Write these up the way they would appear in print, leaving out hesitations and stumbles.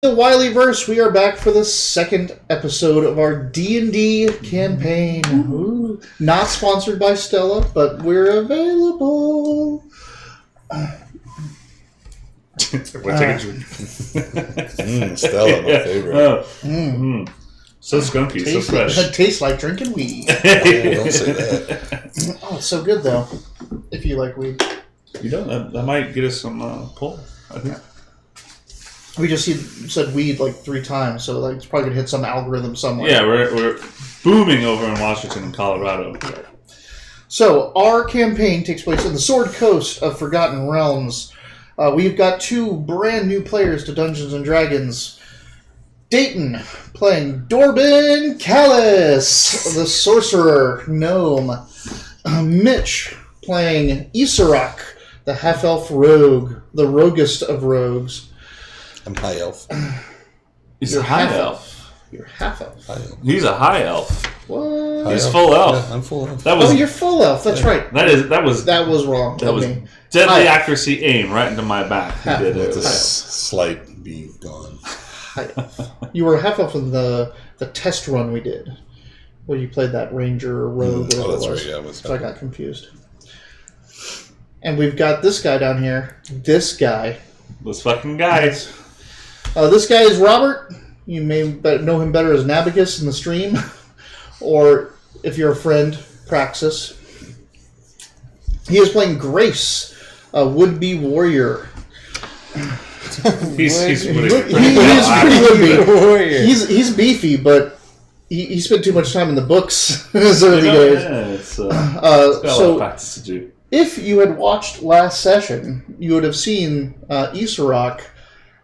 The Wileyverse, we are back for the second episode of our D&D campaign. Ooh. Not sponsored by Stella, but we're available. We'll take a drink. Stella, my favorite. So skunky, so fresh. It tastes like drinking weed. Don't say that. Oh, it's so good, though, if you like weed. You know, that might get us some pull, I think. We just said weed like 3 times, so like it's probably going to hit some algorithm somewhere. Yeah, we're booming over in Washington and Colorado. Yeah. So, our campaign takes place in the Sword Coast of Forgotten Realms. We've got 2 brand new players to Dungeons & Dragons. Dayton, playing Dorbin Callus, the Sorcerer Gnome. Mitch, playing Issarak, the Half-Elf Rogue, the roguest of rogues. I'm high elf. He's a high elf. You're half-elf. He's a high elf. What? He's full elf. Yeah, I'm full elf. You're full elf. That's right. That was wrong. That was deadly accuracy aim right into my back. He did Let it. the slight be gone. High elf. You were half elf in the test run we did, where you played that ranger or rogue. Oh, that's was. right. Yeah, So I got confused. And we've got this guy down here. This guy. This fucking guy. This guy is Robert. You may know him better as Nabicus in the stream, or if you're a friend, Praxis. He is playing Grace, a would-be warrior. He's pretty would-be. He's beefy, but he spent too much time in the books in his early days. Yeah, it's got a lot of practice to do. If you had watched last session, you would have seen Issarak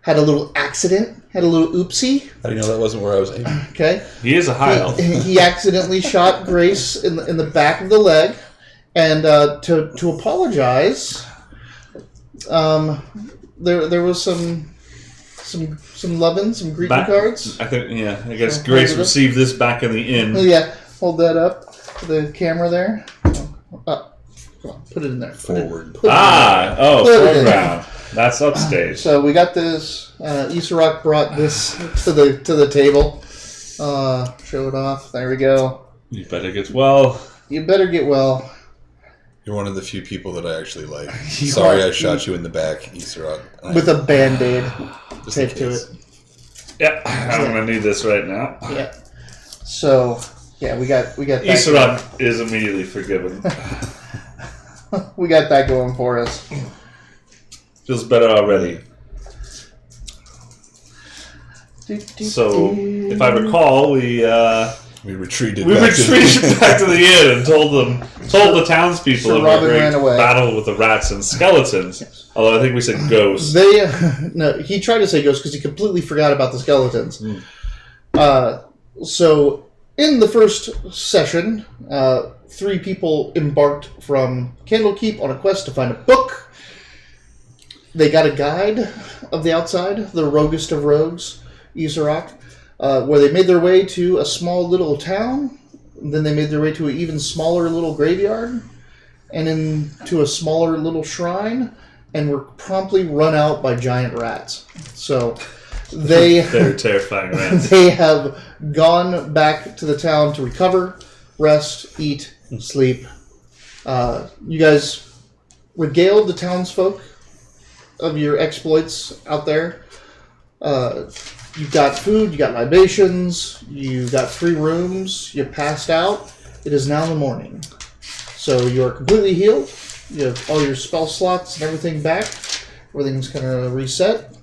had a little accident, had a little oopsie. How do you know that wasn't where I was aiming? Okay. He is a high elf. He accidentally shot Grace in the back of the leg, and to apologize, there was some loving, some greeting cards. I think, yeah. I guess Grace received this back in the inn. Yeah, hold that up to the camera there. Come on, put it in there. Forward. Foreground. That's upstage. So we got this. Issarak brought this to the table. Show it off. There we go. You better get well. You better get well. You're one of the few people that I actually like. Sorry I shot you in the back, Issarak. With a Band-Aid taped to it. Yeah, I'm going to need this right now. Yeah. So, yeah, we got that. Issarak is immediately forgiven. We got that going for us. Feels better already. So, if I recall, we retreated back to the inn and told the townspeople of our great battle with the rats and skeletons. Yes. Although I think we said ghosts. No, he tried to say ghosts because he completely forgot about the skeletons. So, in the first session, 3 people embarked from Candlekeep on a quest to find a book. They got a guide of the outside, the roguest of rogues, Issarak, where they made their way to a small little town. Then they made their way to an even smaller little graveyard, and into a smaller little shrine, and were promptly run out by giant rats. So they're terrifying rats. They have gone back to the town to recover, rest, eat, sleep. You guys regaled the townsfolk of your exploits out there. You've got food, you got libations, you got 3 rooms, you passed out. It is now the morning. So you are completely healed. You have all your spell slots and everything back. Everything's kind of reset.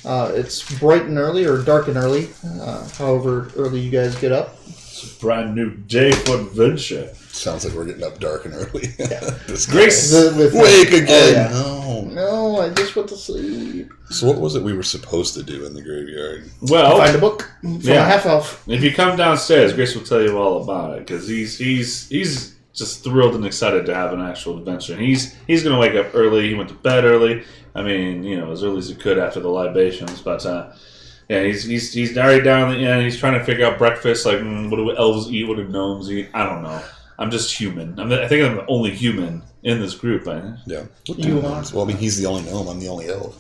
It's bright and early, or dark and early, however early you guys get up. It's a brand new day for adventure. Sounds like we're getting up dark and early. Yeah. Grace, wake again! Oh, yeah. No, I just went to sleep. So what was it we were supposed to do in the graveyard? Well, find a book from a half-elf. If you come downstairs, Grace will tell you all about it, because he's just thrilled and excited to have an actual adventure. And he's going to wake up early. He went to bed early. I mean, as early as he could after the libations, but yeah, he's already down in the inn. He's trying to figure out breakfast. Like, what do elves eat? What do gnomes eat? I don't know. I'm just human. I think I'm the only human in this group. Yeah. You are. Well, I mean, he's the only gnome. I'm the only elf.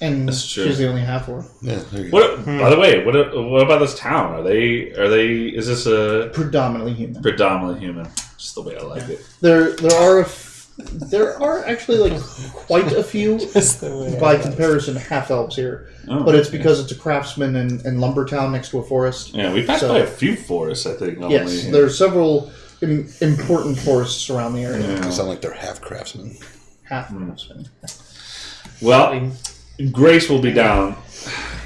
And That's true. she's the only half-orc. Yeah, there you go. By the way, what about this town? Are they? Is this a Predominantly human. predominantly human? Just the way I like it. There are actually like quite a few by comparison half-elves here, but it's because it's a craftsman and lumber town next to a forest. Yeah, we passed by a few forests, I think. Yes, there are several important forests around the area. They sound like they're half craftsmen. Half craftsmen. Well, Grace will be down.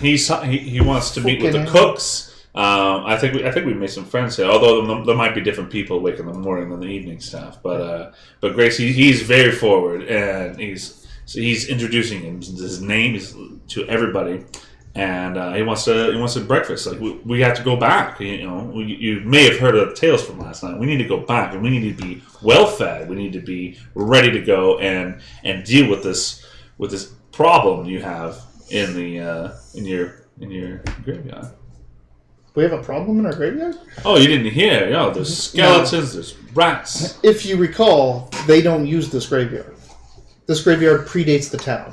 He wants to meet with the cooks. I think we made some friends here. Although there might be different people awake in the morning than the evening staff. But Grace, he's very forward, and he's introducing his name to everybody, and he wants to breakfast. Like we have to go back. You may have heard of the tales from last night. We need to go back, and we need to be well fed. We need to be ready to go and deal with this problem you have in your graveyard. We have a problem in our graveyard? Oh, you didn't hear? There's skeletons, there's rats. If you recall, they don't use this graveyard. This graveyard predates the town.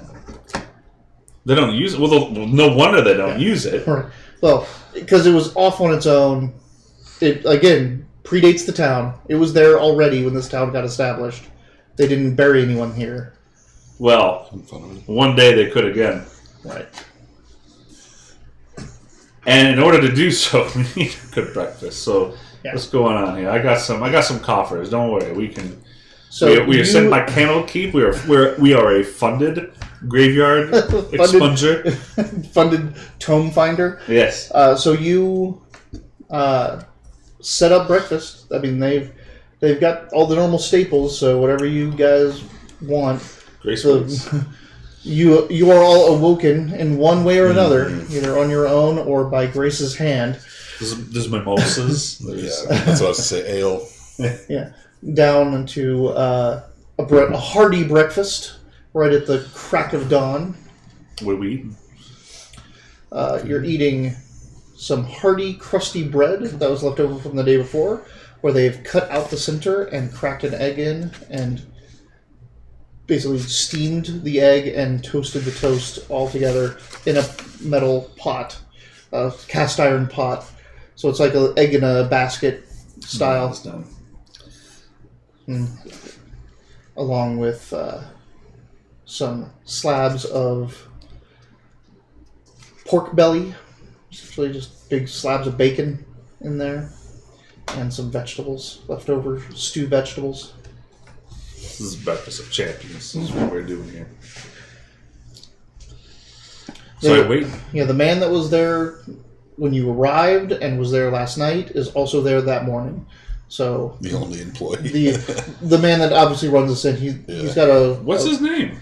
They don't use it? Well, no wonder they don't use it. Right. Well, because it was off on its own. It, again, predates the town. It was there already when this town got established. They didn't bury anyone here. Well, one day they could again. Right. And in order to do so, we need a good breakfast. So what's going on here? I got some coffers. Don't worry, we can. So we are sent by Candlekeep. We are a funded graveyard expunger, funded tome finder. Yes. So you set up breakfast. I mean, they've got all the normal staples. So whatever you guys want. Grace. You are all awoken in one way or another, either on your own or by Grace's hand. There's mimosas. That's what I was to say. Ale. Yeah, down into a hearty breakfast right at the crack of dawn. What are we eating? You're eating some hearty, crusty bread that was left over from the day before, where they've cut out the center and cracked an egg in and basically steamed the egg and toasted the toast all together in a metal pot, a cast iron pot. So it's like an egg in a basket style. Along with some slabs of pork belly, essentially just big slabs of bacon in there, and some vegetables, leftover stew vegetables. This is breakfast of champions. This is what we're doing here. So wait. Yeah, the man that was there when you arrived and was there last night is also there that morning. So the only employee. the man that obviously runs this in, he's got a... What's his name?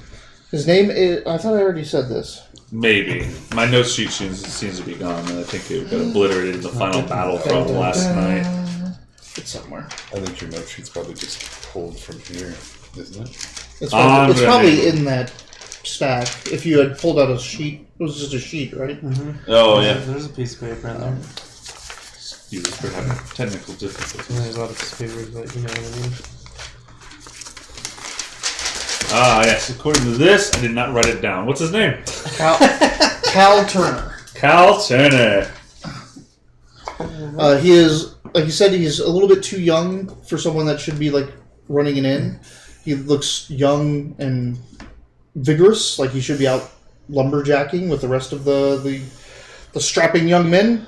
His name is... I thought I already said this. Maybe. My note sheet seems to be gone, and I think it got obliterated in the final battle from last night. It's somewhere. I think your note sheet's probably just pulled from here, isn't it? It's probably in that stack. If you had pulled out a sheet, it was just a sheet, right? Mm-hmm. Oh, yeah. There's a piece of paper in there. You were having technical difficulties. And there's a lot of piece of paper, but you know what I mean. Ah, yes. According to this, I did not write it down. What's his name? Cal Turner. Cal Turner. He is, like you said, he's a little bit too young for someone that should be like running an inn. He looks young and vigorous, like he should be out lumberjacking with the rest of the strapping young men.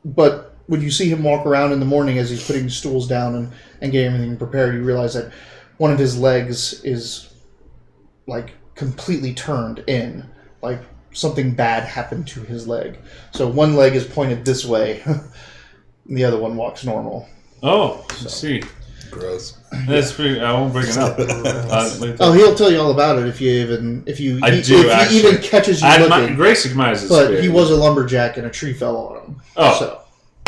But when you see him walk around in the morning as he's putting stools down and getting everything prepared, you realize that one of his legs is like completely turned in. Like something bad happened to his leg. So one leg is pointed this way, and the other one walks normal. Oh, I see. Gross. That's pretty. I won't bring it up. He'll tell you all about it if he even catches you looking. Grace admires his But spirit. he was a lumberjack and a tree fell on him. Oh, so.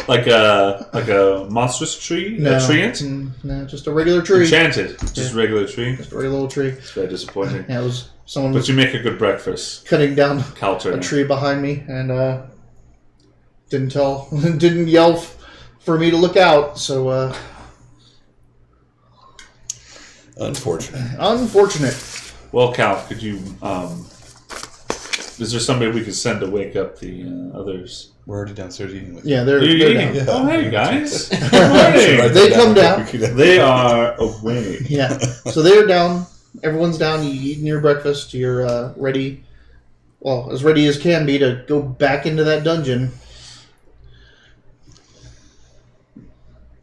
like a monstrous tree? No, a treant? No, just a regular tree. Enchanted, just regular tree. Just a regular tree. It's very disappointing. Yeah, it was someone. But you make a good breakfast. Cutting down Cal Turner. a tree behind me and didn't yell for me to look out. So. Unfortunate. Unfortunate. Well, Cal, could you Is there somebody we could send to wake up the others? We're already downstairs eating with Yeah, they're You're down. eating? Yeah. Oh, hey, guys. Good Right morning. They come down. They are awake. Yeah. So they're down. Everyone's down. You eating your breakfast. You're ready. Well, as ready as can be to go back into that dungeon.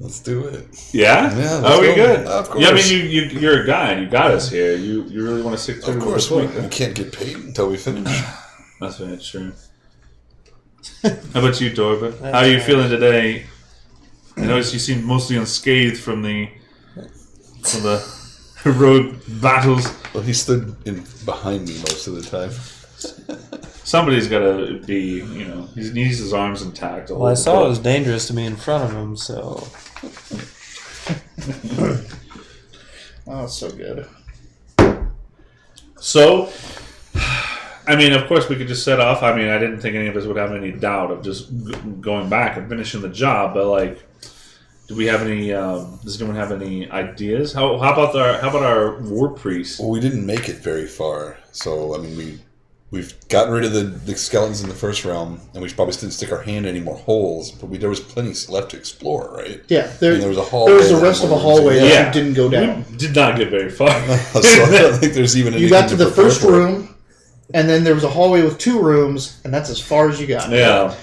Let's do it. Yeah? Yeah, let's Are we go. good? Of course. Yeah, I mean, you're a guide. You got us here. You really want to stick to Of it with course, the we book, can't get paid until we finish. That's very true. How about you, Dorba? How are you feeling today? I noticed you seem mostly unscathed from the heroic battles. Well, he stood behind me most of the time. Somebody's got to be, he needs his arms intact. Well, I saw it was dangerous to be in front of him, so... Oh, it's so good. So, I mean, of course, we could just set off. I mean, I didn't think any of us would have any doubt of just going back and finishing the job. But like, do we have any? Does anyone have any ideas? How about our war priest? Well, we didn't make it very far, so I mean, we've gotten rid of the skeletons in the first realm, and we probably didn't stick our hand in any more holes. But there was plenty left to explore, right? Yeah, there was a hallway. There was the rest of a hallway that Yeah. you didn't go down. We did not get very far. So I don't think there's even. You got to anything the prepare first for. room, and then there was a hallway with 2 rooms, and that's as far as you got. Yeah.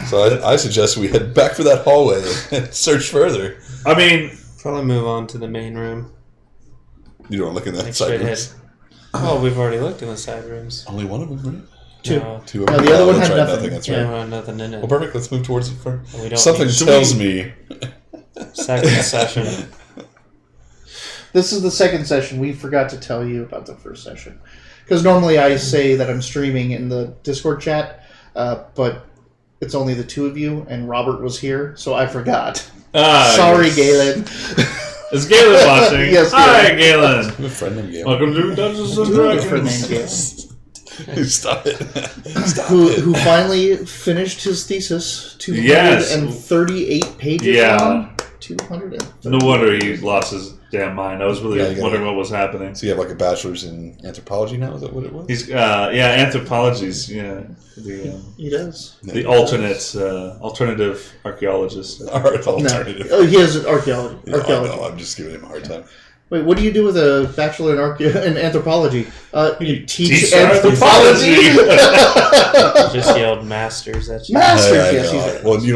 So I suggest we head back for that hallway and search further. I mean, Probably move on to the main room. You don't look in that Like side straight rooms. ahead. Oh, we've already looked in the side rooms. Only one of them, right? 2. No, Two of No, them. the other one That's had right, nothing. That's yeah, right. well, nothing in it. Well, perfect. Let's move towards it first. We don't Something need- tells me. Second session. This is the second session. We forgot to tell you about the first session. Because normally I say that I'm streaming in the Discord chat, but it's only the 2 of you, and Robert was here, so I forgot. Sorry, yes. Galen. Is Galen watching? Yes, Hi, Galen. I have a friend named Galen. Welcome to Dungeons and Who is her name, Dragons. Galen? Stop it. Stop Who, it. who finally finished his thesis, Yes. 238 pages Yeah. long. 230. No wonder he lost his damn mind. I was really Yeah, you gotta- wondering what was happening. So you have like a bachelor's in anthropology now? Is that what it was? He's anthropology's He does. the alternative archaeologist. Alternative. No. Oh, he has an archaeology. Yeah, I archaeology. know, I'm just giving him a hard time. Wait, what do you do with a bachelor in anthropology? You teach Teach anthropology. Just yelled masters at you. Masters, I yes, know. he's right. Well, you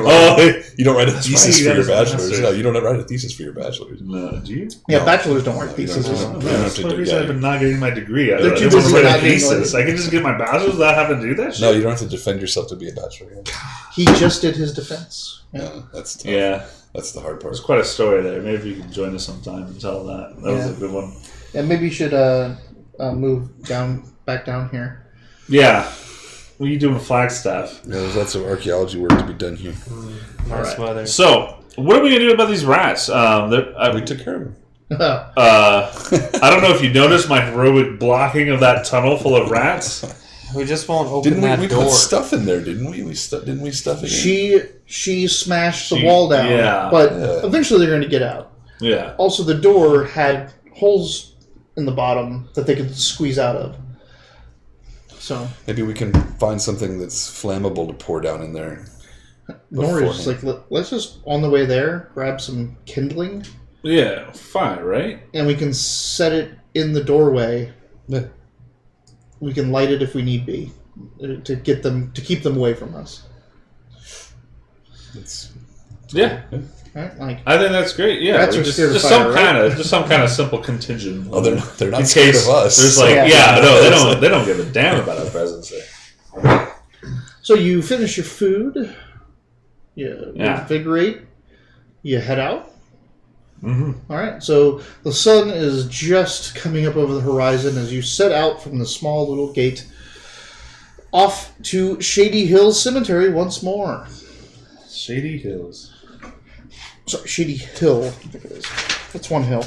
don't write a thesis right, for your that is bachelor's. master's. No, you don't write a thesis for your bachelor's. No, do you? Yeah, No. bachelors don't write You don't theses. have to- Yeah, don't that's have to one do reason that. I've been not getting my degree. I They're too didn't want busy to write not a doing thesis. like- I can just get my bachelor's without having to do that shit. No, you don't have to defend yourself to be a bachelor. He just did his defense. Yeah. Yeah, that's tough. Yeah, That's the hard part. there's quite a story there. Maybe you can join us sometime and tell that. That was a good one. And maybe you should move back down here. Yeah. What are you doing with Flagstaff? Yeah, there's lots of archaeology work to be done here. Nice weather. So, what are we going to do about these rats? We took care of them. I don't know if you noticed my heroic blocking of that tunnel full of rats. We just won't open Didn't that we door. put stuff in there? Didn't we? Didn't we stuff it in? She smashed the She- wall down, yeah. but Yeah. eventually they're going to get out. Yeah. Also, the door had holes in the bottom that they could squeeze out of. So Maybe we can find something that's flammable to pour down in there. Nori's like, let's just on the way there grab some kindling, Yeah, fine, right? and we can set it in the doorway. Yeah. We can light it if we need be to keep them away from us. It's, Yeah. Right? Like, I think that's great. Yeah, Rats are just, scared of just fire, some right? kind of simple contingent. oh, they're not in scared case of us. There's like, Yeah. no, they don't give a damn about our presence there. so you finish your food, you Yeah. invigorate, you head out. Mm-hmm. All right, so the sun is just coming up over the horizon as you set out from the small little gate off to Shady Hill Cemetery once more. Shady Hills. Sorry, Shady Hill. I think it is. That's one hill.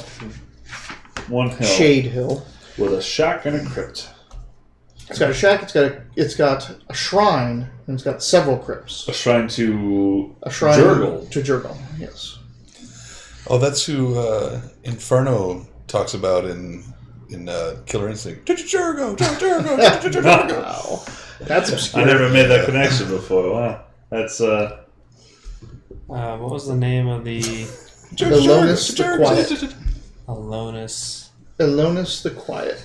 One hill Shade Hill. with a shack and a crypt. It's got a shack. It's got a shrine, and it's got several crypts. A shrine to A shrine Jurgle. to Jurgle. Yes. Oh, that's who Inferno talks about in Killer Instinct. Jurgo. Wow. That's obscure. I never made that connection before. Wow. That's, What was the name of the Alonus the Quiet. Alonus Alonus the Quiet.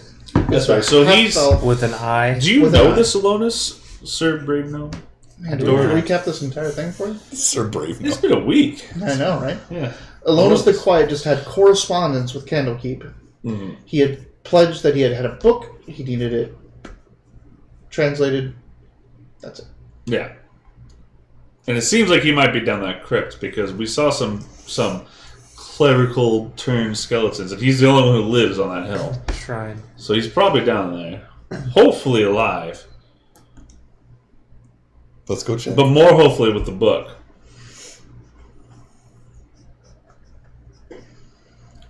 That's right. So he's... with an I? Do you With know an this, Alonus? Sir Brave Gnome? Man, do we have to recap this entire thing for you? Sir Brave. It's been a week. I know, right? Yeah. Alonus the Quiet just had correspondence with Candlekeep. Mm-hmm. He had pledged that he had a book. He needed it translated. That's it. Yeah. And it seems like he might be down that crypt because we saw some clerical turned skeletons, and he's the only one who lives on that hill. Shrine. So he's probably down there. Hopefully alive. Let's go check. But more hopefully with the book.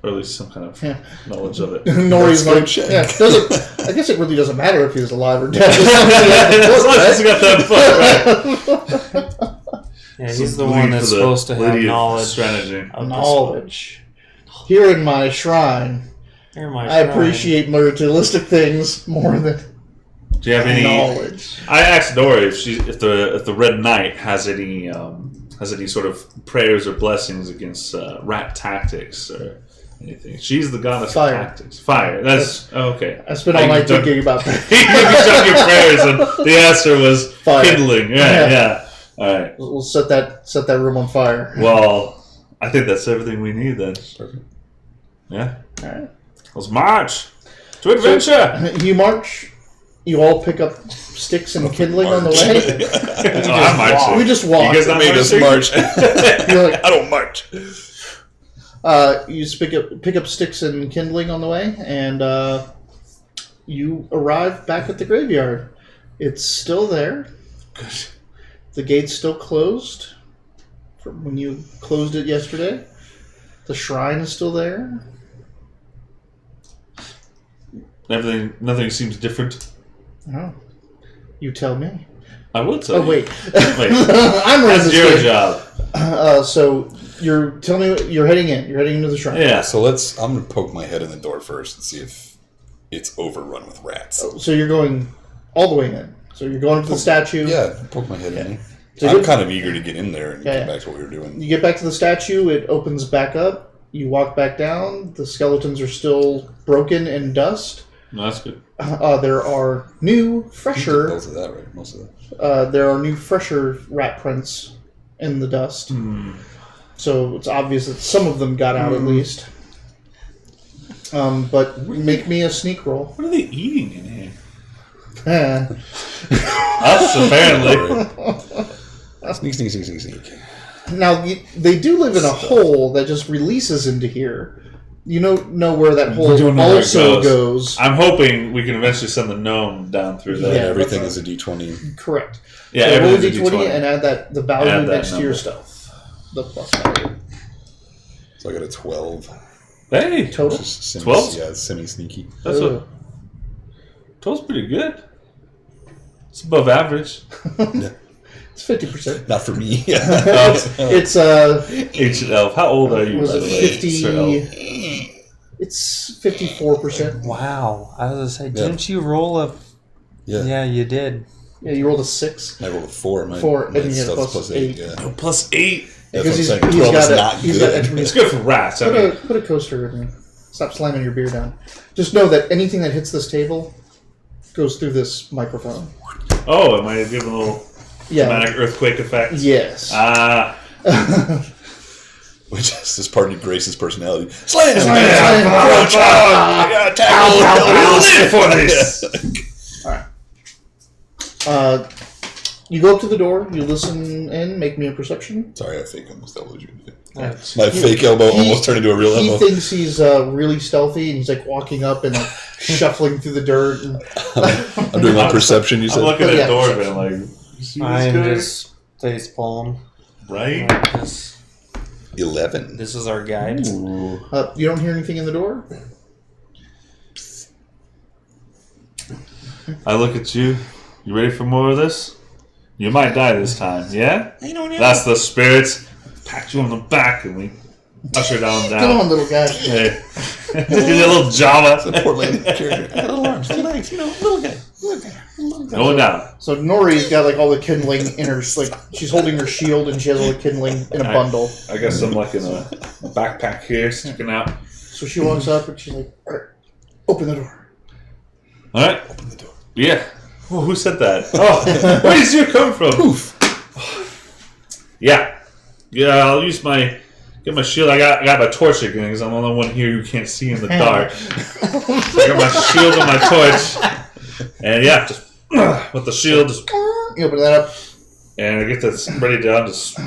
Or at least some kind of knowledge of it. Nori's go like, check. yeah, I guess it really doesn't matter if he's alive or dead. As long as he's got that book, right? Yeah, he's the one that's supposed to have knowledge. Strategy. Of Knowledge. Here in my shrine, I appreciate materialistic things more than Do you have any knowledge. I asked Dory if the Red Knight has any sort of prayers or blessings against rat tactics or anything. She's the goddess Fire. of tactics. Fire. That's okay. I spent all night thinking about that. You dug your prayers, and the answer was Fire. kindling. Yeah. All right. We'll set that room on fire. Well, I think that's everything we need then. Perfect. Yeah. All right. Let's march to adventure. You march. You all pick up sticks and kindling on the way. I'm marching. We just walk. You guys not Made us marching? march. You're like, I don't march. you just pick up sticks and kindling on the way, and you arrive back at the graveyard. It's still there. Good. The gate's still closed from when you closed it yesterday. The shrine is still there. Nothing seems different. Oh, you tell me. I will tell Oh, you. wait. Wait. I'm running That's this your game. job. So you're telling me you're heading in. You're heading into the shrine. Yeah. So I'm going to poke my head in the door first and see if it's overrun with rats. So you're going all the way in. So you're going to the statue. Yeah, poke my head in. So I'm you- kind of eager to get in there and Yeah, get yeah. back to what we were doing. You get back to the statue. It opens back up. You walk back down. The skeletons are still broken in dust. No, that's good. There are new, fresher. Both of that, right? Most of that. There are new, fresher rat prints in the dust. So it's obvious that some of them got out at least. But make me a sneak roll. What are they eating in here? Eh. Us, apparently. Sneak. Now, they do live in a hole that just releases into here. You don't know where that hole don't know where it also goes. goes. I'm hoping we can eventually send the gnome down through Yeah, there. Yeah, everything that's is a D20. Correct. Yeah, So roll a everything's a d20 D20. and add the value Add that next to your number. stealth. The plus value. So I got a 12. Hey, Total? Just 12? Yeah, semi-sneaky. that's Ugh. 12's pretty good. It's above average. It's 50%. Not for me. It's Ancient elf. How old are you, was by it the way? 50? Sir elf? It's 54%. Wow. I was going to say, didn't you roll a... Yeah. Yeah, you did. Yeah, you rolled a 6. I rolled a 4. My 4, and you get a stealth's plus 8. 8. Yeah. Oh, plus 8. That's Because what I'm saying. he's 12 is got not he's good. got entry. It's good for rats. I mean, Put a coaster in there. Stop slamming your beer down. Just know that anything that hits this table goes through this microphone. oh, am I giving a little Yeah. dramatic earthquake effect? Yes. Which is just part of Grace's personality. Slam! Slam! I gotta tackle I'll live for this. You go up to the door. You listen in. Make me a perception. Sorry, I fake almost elbowed you. That's, My fake elbow almost turned into a real He elbow. thinks he's really stealthy, and he's like walking up and like shuffling through the dirt. And I'm doing my perception, you I'm said? looking Oh, at yeah. Dorbin like, you see this I'm guy? just face palm. Right? This 11. is our guide. Ooh. you don't hear anything in the door. I look at you. You ready for more of this? You might die this time, yeah? That's the spirit. Pat you on the back and we usher down. Come on, little guy. Hey. You little Java. Portland character. I got little arms, little legs, little guy. Going down. So Nori's got like all the kindling in her, like she's holding her shield and she has all the kindling in a bundle. I got some like in a backpack here sticking out. So she walks up and she's like, all right, open the door. All right. Open the door. Yeah. Oh, who said that? Oh, where did you come from? Poof. Yeah. I'll use my shield. I got my torch again because I'm the only one here who can't see in the dark. So I got my shield and my torch, and yeah, just with the shield, just You open that up. and I get this ready down. Just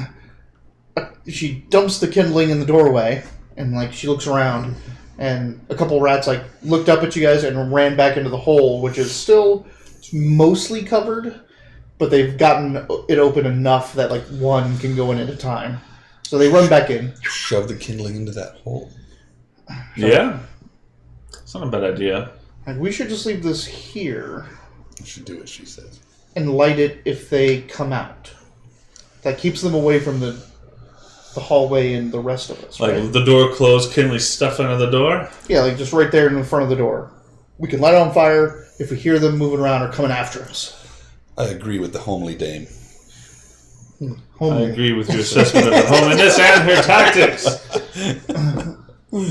She dumps the kindling in the doorway and like she looks around, and a couple rats like looked up at you guys and ran back into the hole, which is still mostly covered, but they've gotten it open enough that like one can go in at a time. So they run back in. Shove the kindling into that hole. yeah, it's not a bad idea. Like, we should just leave this here You should do what she says. and light it if they come out. That keeps them away from the hallway and the rest of us, Like right? with the door closed, Kinley stuff under the door. Yeah, like just right there in the front of the door. We can light it on fire if we hear them moving around or coming after us. I agree with the homely dame. I Homely. agree with your assessment of the holiness and her tactics.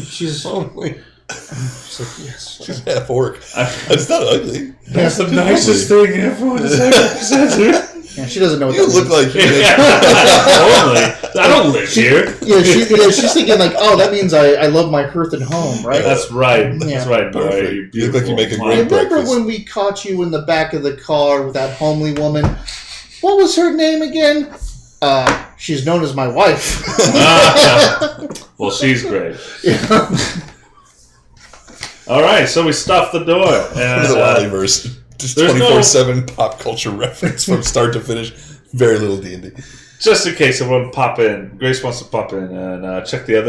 She's Only. She's like, yes. She's half orc. It's not ugly. That's the nicest thing everyone has ever said to her. Yeah, she doesn't know what You that look means. like you. Only. I don't live here. Yeah, she's thinking like, oh, that means I love my hearth and home, right? That's right. That's Yeah. right, boy. Perfect. You look like you make a great Remember breakfast. when we caught you in the back of the car with that homely woman? What was her name again? She's known as my wife. Well, she's great. Yeah. All right, so we stuffed the door. And, the Wileyverse. Just there's 24/7 pop culture reference from start to finish. Very little D&D. just in case someone pop in, Grace wants to pop in and check that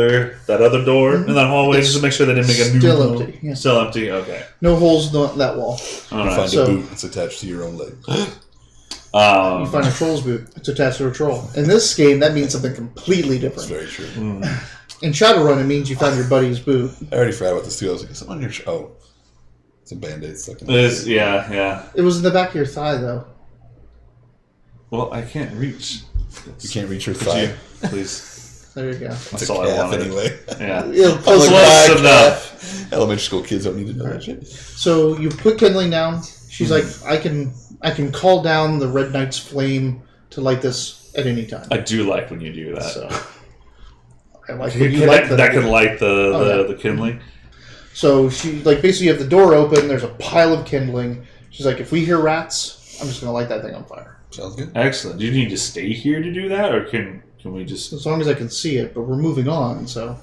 other door in that hallway just to make sure they didn't make a new Still hole. empty, yeah. Still empty. Okay. No holes in that wall. All You right. find So- a boot that's attached to your own leg. You find a troll's boot. It's attached to a troll. In this game, that means something completely That's different. very true. In Shadowrun, it means you found your buddy's boot. I already forgot about this too. I was like, is something on your oh. It's a band-aid stuck in It is, yeah. It was in the back of your thigh, though. Well, I can't reach. You can't reach your Could thigh. you, please? There you go. It's That's a all I calf wanted. anyway. Yeah. Yeah, I'm close like, enough. Close "Ah, enough. calf." Elementary school kids don't need to know that shit. So you put kindling down. She's like, I can call down the Red Knight's flame to light this at any time. I do like when you do that. So I like when you like that can idea. light yeah. the kindling. So she like basically you have the door open. There's a pile of kindling. She's like, if we hear rats, I'm just gonna light that thing on fire. Sounds good. Excellent. Do you need to stay here to do that, or can we just? As long as I can see it, but we're moving on. So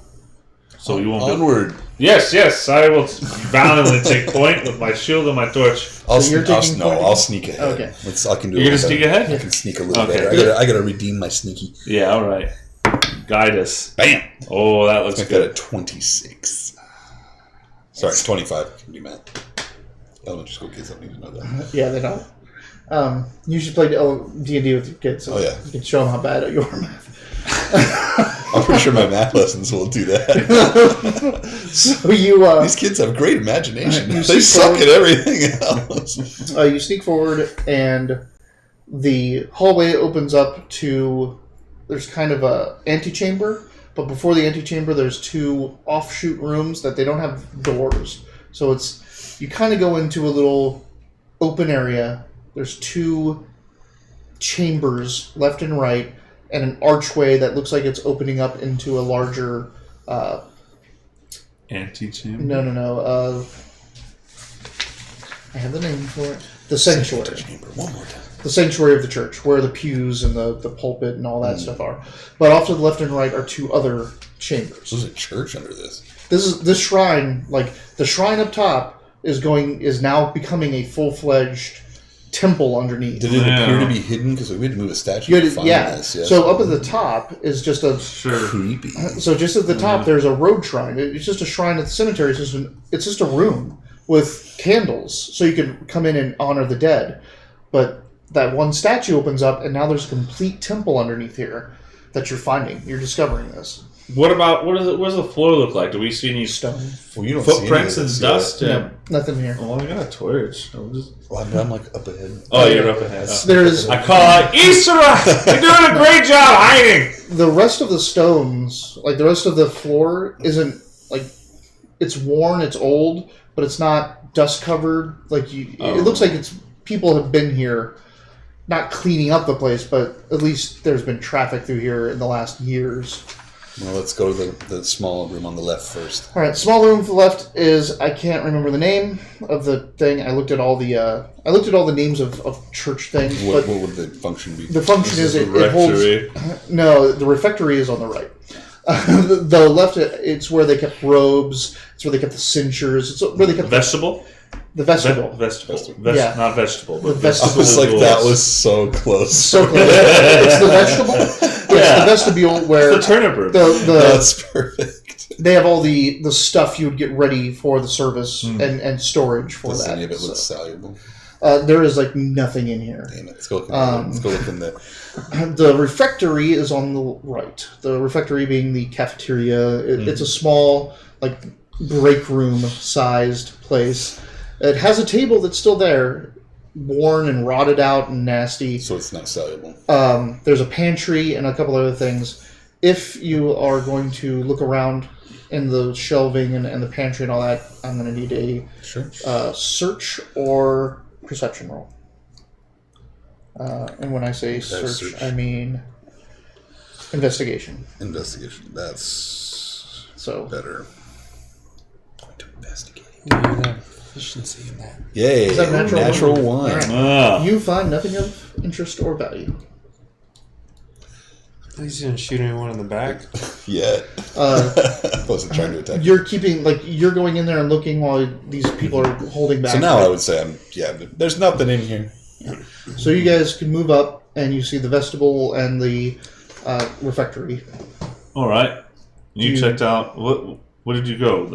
So you won't. Be... Onward. Yes. I will valiantly take point with my shield and my torch. I'll you're taking point? I'll sneak ahead. Okay. I can do. You're a gonna little sneak better. ahead? I can sneak a little Okay. better. I gotta redeem my sneaky. Yeah. All right. Guide us. Bam. Oh, that looks Make that good. at 26. Sorry, 25. Can be math. Elementary school kids don't need to know that. yeah, they don't. You should play D&D with your kids. So Oh, yeah. you can show them how bad at your math. I'm pretty sure my math lessons will do that. So you These kids have great imagination. You They see suck forward- at everything else. you sneak forward, and the hallway opens up to. There's kind of a antechamber, but before the antechamber, there's two offshoot rooms that they don't have doors. So it's you kind of go into a little open area. There's two chambers left and right, and an archway that looks like it's opening up into a larger. Antechamber. No. I have the name for it. The sanctuary. Chamber. One more time. The sanctuary of the church, where the pews and the pulpit and all that stuff are. But off to the left and right are two other chambers. There's a church under this. This shrine, like the shrine up top, is now becoming a full-fledged temple underneath. Did it Yeah. appear to be hidden? Because we had to move a statue You to had- find yeah. this. Yeah. So up at the top is just a. Sure. creepy. So just at the top, there's a road shrine. It's just a shrine at the cemetery. It's just a room with candles, so you can come in and honor the dead. But that one statue opens up, and now there's a complete temple underneath here. that you're finding. You're discovering this. What about what does the floor look like? Do we see any Stone. Well, you don't footprints see any and of this dust? No, nothing here. Oh, I got a torch. Well, I'm like up ahead. Oh, you're up ahead. There's I call out Isra. You're doing a great job hiding. the rest of the stones, like the rest of the floor, isn't like it's worn, it's old, but it's not dust covered. Like it looks like it's people have been here, not cleaning up the place, but at least there's been traffic through here in the last years. Well, let's go to the small room on the left first. All right, small room to the left is I can't remember the name of the thing. I looked at all the names of church things. What but would the function be? the function is it Rectory. holds. No, the refectory is on the right. The left, it's where they kept robes. It's where they kept the cinctures. It's where they kept Vegetable. the vestibule. Vegetable. Yeah. Not vegetable. But The vestibule. I was like, rules. that was so close. So close. It's the vegetable. It's Yeah. the vestibule where The turnip room. That's perfect. they have all the stuff you would get ready for the service and storage for Does that. any of it look So, valuable? there is like nothing in here. Damn it. Let's go look in there. Let's go look in there. The refectory is on the right. The refectory being the cafeteria. It's a small, like, break room sized place. It has a table that's still there, worn and rotted out and nasty. So it's not valuable. There's a pantry and a couple other things. If you are going to look around in the shelving and the pantry and all that, I'm going to need a Sure. search or perception roll. And when I say search, I mean investigation. Investigation. That's So better. Going to investigate. You have efficiency in that. Yay. Is that natural one? one. All right. Ah. You find nothing of interest or value. At least you didn't shoot anyone in the back. Yeah. I wasn't trying to attack. You're keeping you're going in there and looking while these people are holding back. So now I would say there's nothing in here. So you guys can move up and you see the vestibule and the refectory. All right. You You- checked out. What did you go?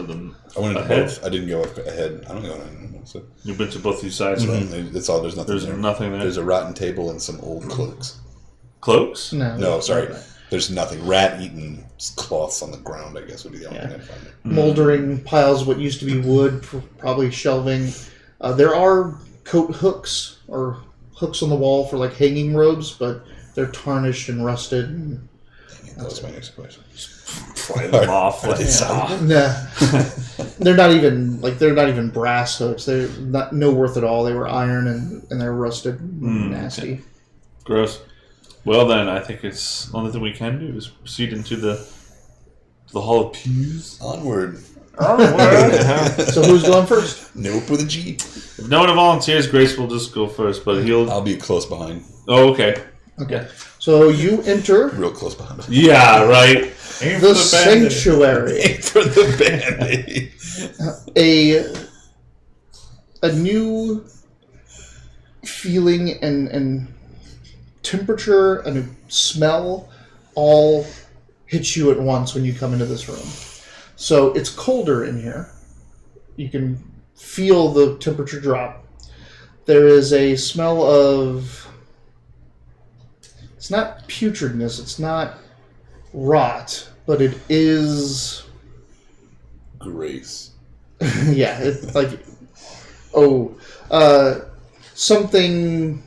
I went into Ahead? both. I didn't go ahead. I don't go ahead. So. You've been to both these sides, right? It's all. There's nothing There's there. nothing there. There's a rotten table and some old cloaks. Cloaks? No, sorry. There's nothing. Rat-eaten cloths on the ground, I guess, would be the only thing I'd find. Moldering piles of what used to be wood, probably shelving. There are coat hooks or hooks on the wall for like hanging robes, but they're tarnished and rusted. And, That was my next question. Pry them off. Like, they're not even brass hooks. They're no worth at all. They were iron and they're rusted, and nasty. Okay. Gross. Well, then, I think it's the only thing we can do is proceed into the Hall of Pews. Onward. So who's going first? Nope with a G. If no one volunteers, Grace will just go first, but he'll... I'll be close behind. Oh, okay. Okay. So you enter Real close behind. Yeah, right. Aim for the bandit. sanctuary. Aim for the band-aid. A new feeling and temperature and a smell all hit you at once when you come into this room. So it's colder in here. You can feel the temperature drop. There is a smell of... It's not putridness. It's not rot, but it is... Grace. Yeah, it's like... something...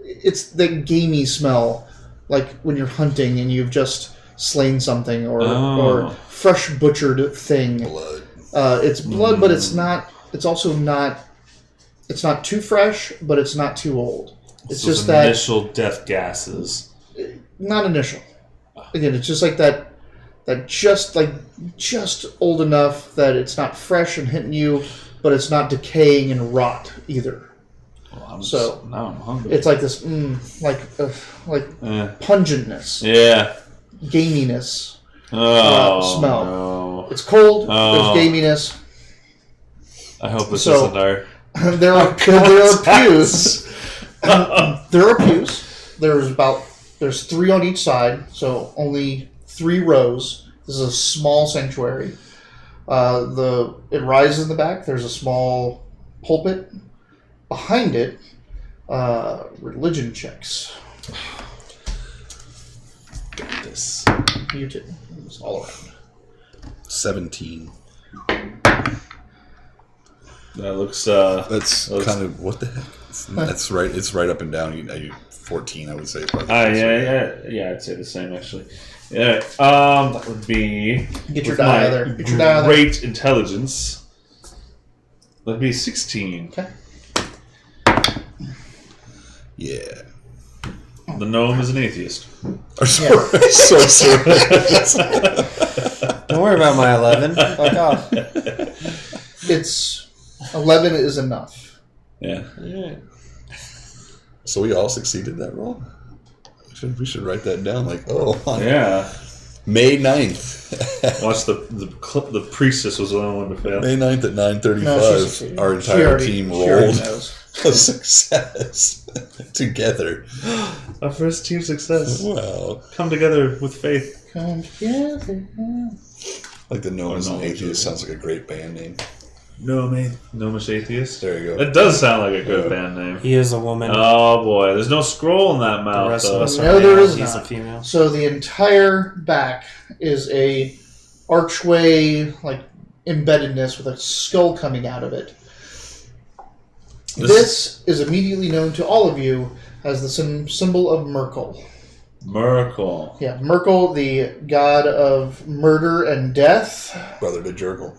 It's the gamey smell, like when you're hunting and you've just slain something or fresh butchered thing. Blood. It's blood, but it's not. It's also not. It's not too fresh, but it's not too old. It's Those just that initial death gases. not initial. Again, it's just like that. That just old enough that it's not fresh and hitting you, but it's not decaying and rot either. Well, now I'm hungry. It's like this, pungentness, Yeah. gaminess. Oh, smell. no. It's cold. Oh. There's gaminess. I hope this So- isn't our... There are pews. There are pews. There's 3 on each side, so only 3 rows. This is a small sanctuary. It rises in the back. There's a small pulpit. Behind it, religion checks. Nice. You too. It's all around. 17. That looks. That's kind of what the heck. That's right. It's right up and down. You 14, I would say. Yeah. I'd say the same actually. Yeah. That would be. Get your die out of there. Get your die out of there. Great intelligence. That'd be 16. Okay. Yeah. The gnome is an atheist. Sorcerer. Don't worry about my 11. Fuck off. It's 11 is enough. Yeah. So we all succeeded that roll? We should write that down. Yeah. May 9th. Watch the priestess was the only one to fail. May 9th at 9:35. No, our entire team she already rolled knows. a success together. Our first team success. Wow. Come together with faith. Come together. Like the Gnome is an Gnome Atheist sounds like a great band name. Gnomish atheist. There you go. That does sound like a good band name. He is a woman. Oh boy, there's no scroll in that The mouth rest of though. us are No, there males. is He's not. a female. So the entire back is a archway, like embeddedness with a skull coming out of it. This is immediately known to all of you as the symbol of Merkel. Merkel. Yeah, Merkel, the god of murder and death. Brother to Jurgle.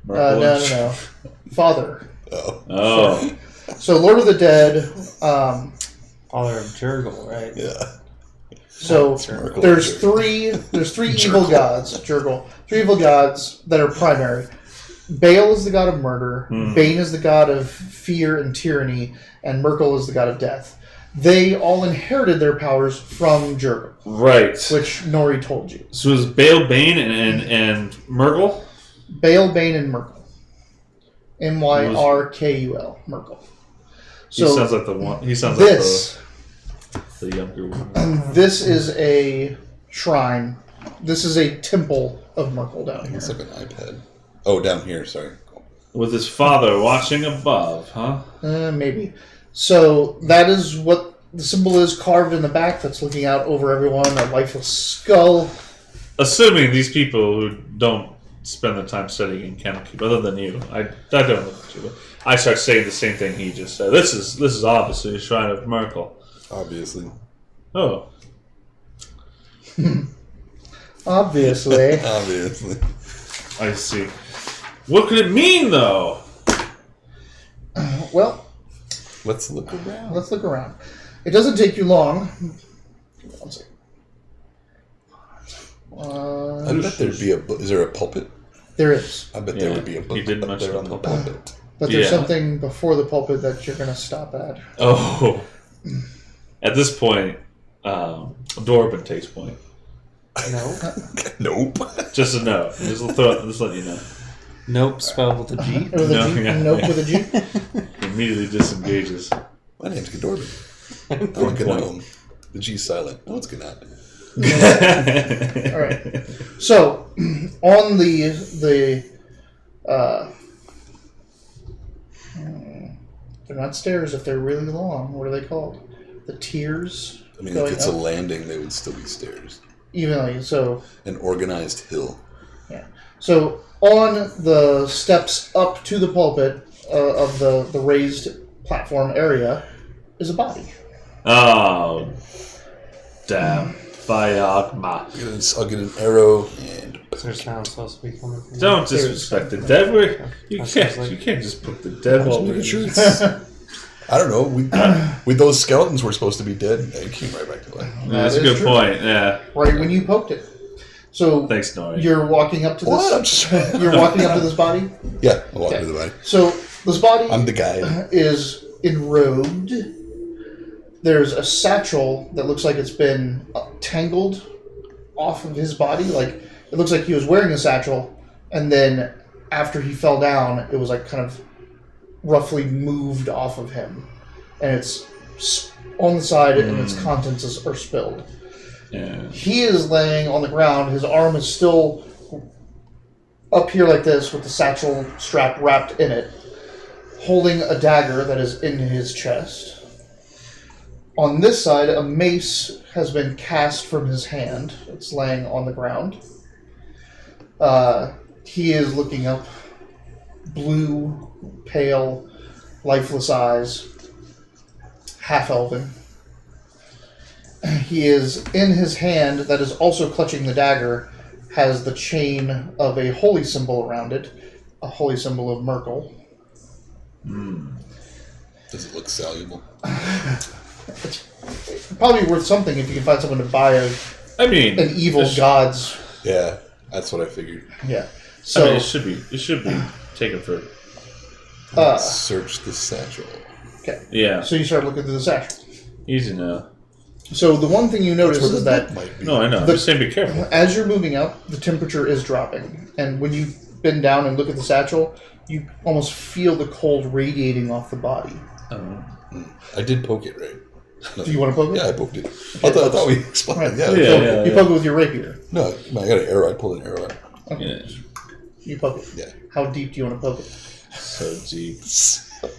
Merkel. No. Father. Oh. So Lord of the Dead. Father of Jurgle, right? Yeah. So Merkel there's and three evil gods. Jurgle. 3 evil gods that are primary. Baal is the god of murder. Bane is the god of fear and tyranny, and Merkel is the god of death. They all inherited their powers from Jurgle, Right. which Nori told you. So it was Bale, Bane, and Merkel? Baal, Bane, and Merkel. Myrkul. Merkel. He So sounds like the one. He sounds this, like the younger one. this is a shrine. This is a temple of Merkel down here. It's like an iPad. Oh, down here, sorry. With his father watching above, huh? Maybe. So that is what the symbol is carved in the back that's looking out over everyone, a lifeless skull. Assuming these people who don't spend their time studying in Candlekeep, other than you, I don't look at you, but I start saying the same thing he just said. This is obviously a shrine of Merkel. Obviously. Oh. Obviously. Obviously. I see. What could it mean, though? Well, Let's look around. let's look around. It doesn't take you long. One second. I bet there'd be a book. Is there a pulpit? There is. I bet Yeah, there would be a book he did up mention there a on the pulpit. pulpit. But there's Yeah. something before the pulpit that you're going to stop at. Oh. At this point, Dorbin takes point. No. Nope. Just a no. Just letting you know. Nope, spelled with a G. With a No, G? yeah. Nope, with a G? He immediately disengages. My name's Godorban. I'm a gnome. The G's silent. No, it's Gnat. All right. So, on they're not stairs if they're really long. What are they called? The tiers? I mean, going if it's up? a landing, they would still be stairs. Evenly. So, An organized hill. yeah. So, on the steps up to the pulpit of the raised platform area is a body. Oh. Damn. Biogma. I'll get an arrow and. There's sound supposed to be coming from Don't disrespect the dead. You That sounds can't. like- You can't just put the dead while we're Making sure it's- I don't know. We those skeletons were supposed to be dead. They came right back to life. That's a That is good true. point. Yeah. Right when you poked it. So, Thanks, Nori. you're walking up to What? I'm this. just- You're walking up to this body. Yeah, I'll walk Okay. to the body. So this body I'm the guy. is enrobed. There's a satchel that looks like it's been tangled off of his body. Like it looks like he was wearing a satchel, and then after he fell down, it was like kind of roughly moved off of him, and it's on the side, and its contents are spilled. Yeah. He is laying on the ground. His arm is still up here like this with the satchel strap wrapped in it, holding a dagger that is in his chest. On this side, a mace has been cast from his hand. It's laying on the ground. He is looking up, blue, pale, lifeless eyes, half-elven. He is in his hand, that is also clutching the dagger, has the chain of a holy symbol around it, a holy symbol of Merkel. Does it look valuable? It's probably worth something if you can find someone to buy an evil god's. Yeah, that's what I figured. Yeah. So it should be taken for. Search the satchel. Okay. Yeah. So you start looking through the satchel. Easy now. So the one thing you notice That's where is the that book might be. No, I know. I'm just saying, be careful. as you're moving out, the temperature is dropping, and when you bend down and look at the satchel, you almost feel the cold radiating off the body. I did poke it, right? No. Do you want to poke it? Yeah, I poked it. I thought we explained. Right. Yeah. You poke it with your rapier. No, I got an arrow. I pulled an arrow out. Okay. Yeah. You poke it. Yeah. How deep do you want to poke it? So deep.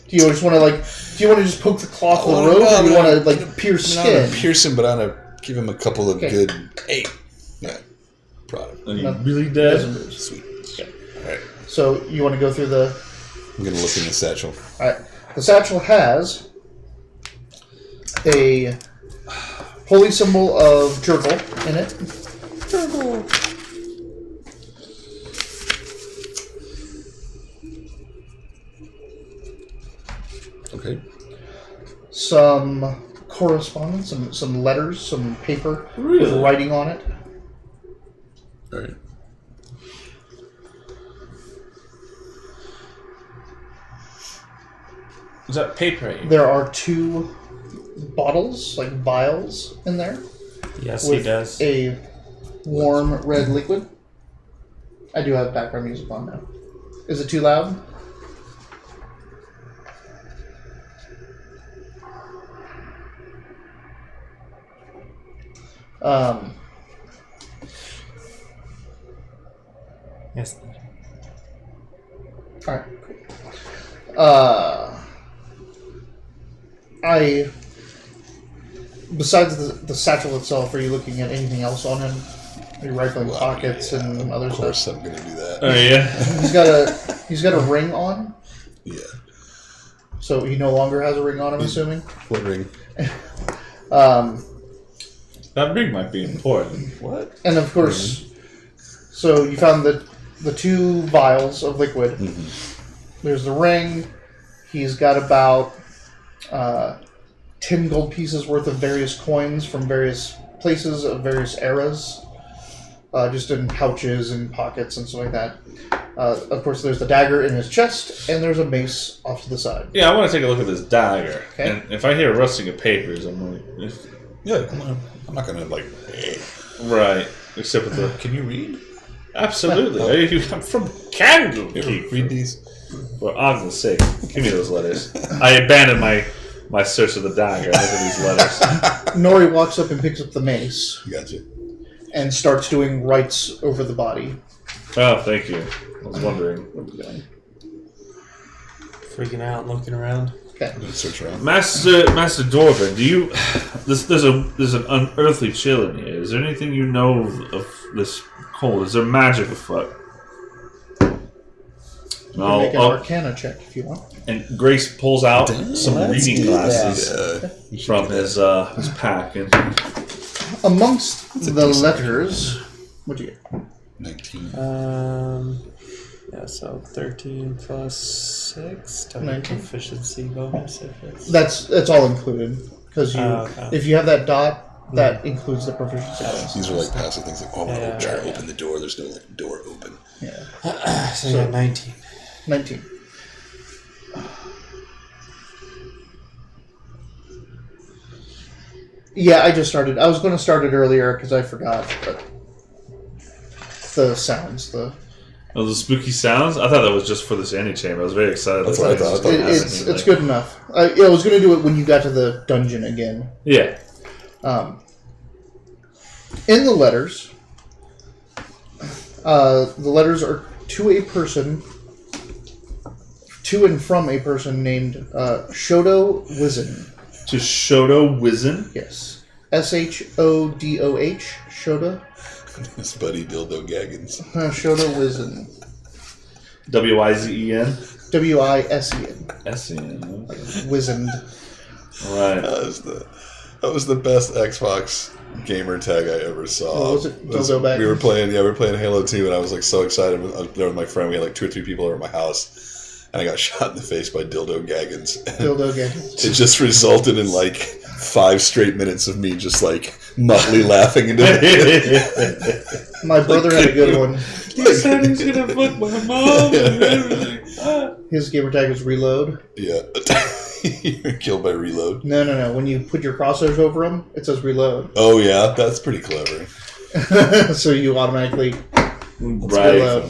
Do you just want to do you want to just poke the cloth of the robe, or do you want to pierce Not skin? to pierce him, but I'm gonna give him a couple of Okay. good 8. Yeah, proud. Are you No. really It dead? doesn't move. Sweet. Okay. All right, So you want to go through the. I'm gonna look in the satchel. All right. The satchel has a holy symbol of Jurgle in it. Okay. Some correspondence, some letters, some paper with Really? writing on it. All right. Is that paper? There are 2 bottles, like vials, in there Yes, he with does. a warm red liquid. I do have background music on now. Is it too loud? Yes. Alright, cool. Besides the satchel itself, are you looking at anything else on him? Are you rifling Well, pockets and other Of course, stuff? I'm gonna do that. Oh yeah. He's got a ring on, Yeah. so he no longer has a ring on, I'm assuming. What ring? That ring might be important. What? And of course, so you found the 2 vials of liquid. There's the ring. He's got about 10 gold pieces worth of various coins from various places of various eras, just in pouches and pockets and stuff like that. Of course, there's the dagger in his chest, and there's a mace off to the side. Yeah, I want to take a look at this dagger. Okay. And if I hear rustling of papers, I'm like, Yeah, come on. I'm not gonna right. Except with the. Can you read? Absolutely. I'm from Candlekeep. Read these. For Ogden's sake, give me those letters. I abandoned my search of the dagger. Look at these letters. Nori walks up and picks up the mace Gotcha. and starts doing rites over the body. Oh, thank you. I was wondering. What are we doing? Freaking out, looking around. Okay. I'm gonna search around. Master Dwarven, do you? There's an unearthly chill in here. Is there anything you know of this cold? Is there magic afoot? You can make an Arcana check if you want. And Grace pulls out some Let's reading do glasses that. You should from do that. his pack. And Amongst That's a the decent letters, what'd you get? 19. Yeah, so 13 plus 6 to 19. proficiency bonus if it's. That's all included because Okay. if you have that dot, that includes the proficiency bonus. These are like passive things like, oh, I'm gonna Yeah, try to yeah. open the door. There's no like door open. Yeah, So yeah, 19. 19. Yeah, I just started. I was going to start it earlier because I forgot, but the sounds, the the spooky sounds. I thought that was just for this antechamber. I was very excited. That's what I thought. it's good enough. I was going to do it when you got to the dungeon again. Yeah. In the letters, the letters are to a person, to and from a person named Shodo Wizen. To Shodo Wizen. Yes. Shodoh. Shoda. His buddy Dildo Gaggins. Shoda Wizen. Wizen. Wisen. S-E-N. Wizened. Right. That was the best Xbox gamer tag I ever saw. What was it? Dildo Baggins? We were playing Halo 2, and I was like so excited. I was there with my friend. We had like 2 or 3 people over at my house, and I got shot in the face by Dildo Gaggins. Dildo Gaggins. It just resulted in like 5 straight minutes of me just like motley laughing into it. My brother had a good one. He said he's gonna fuck my mom and everything. His gamer tag was Reload. Yeah. You're killed by Reload. No. When you put your crossers over them, it says Reload. Oh yeah, that's pretty clever. So you automatically Right. Reload.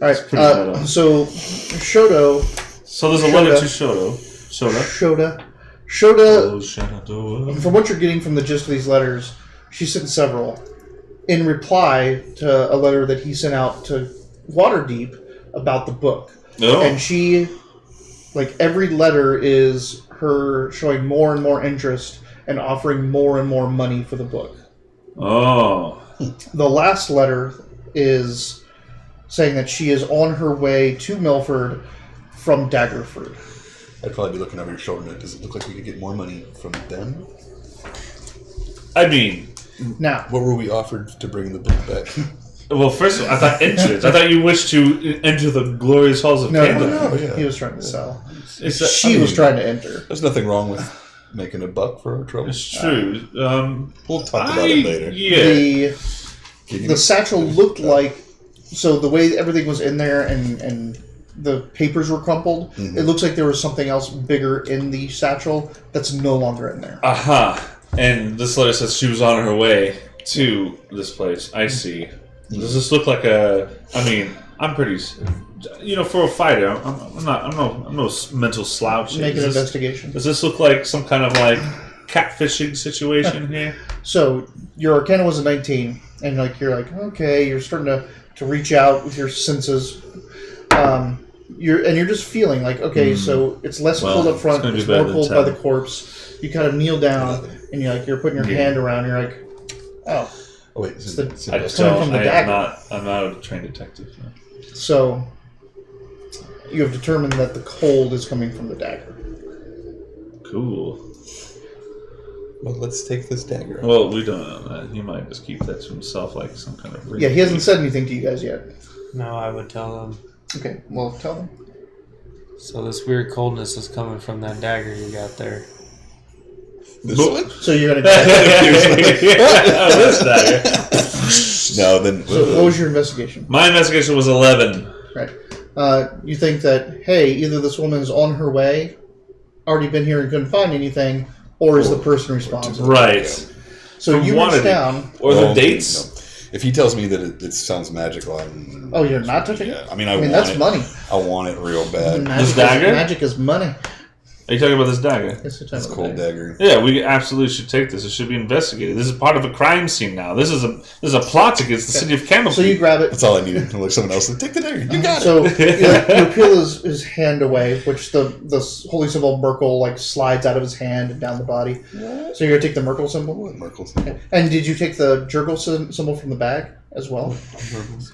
All right. So Shodo. So there's a letter to Shodo. Shoda. Oh, Shodo. From what you're getting from the gist of these letters, she sent several in reply to a letter that he sent out to Waterdeep about the book. Oh. And she, like, every letter is her showing more and more interest and offering more and more money for the book. Oh. The last letter is saying that she is on her way to Milford from Daggerford. I'd probably be looking over your shoulder. Does it look like we could get more money from them? I mean, Now, What were we offered to bring the book back? well, first of all, I thought entrance. I thought you wished to enter the glorious halls of no, Canada. yeah. he was trying to sell. Is that- She was trying to enter. There's nothing wrong with making a buck for our trouble. It's true. We'll talk about it later. Yeah. The satchel looked like, so the way everything was in there and the papers were crumpled, it looks like there was something else bigger in the satchel that's no longer in there. Aha. And this letter says she was on her way to this place. I see. Does this look like a? I mean, I'm pretty. For a fighter, I'm no mental slouch. Make an investigation. Does this look like some kind of like catfishing situation here? So your Arcana was a 19, and you're like, okay, you're starting to reach out with your senses. You're just feeling like, okay, so it's less cold up front, it's more cold by the corpse. You kind of kneel down, and you're putting your hand around. You're like, oh, wait, it's I coming from the dagger. I'm not a trained detective. No. So you have determined that the cold is coming from the dagger. Cool. Well, let's take this dagger. Well, we don't know that. He might just keep that to himself, like some kind of. Yeah, he hasn't said anything to you guys yet. No, I would tell them. Okay, well, tell them. So this weird coldness is coming from that dagger you got there. This one? So you're gonna. This dagger. No, then. So what was your investigation? My investigation was 11. Right. You think that, hey, either this woman is on her way, already been here and couldn't find anything, or is the person responsible? Right. So you reach down. Or the dates. No. If he tells me that it sounds magical, Oh, you're not touching yeah. it? I mean, I want that's it. money. I want it real bad. This dagger? Magic is money. Are you talking about this dagger? Yes, It's a cold dagger. Yeah, we absolutely should take this. It should be investigated. This is part of a crime scene now. This is a plot against the city of Camelot. So you grab it. That's all I needed. Like someone else, take the dagger. You got it. So you peel his hand away, which the holy symbol Merkel slides out of his hand and down the body. So you're gonna take the Merkel symbol. Merkel's. And did you take the Jurgle symbol from the bag as well?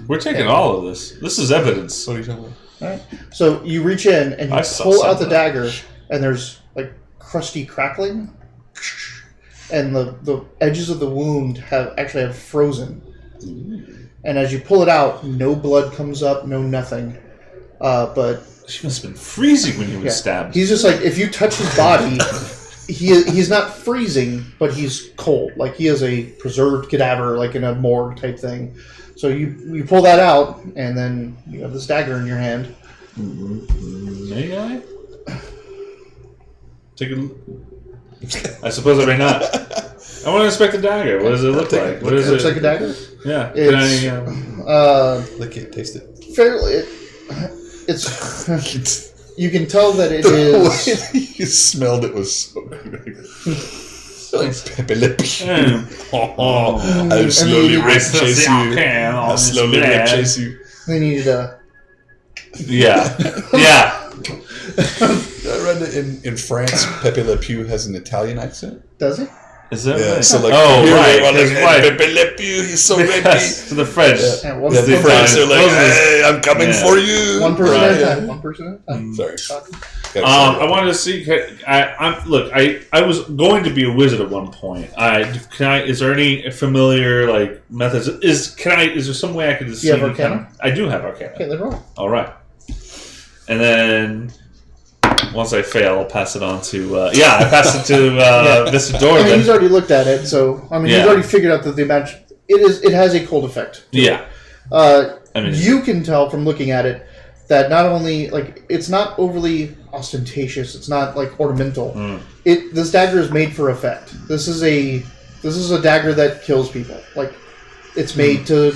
We're taking all of this. This is evidence. What are you talking about? All right. So you reach in and you I saw pull out the something. dagger, and there's crusty crackling, and the edges of the wound have frozen. And as you pull it out, no blood comes up, no nothing. But She must have been freezing when he was stabbed. he's just if you touch his body, he's not freezing, but he's cold. He is a preserved cadaver, in a morgue type thing. So you pull that out, and then you have this dagger in your hand. May I? Take a look. I suppose I may not. I want to inspect the dagger. What does it look like? What is It looks it? like a dagger. Yeah. It's Can I, Lick it, taste it. fairly. It's. You can tell that it is. You smelled it was so good. Like Pepe Le Pew. I'll slowly rip chase you. I'll slowly rip chase you. They needed a. Yeah. Yeah. I read that in France, Pepe Le Pew has an Italian accent. Does he? Is that Yeah, right? so like, right. Pepe Le Pew, he's so rapey. Yes, to the French. Yeah, Yeah, the French are like, hey, I'm coming for you. One person Right. at a time. One person at a time. Sorry. I wanted to see. I was going to be a wizard at one point. Is there any familiar like methods? Is there some way I could just? Do you have Arcana? I do have Arcana. Okay, then roll. All right. And then once I fail, I'll pass it on to. I pass it to Mr. I Dorman. mean, he's already looked at it, so he's already figured out that the magic it has a cold effect. Yeah. You can tell from looking at it that not only like it's not overly ostentatious, it's not like ornamental. This dagger is made for effect. This is a dagger that kills people. Like it's made to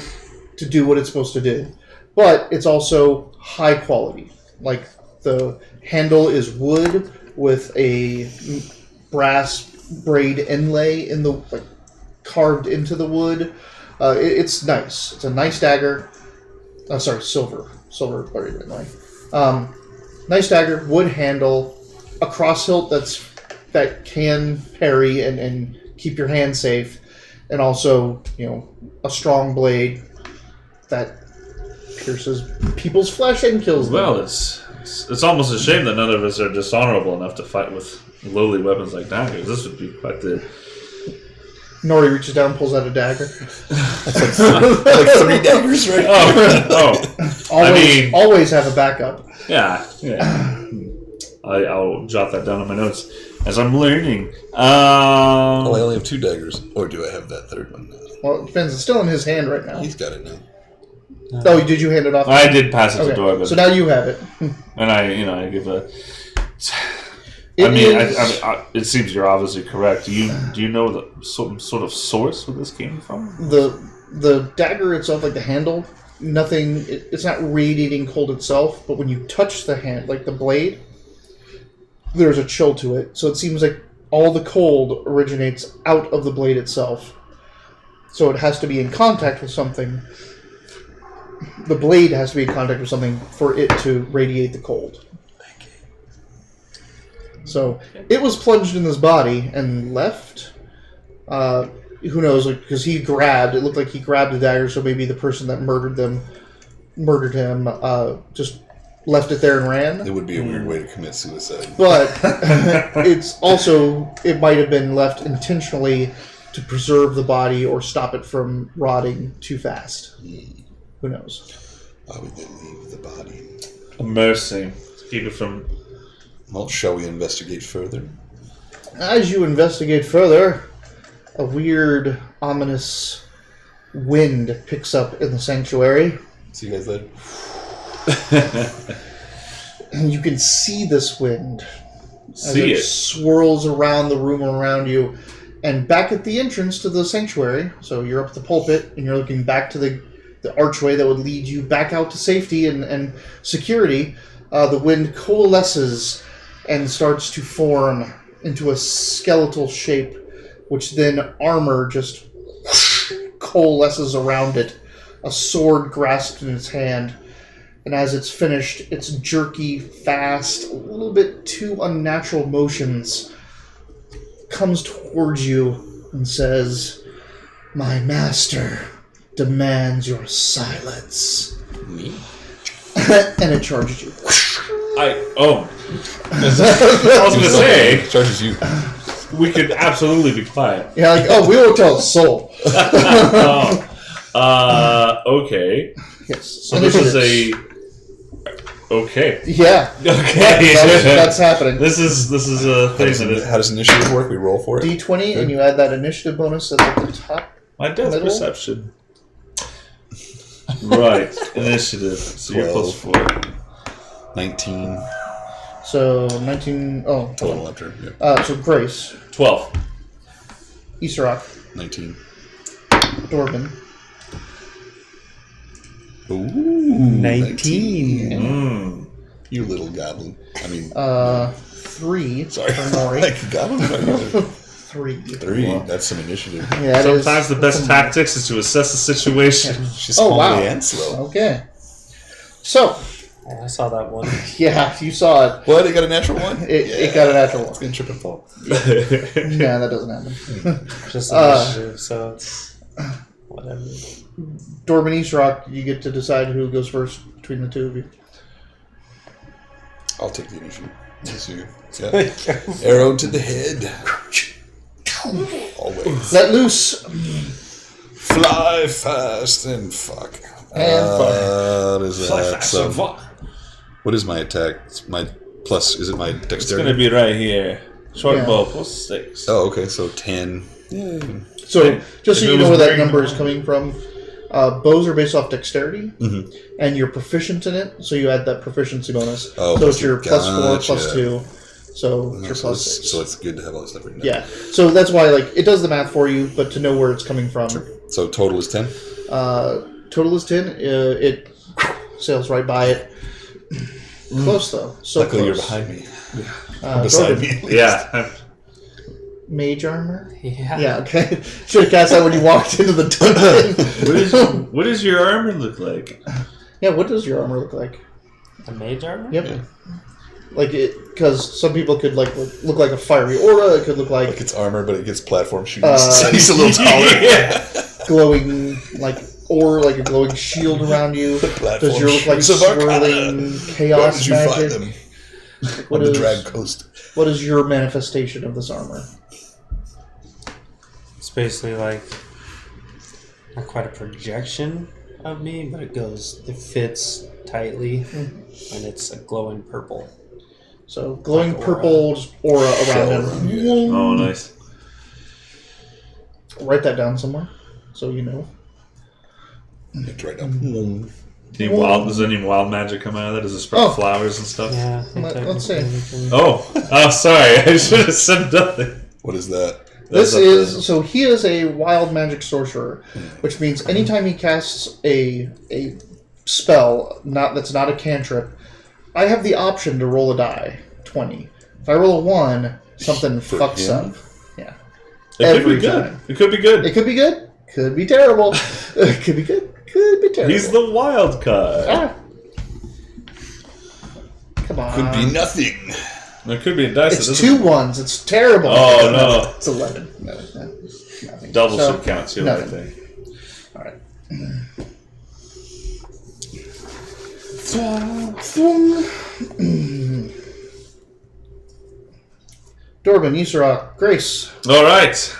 do what it's supposed to do, but it's also high quality. Like the handle is wood with a brass braid inlay in the carved into the wood. It's nice. It's a nice dagger. Silver braid inlay. Nice dagger, wood handle, a cross hilt that can parry and keep your hand safe, and also a strong blade that pierces people's flesh and kills them. Well, it's almost a shame that none of us are dishonorable enough to fight with lowly weapons like daggers. This would be quite the. Nori reaches down, pulls out a dagger. like 3 daggers, right? Always have a backup. Yeah. I'll jot that down in my notes as I'm learning. I only have 2 daggers, or do I have that third one? Well, it depends. It's still in his hand right now. He's got it now. Oh, did you hand it off? I did pass it to Dorman. So now you have it. And I give a. It seems you're obviously correct. Do you know some sort of source where this came from? The dagger itself, like the handle, nothing. It's not radiating cold itself, but when you touch the hand, like the blade, there's a chill to it. So it seems like all the cold originates out of the blade itself. So it has to be in contact with something. The blade has to be in contact with something for it to radiate the cold. So it was plunged in his body and left. Who knows? Because he grabbed. It looked like he grabbed the dagger. So maybe the person that murdered him, just left it there and ran. It would be a weird way to commit suicide. But it might have been left intentionally to preserve the body or stop it from rotting too fast. Who knows? Why would they leave the body? A mercy. Keep it from. Well, shall we investigate further? As you investigate further, a weird, ominous wind picks up in the sanctuary. See you guys later. And you can see this wind as See it. swirls around the room around you. And back at the entrance to the sanctuary, so you're up at the pulpit, and you're looking back to the archway that would lead you back out to safety and security, the wind coalesces and starts to form into a skeletal shape, which then armor just coalesces around it, a sword grasped in its hand. And as it's finished, its jerky, fast, a little bit too unnatural motions comes towards you and says, "My master demands your silence." Me? And it charges you. I was going to say, Charges you. we could absolutely be quiet. Yeah, like, we won't tell a soul. Okay. Yes. So this is a. Okay. Yeah. Okay. That's happening. This is a thing that is. How does initiative work? We roll for it? D20, and you add that initiative bonus that's at the top. My death Middle? perception. Right. Initiative. So you're plus 4. 19. So 19. Oh. Total after. Yeah. So Grace, 12. Isarok, 19. Dorban, Ooh. 19. You little goblin. I mean. 3 Sorry. for Nori. Like a goblin? 3. 3. That's some initiative. Yeah, it Sometimes is. the best tactics is to assess the situation. She's Oh, wow. and slow. Okay. So, Oh, I saw that one. Yeah, you saw it. What? It got a natural one? It got a natural one. It's going to trip and fall. Yeah, that doesn't happen. Just initiative, so it's whatever. Dorban East Rock, you get to decide who goes first between the two of you. I'll take the initiative. Let's see. Yeah. Arrow to the head. Always. Let loose. Fly fast and fuck. And what is Fly that? fast So, and fuck. what is my attack? It's my plus. Is it my It's dexterity? gonna be right here. Short Yeah. bow plus 6. Oh, okay. So 10. Yay. So, just so If it you know was where that green- number is coming from, bows are based off dexterity, Mhm. and you're proficient in it, so you add that proficiency bonus. Oh, so it's your plus 4, plus gotcha. 2, so it's your So plus it's, 6. so it's good to have all this stuff written down. Yeah, so that's why it does the math for you, but to know where it's coming from. So total is 10? Total is 10. It sails right by it. Close though, so Luckily you're close. behind me. Beside Beside me. Yeah. Mage armor. Yeah. Yeah, okay. Should have cast that when you walked into the dungeon. What does your armor look like? Yeah, what does your armor look like? A mage armor? Yep. Yeah. Like it, because some people could look like a fiery aura. It could look like Like it's armor, but it gets platform shoes. Uh, He's a little taller. Yeah. glowing like a glowing shield around you. Platform Does yours look like shoes of Arcana. swirling Where chaos did you find magic? them? What On the is- drag coast. What is your manifestation of this armor? It's basically like not quite a projection of me, but it fits tightly, and it's a glowing purple. So glowing Like aura. purple just aura around Shell him. around, Oh, nice. Write that down somewhere, so you know. It's right now. Does any wild magic come out of that? Does it sprout Oh. flowers and stuff? Yeah. Let's see. Oh, sorry. I should have said nothing. What is that? This That's up is so he is a wild magic sorcerer, which means anytime he casts a spell that's not a cantrip, I have the option to roll a die, 20. If I roll a 1, something For fucks him? up. Yeah. It could Every be good. time. It could be good. It could be good, could be terrible. It could be good, could be terrible. He's the wild card. Ah. Come on. Could be nothing. It could be a dice. It's 2 1s. It's terrible. Oh, no. It's 11. No, nothing. Double So, should count too, I nothing. think. All right. Dorban, Yusra, Grace. All right.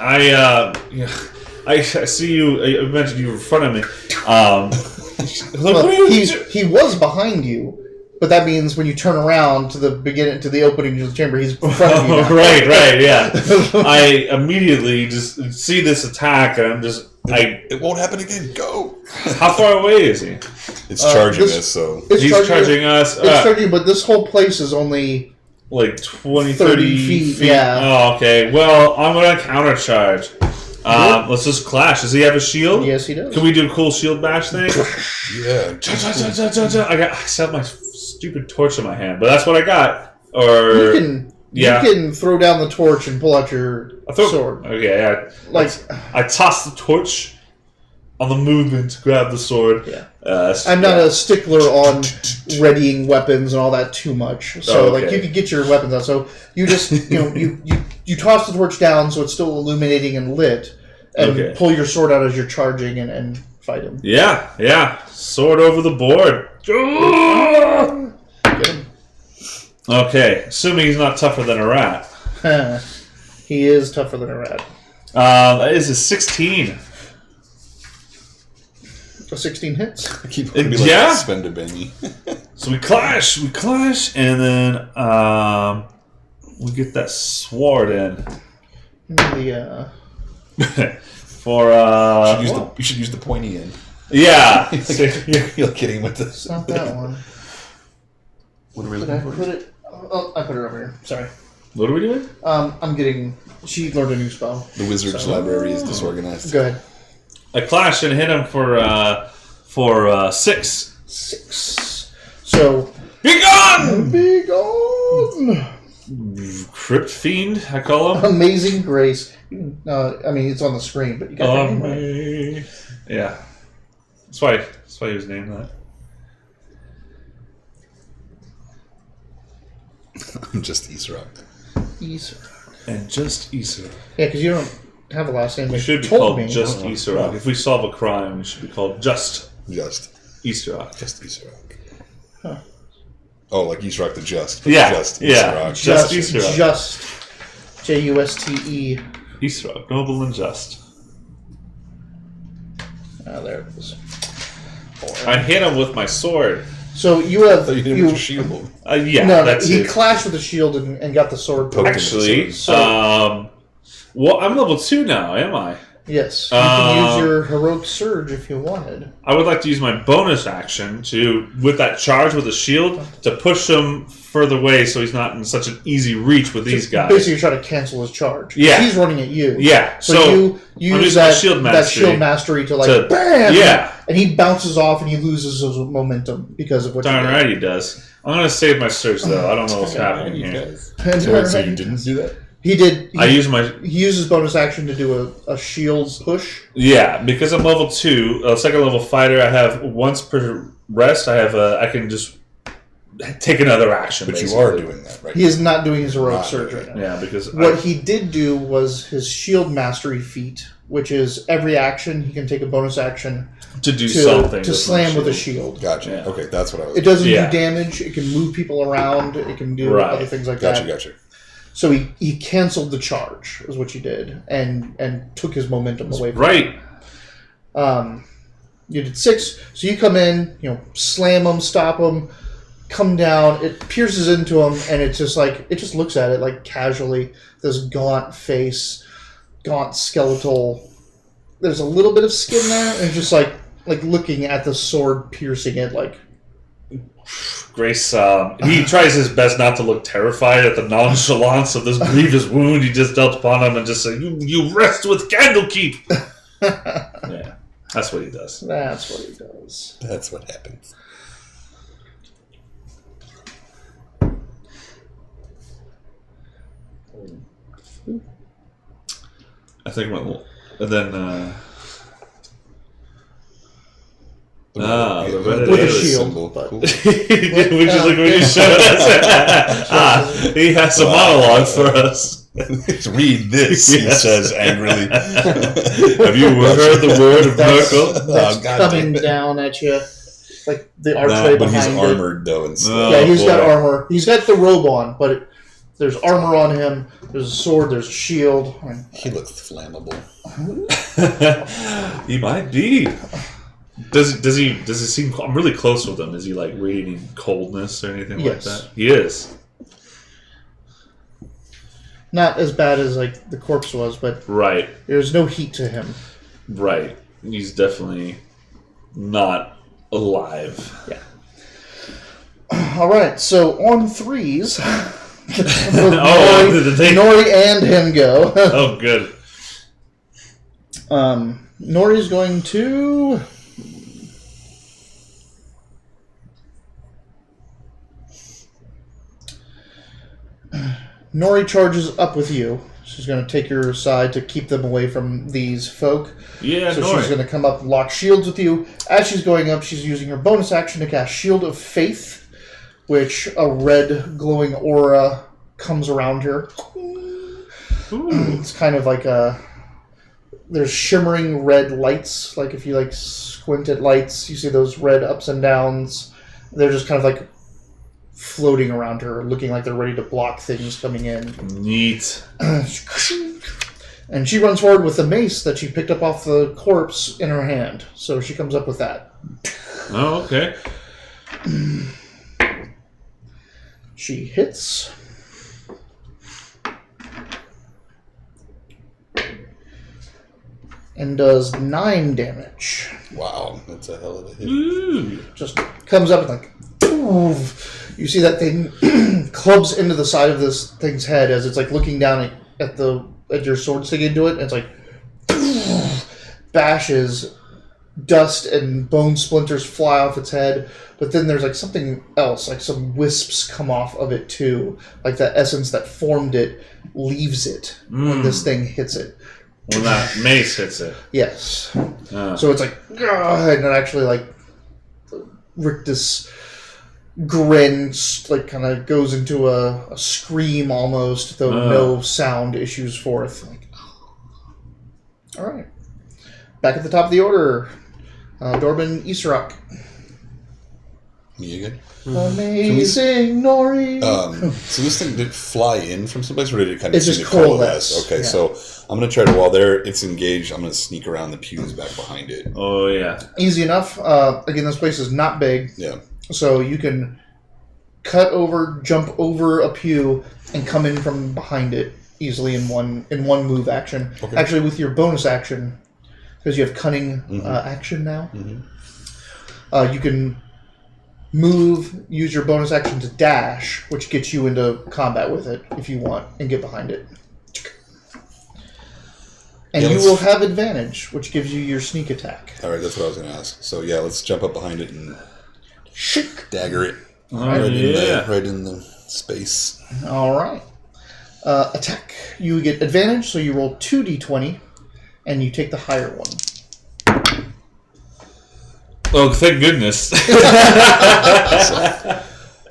I see you. I mentioned you were in front of me. Look, Well, what are you he was behind you, but that means when you turn around to the opening of the chamber, he's in front of you. now. right, yeah. I immediately just see this attack, and I'm just. It won't happen again. Go. How far away is he? It's charging this- us, so It's He's charging us. It's charging, but this whole place is only Like 20, 30 30 feet, yeah. Oh, okay. Well, I'm going to countercharge. Let's just clash. Does he have a shield? yes, he does. Can we do a cool shield bash thing? yeah. I still have my stupid torch in my hand, but that's what I got. Or You can throw down the torch and pull out your sword. Okay, yeah. Like I toss the torch on the movement to grab the sword. Yeah. I'm I'm not a stickler on readying weapons and all that too much. So okay. like you can get your weapons out. So you just you toss the torch down so it's still illuminating and lit, and Okay. pull your sword out as you're charging and fight him. Yeah. Sword over the board. Get him. Okay, assuming he's not tougher than a rat. He is tougher than a rat. That is a 16. A 16 hits. I keep wanting to be like Yeah? Spender Benny. So we clash, and then we get that sword in. The For You should use the pointy end. yeah. You're kidding with this. it's not that one. What are we Did I looking for? put it? Oh, I put it over here. Sorry. What are we doing? I'm getting. She learned a new spell. The wizard's So- library is disorganized. Go ahead. I clash and hit him for 6. 6. So Be gone! be gone. Crypt fiend, I call him. Amazing Grace. I mean, it's on the screen, but you got that name right. Yeah. That's why he was named that. I'm just Israk. Israk. And just Isra. Yeah, because you don't have a last name. We You should be told called me. just Isra. If we solve a crime, we should be called just Isra. Just Israk. Huh. Oh, like Israk the Just. But Yeah, Just yeah. Israk. Just Isra. Just. Juste. Isra, noble and just. Ah, there it is. I hit him with my sword. So you have. I thought you hit him with your shield. Yeah, no, that's he it. clashed with the shield and got the sword. Poked him. Actually, So- well, I'm level 2 now, am I? Yes, you can use your heroic surge if you wanted. I would like to use my bonus action with that charge with the shield, to push him further away so he's not in such an easy reach with these guys. Basically, try to cancel his charge. Yeah. He's running at you. Yeah, So, so you use using my that shield that mastery shield mastery to to- bam. yeah. And he bounces off and he loses his momentum because of what darn you did. right he does. I'm going to save my surge, though. I don't know what's happening here. So you didn't do that? He did. I use my... He used his bonus action to do a shield push. Yeah, because I'm level 2, a second level fighter, I have once per rest, I can just take another action, But basically. you are doing that, right? He is not doing his heroic Not surge doing right now. Yeah, because... What he did do was his shield mastery feat, which is every action he can take a bonus action to do something. to with slam my with a shield. shield. Gotcha. Yeah. Okay, that's what I was... It doesn't Yeah. do damage. It can move people around. It can do Right. other things like Gotcha, that. gotcha. So he canceled the charge, is what you did, and took his momentum away from Right. him. You did 6, so you come in, slam him, stop him, come down, it pierces into him, and it's just like, it just looks at it like casually, this gaunt face, gaunt skeletal, there's a little bit of skin there, and it's just like looking at the sword piercing it, like, Grace, he tries his best not to look terrified at the nonchalance of this grievous wound he just dealt upon him and just say, you rest with Candlekeep! Yeah, that's what he does. that's what he does. That's what happens. I think and then, the red With a Alias shield, symbol. but- Cool. Which is like what you showed us. He has a monologue for us. Read this, he Yes. says angrily. Have you heard the word of That's, miracle? that's Oh, God coming damn it. down at you, like the archway But he's behind it. armored, though, instead. Oh, Yeah, he's got boy. armor. He's got the robe on, but there's armor on him. There's a sword. There's a shield. He looks flammable. He might be. Does he seem? I'm really close with him. Is he like radiating coldness or anything Yes. like that? He is. Not as bad as like the corpse was, but Right. there's no heat to him. Right. He's definitely not alive. All right, so on 3s, Oh, Nori and him go. Oh, good. Nori's going to. Nori charges up with you. She's going to take your side to keep them away from these folk. Yeah, So Nori. she's going to come up and lock shields with you. As she's going up, she's using her bonus action to cast Shield of Faith, which a red glowing aura comes around her. Ooh. It's kind of like there's shimmering red lights. Like if you like squint at lights, you see those red ups and downs. They're just kind of like floating around her, looking like they're ready to block things coming in. Neat. And she runs forward with the mace that she picked up off the corpse in her hand. So she comes up with that. Oh, okay. She hits. And does 9 damage. Wow, that's a hell of a hit. Ooh. Just comes up and like, poof. You see that thing clubs into the side of this thing's head as it's like looking down at your sword sticking into it. And it's like bashes, dust and bone splinters fly off its head. But then there's like something else, like some wisps come off of it too. Like that essence that formed it leaves it when this thing hits it. When that mace hits it. Yes. Uh, So it's like, and it actually like ripped this grin, like kind of goes into a scream almost, though no sound issues forth. Like, all right, back at the top of the order, Dorban Isarok. Me again? Amazing Nori. So this thing did fly in from someplace, or did it kind of It's just coalesce. Okay, yeah. so I'm going to try to, while it's engaged, I'm going to sneak around the pews back behind it. Oh, yeah. Easy enough. Again, this place is not big. Yeah. So you can jump over a pew, and come in from behind it easily in one move action. Okay. Actually, with your bonus action, because you have cunning action now, you can use your bonus action to dash, which gets you into combat with it if you want, and get behind it. And you will have advantage, which gives you your sneak attack. All right, that's what I was going to ask. So yeah, let's jump up behind it and dagger it right in the space. All right. Attack. You get advantage, so you roll 2d20, and you take the higher one. Oh, thank goodness.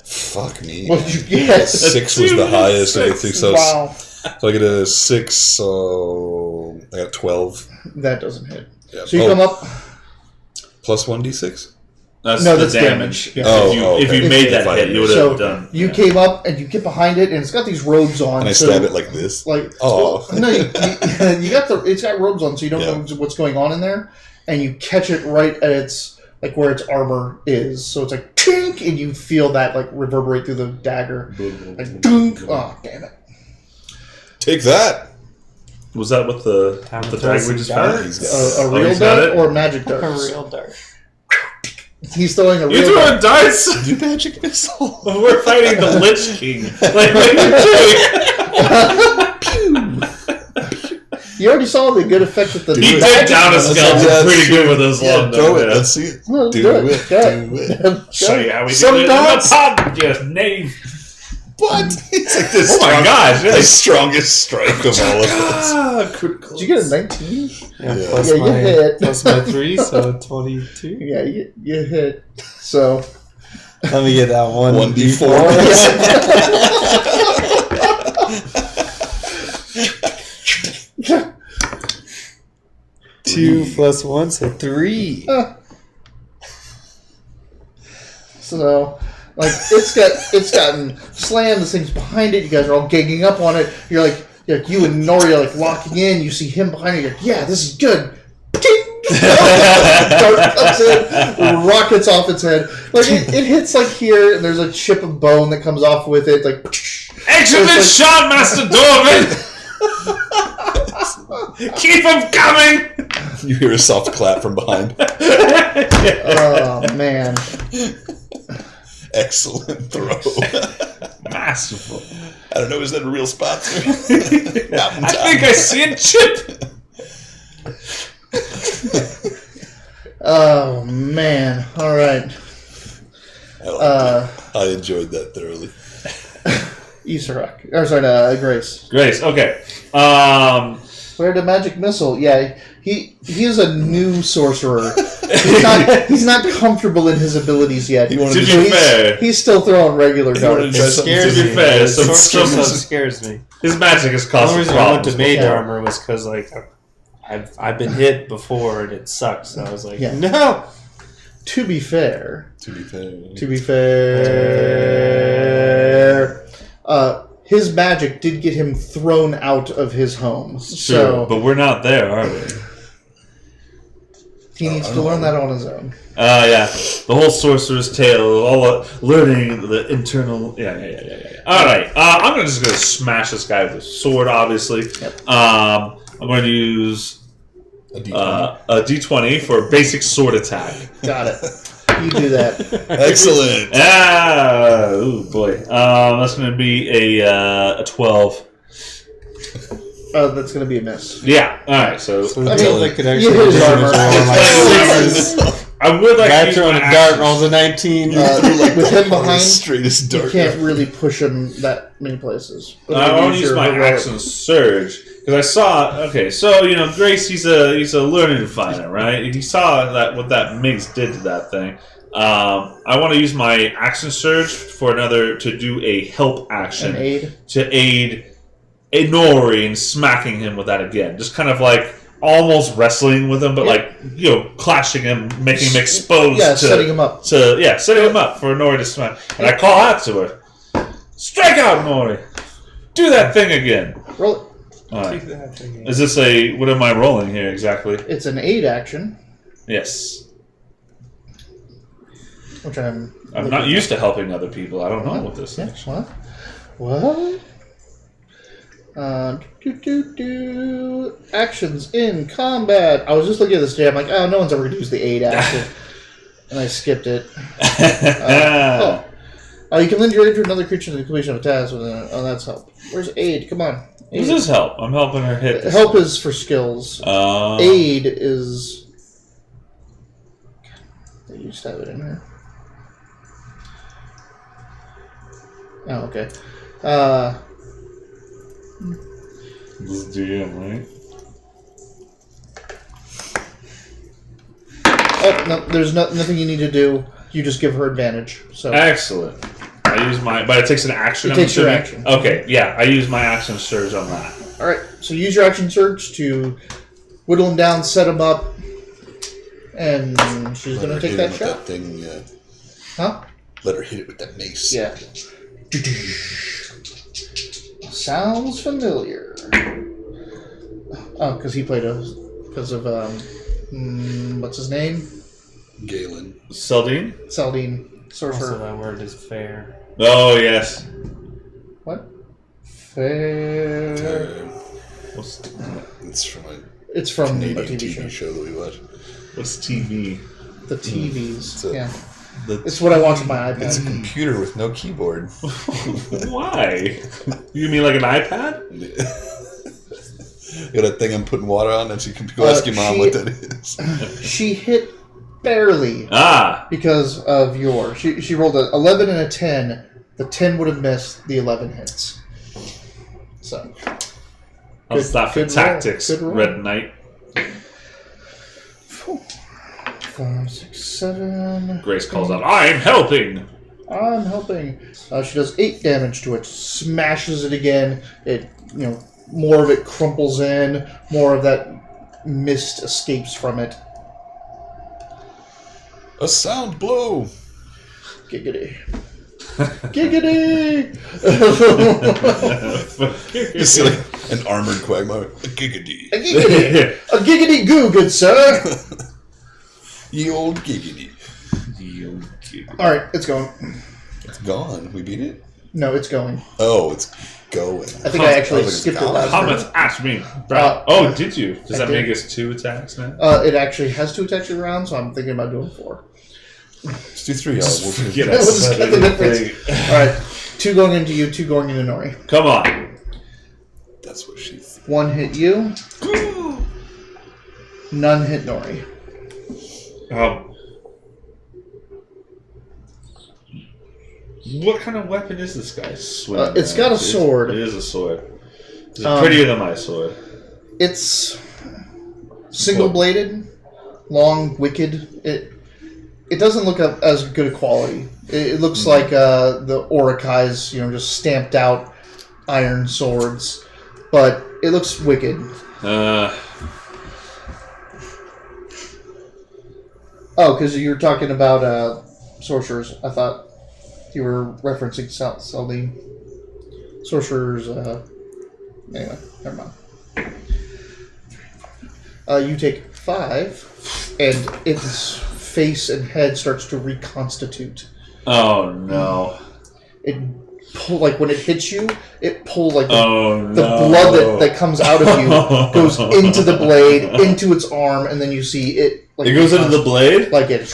Fuck me. What did you get? 6 was the highest, I think. So, Wow. so I get a 6, so I got 12. That doesn't hit. Yeah. So you come up. Plus 1d6? That's No, the that's damage. Yeah. If you made that hit, you would have So done. you came up and you get behind it, and it's got these robes on. And I so, stab it like this? Like, Oh. well, no, you got it's got robes on, so you don't know what's going on in there, and you catch it right at its where its armor is. So it's like tink, and you feel that like reverberate through the dagger, like dunk. Oh, damn it! Take that! Was that what the dagger we just found? A real dart or a magic dart? A real dart. He's throwing a You real throwing dart. darts? Do magic missile! We're fighting the Lich King. Like, what are you doing? You already saw the good effect that the He did magic down a does. skeleton pretty good with his long Throw gun, it, yeah. let's see it. Well, Do do it. Show you how we Some do it in darts. the pub, you knave. What? It's like the Oh my gosh, the strongest strike of all of us. Critical. Did you get a 19? Yeah, Yeah. plus Yeah, you my hit. plus my 3, so 22. Yeah, you hit. So Let me get that one. 1d4. 2 plus 1, so 3. So, like, it's gotten slammed. This thing's behind it. You guys are all ganging up on it. You're like you and Nori are like locking in. You see him behind you. You're like, yeah, this is good. Ting! Dart comes in, rockets off its head. Like it hits like here, and there's a chip of bone that comes off with it. Like, Excellent shot, Master Dorvin! Keep him coming! You hear a soft clap from behind. oh man. Excellent throw. Masterful. I don't know, is that a real sponsor? I think I see a chip! Oh man. All right. I enjoyed that thoroughly. Isarok. Or sorry, Grace. Grace, okay. Where the magic missile? Yeah, he's a new sorcerer. He's not comfortable in his abilities yet. He wanted To to be try fair, He's still throwing regular wanted darts. to try something to be fair, some Sorcerer scares me. his magic has The caused only some reason I went to problems. mage Yeah. armor was because like I've been hit before and it sucks. So I was like, Yeah. no. To be fair, To be fair. his magic did get him thrown out of his home. Sure, So but we're not there, are we? he needs to learn that on his own. Yeah. The whole sorcerer's tale, all learning the internal. Yeah. All right. I'm just gonna smash this guy with a sword. Obviously. Yep. I'm going to use A D20. a D20 for a basic sword attack. Got it. You do that. Excellent. Oh boy. That's going to be a 12. That's going to be a miss. Yeah. All right. So So I the mean, building could you actually hit his do armor. I would like Guy to use throwing my a dart action. rolls a 19. With him behind, Straightest you dart. can't really push him that many places. I want to use my action surge Because I saw. Okay, so Grace, he's a learning fighter, right? He saw that what that Migs did to that thing. I want to use my action surge to do a help action to aid Inori in smacking him with that again. Just kind of like almost wrestling with him, but clashing him, making him exposed. Yeah, setting him up. Setting him up for Inori to smack. And I call out to her, "Strike out, Inori! Do that thing again!" Roll it. All right. Is this what am I rolling here exactly? It's an aid action. Yes. Which I'm not used to helping other people. I don't know what this is. What? Actions in combat. I was just looking at this today. I'm like, no one's ever going to use the aid action. And I skipped it. You can lend your aid to another creature to the completion of a task. Oh, that's help. Where's aid? Come on. Aid. This is help. I'm helping her hit. Help is for skills. Aid is... They used to have it in here. Oh, okay. This is DM, right? Oh, no, there's nothing you need to do. You just give her advantage. So excellent. I use but it takes an action. It takes your action. Okay, yeah, I use my action surge on that. All right, so use your action surge to whittle him down, set him up, and she's going to take that shot. That thing, Huh? Let her hit it with that mace. Yeah. Sounds familiar. Oh, because he played because of what's his name? Galen. Seldine? Seldine. Sorcerer. Also, that word is fair. Oh yes. What? Fair. It's from a Canadian Canadian TV show that we watch. What's TV? The TVs. Yeah. It's what I watch on my iPad. It's a computer with no keyboard. Why? You mean like an iPad? Got a thing I'm putting water on, and she can go ask your mom what that is. She hit barely. Because of she rolled an 11 and a 10. The 10 would have missed. The 11 hits. So. How's that for tactics, Red Knight? 5, 6, 7. Grace calls out, "I'm helping!" I'm helping. She does 8 damage to it. Smashes it again. It, more of it crumples in. More of that mist escapes from it. A sound blow. Giggity. Giggity! You see like an armored quagmire. A giggity. A giggity. A giggity goo, good sir. Ye old giggity. Alright, it's going. It's gone. We beat it? No, it's going. Oh, it's going. I think I actually skipped it last time. Comment at me. Did you? Does that make us 2 attacks now? It actually has 2 attacks every round, so I'm thinking about doing 4. Let's do 3. We'll just get the difference. Alright, 2 going into you, 2 going into Nori. Come on. That's what she's... 1 hit you. None hit Nori. What kind of weapon is this guy swinging? It's got a sword. It is a sword. Is it prettier than my sword? It's single-bladed, long, wicked. It doesn't look as good a quality. It looks like the Orikai's, just stamped out iron swords, but it looks wicked. Oh, because you were talking about sorcerers. I thought you were referencing Seldine. Sorcerers. Anyway, never mind. You take 5, and its face and head starts to reconstitute. Oh no! When it hits you, it pulls the no. blood that comes out of you goes into the blade, into its arm, and then you see it. It goes into the blade? Like it.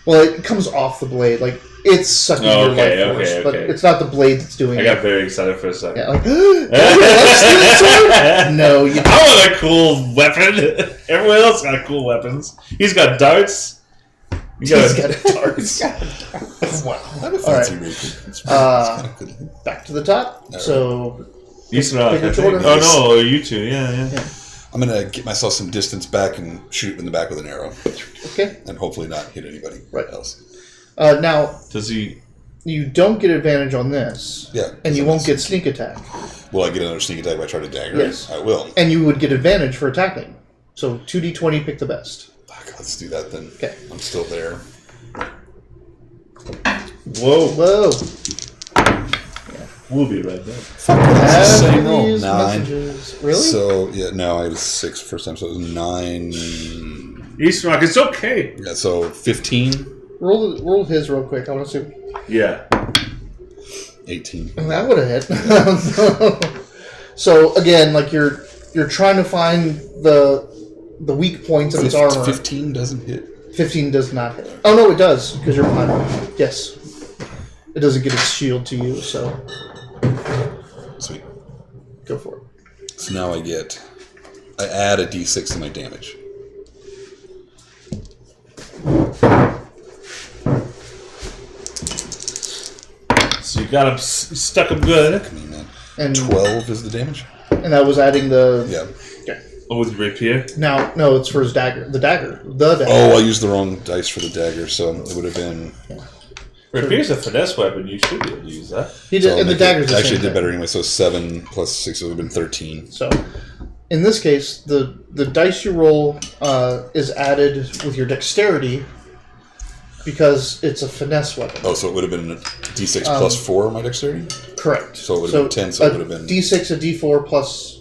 Well, it comes off the blade. Like it's sucking your life force, but it's not the blade that's doing it. I got very excited for a second. Yeah, like, no, you don't. I want a cool weapon. Everyone else got cool weapons. He's got darts. He's got darts. Wow. I have a fancy rapier. It's kind of good. Back to the top. So East Rock, I Pick which think. order. Oh, no, you two. Yeah. I'm gonna get myself some distance back and shoot in the back with an arrow, Okay. and hopefully not hit anybody else. Now, Does he... you don't get advantage on this. Yeah. And you won't get sneak attack. Will I get another sneak attack if I try to dagger? Yes. I will. And you would get advantage for attacking. So 2d20, pick the best. Fuck, let's do that then. Okay. I'm still there. Whoa. We'll be right back. That's the same Have roll. these 9. messages. Really? So, no, I was 6 first time, so it was 9. East Rock, it's okay. Yeah, so 15. roll his real quick. I want to see. Yeah. 18. That would have hit. So again, like you're trying to find the weak points of its armor. 15 doesn't hit. 15 does not hit. Oh no, it does because you're behind him. Yes, it doesn't get its shield to you, so Sweet. go for it. So now I add a d6 to my damage. So you got him, stuck him good. Come on, man. And 12 is the damage? and that was adding the. Yeah. Okay. Oh, with rapier? Now, no, it's for his dagger. The dagger. Oh, I used the wrong dice for the dagger, so it would have been... Rapier's a finesse weapon. You should be able to use that. He did, So and the dagger's the actually same did thing. better anyway, so 7 plus 6 would have been 13. So, in this case, the dice you roll is added with your dexterity because it's a finesse weapon. Oh, so it would have been a d6 plus 4 on my dexterity? Correct. So it would have been 10, so it would have been... D6, a D4 plus.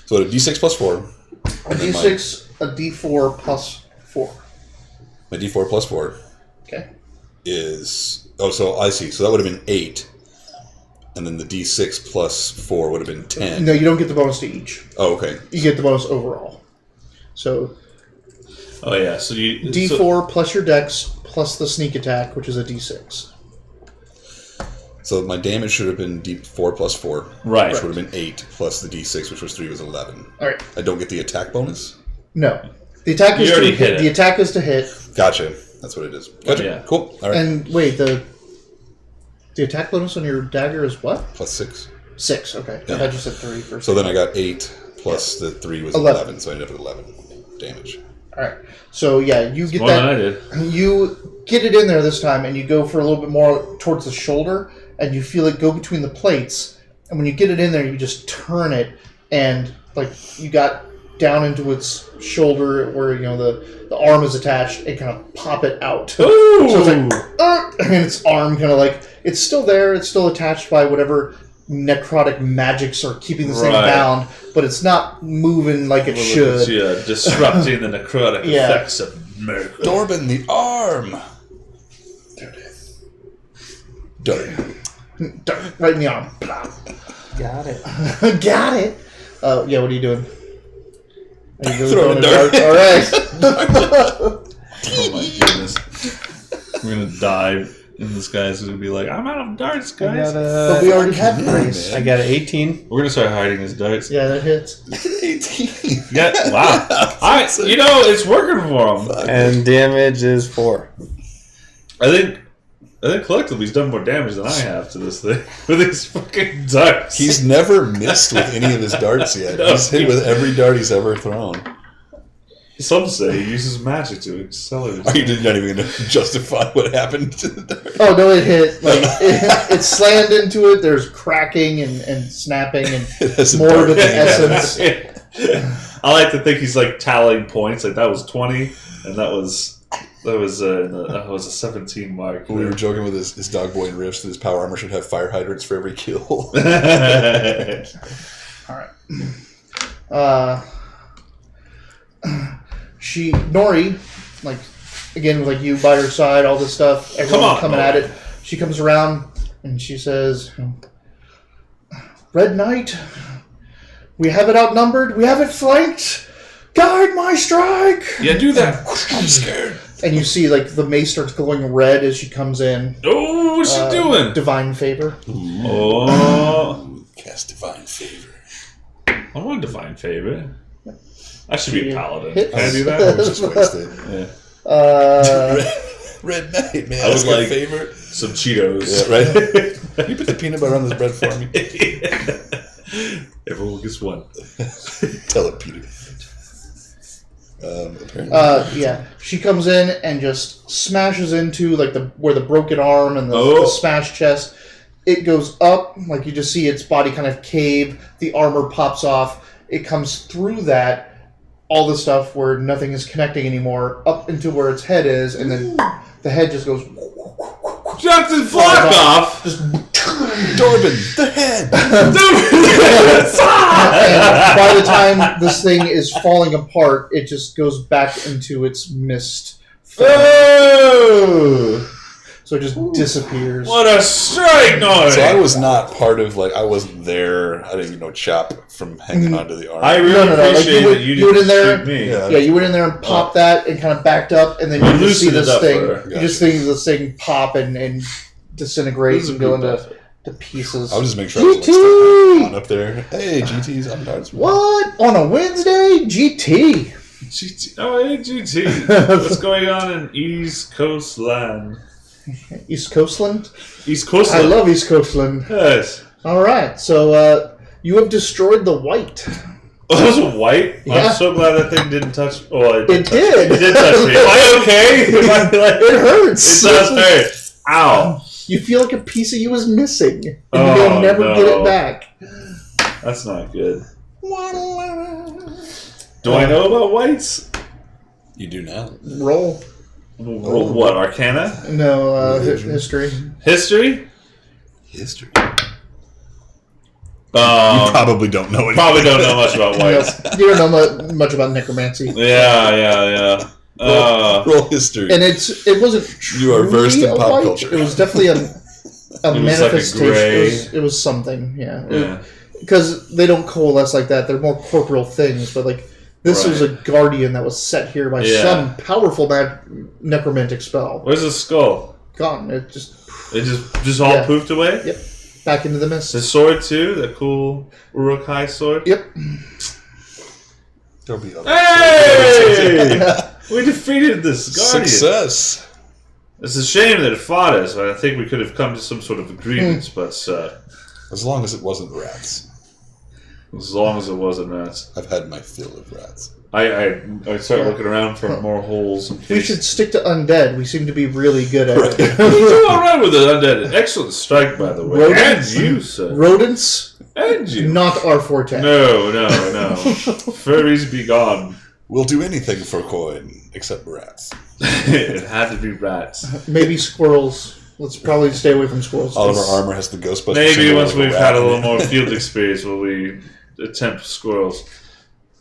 So a d6 plus 4. A and then D6, a D4 plus 4. My d4 plus 4 Okay. is... Oh, so I see. So that would have been 8. And then the d6 plus 4 would have been 10. No, you don't get the bonus to each. Oh, okay. You get the bonus overall. So Oh, yeah. So you... D4 plus your dex plus the sneak attack, which is a D6. So my damage should have been d4 plus 4. Right. Which would have been 8 plus the d6, which was 3, was 11. All right. I don't get the attack bonus? No. The attack is You to already hit it. The attack is to hit. Gotcha. That's what it is. Gotcha. Yeah. Cool. All right. And wait, the attack bonus on your dagger is what? Plus 6. 6. Okay. Yeah. I thought you said 3 first. So then I got 8 plus the 3 was 11. 11. So I ended up with 11 damage. All right. So yeah, you get More than I that. did. You get it in there this time, and you go for a little bit more towards the shoulder, and you feel it go between the plates. And when you get it in there, you just turn it, and like you got down into its shoulder where the arm is attached, and kind of pop it out. Ooh! So it's like, and its arm kind of like it's still there. It's still attached by whatever necrotic magics are keeping this thing Right. bound, but it's not moving like it should. Yeah, disrupting the necrotic Yeah. effects of miracle. Dorbin, the arm! Done. Right in the arm. Got it. Got it. Yeah, what are you doing? Are you really Throwing throwing a a dart? All right. Oh my goodness. We're gonna dive, and this guy's gonna be like, I'm out of darts, I guys. But we already had Yeah, grace. man. I got an 18. We're gonna start hiding his darts. Yeah, that hits. 18. Yeah, wow. You know, it's working for him. And damage is 4. I think collectively he's done more damage than I have to this thing with these fucking darts. He's never missed with any of his darts yet. No. He's hit with every dart he's ever thrown. Some say he uses magic to accelerate. Are you not even going to justify what happened to the dart? Oh no, it hit. Like it slammed into it. There's cracking and snapping and It has a more dart of the hanging out. essence. I like to think he's like tallying points. Like that was 20, and that was that was a 17 mark. We were joking with his dog boy and Riffs that his power armor should have fire hydrants for every kill. All right. Nori, like again with like you by her side, all this stuff, everyone on, coming Nori. at it. She comes around and she says, "Red Knight, we have it outnumbered. We have it flanked. Guide my strike." Yeah, do that. I'm scared. And you see like the mace starts glowing red as she comes in. Oh, what's she doing? Divine favor. Oh, Cast divine favor. I want divine favor. I should be a paladin. Hits. Can I do I that? was just wasted. Yeah. Red Knight, man. I That's would my like- favorite. some Cheetos. Yeah, right? Can you put the peanut butter on this bread for me? Everyone gets one. Tell it, Peter. Apparently. Yeah, she comes in and just smashes into like where the broken arm and the smashed chest. It goes up, like you just see its body kind of cave. The armor pops off. It comes through that, all the stuff where nothing is connecting anymore, up into where its head is, and then the head just goes. Jumped his block off. Just Dorbin, the head. and by the time this thing is falling apart, it just goes back into its mist. Oh! So it just disappears. What a strike noise! So I was not part of, I wasn't there. I didn't even know Chop from hanging onto the arm. I really appreciate like that you went in didn't there. shoot me. Yeah. Yeah, you went in there and popped that and kind of backed up, and then you just see this thing. You just see this thing pop and disintegrate and go into pieces. I was just making sure I was GT! on up there. Hey, GT's on darts. What? On a Wednesday? GT. GT. Oh, hey, GT. What's going on in East Coast land? East Coastland? East Coast I land. love East Coastland. Yes. All right, so you have destroyed the white. Oh, that was a white? Yeah. I'm so glad that thing didn't touch. Oh, It did. It did touch me. Am I okay? Am I, It hurts. It does hurt. Ow. You feel like a piece of you is missing, and Oh, you'll never no. get it back. That's not good. Do I know about whites? You do now. Roll. What, Arcana? No, history. History? History. You You probably don't know anything. probably don't know much about whites. No, you don't know much about necromancy. Yeah. Roll history. And it wasn't You are versed in truly a pop white. culture. It was definitely a like a manifestation. gray. It was something, yeah. Yeah. Because they don't coalesce like that. They're more corporeal things, but like this was a guardian that was set here by some powerful necromantic spell. Where's the skull? Gone. It just It just all poofed away? Yep. Back into the mist. The sword too? The cool Uruk-hai sword? Yep. There'll be other Hey! We defeated this guardian. Success. It's a shame that it fought us. I think we could have come to some sort of agreements, but As long as it wasn't rats. as long as it wasn't that. I've had my fill of rats. I start looking around for more holes. In We case. should stick to undead. We seem to be really good at You're it. doing all right with the undead. Excellent strike, by the way. Rodents? And you, sir. Rodents, And you. not our forte. No. Furries be gone. We'll do anything for coin except rats. It had to be rats. Maybe squirrels. Let's probably stay away from squirrels. All of our armor has the Ghostbusters. Maybe symbol once of a we've rat had a in little it. more field experience will we attempt squirrels.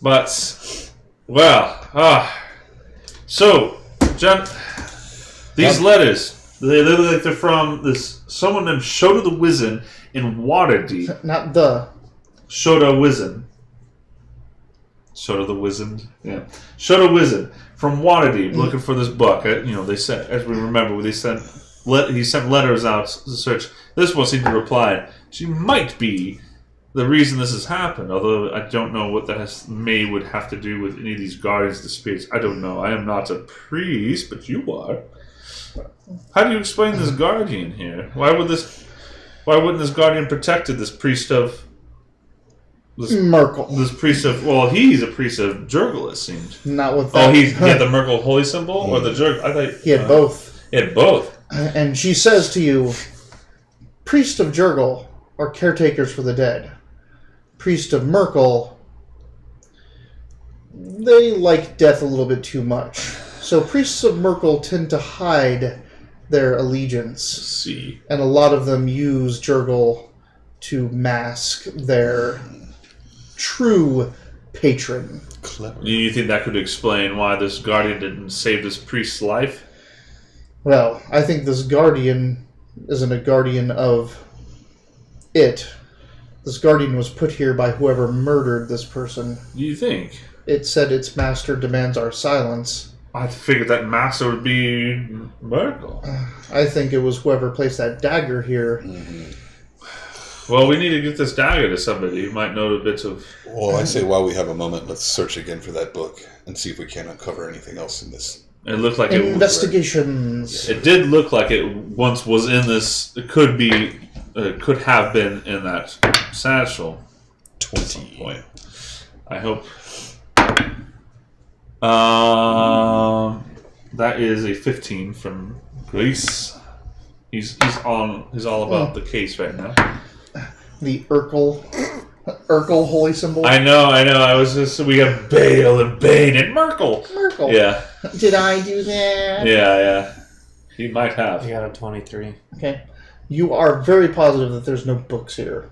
But, well, so, John, these letters, they look like they're from someone named Shota the Wizen in Waterdeep. Not the. Shota Wizen. Shota the Wizened? Yeah. Shota Wizen from Waterdeep looking for this book. They sent, as we remember, he sent letters out to search. This one seemed to reply. She might be the reason this has happened, although I don't know what that would have to do with any of these guardians of the spirits. I don't know. I am not a priest, but you are. How do you explain this guardian here? Why wouldn't this guardian protected this priest of Merkel. this priest of he's a priest of Jurgle, it seemed. Not with that. Oh, he had the Merkel holy symbol or the Jurgle? I thought He had both. He had both. And she says to you, Priest of Jurgle are caretakers for the dead. Priest of Merkel, they like death a little bit too much. So priests of Merkel tend to hide their allegiance. See. And a lot of them use Jurgle to mask their true patron. Clever. Do you think that could explain why this guardian didn't save this priest's life? Well, I think this guardian isn't a guardian of it. This guardian was put here by whoever murdered this person. Do you think? It said its master demands our silence. I figured that master would be Merkel. I think it was whoever placed that dagger here. Well, we need to get this dagger to somebody who might know the bits of... Well, I say while we have a moment, let's search again for that book and see if we can uncover anything else in this It looked like investigations. It did look like it once was in this. It could be. It could have been in that satchel. 20. At some point. I hope. That is a 15 from Grace. He's all about the case right now. The Urkel holy symbol. I know. I was just we have Bale and Bane and Merkel. Yeah. Did I do that? Yeah. He might have. I got a 23. Okay. You are very positive that there's no books here.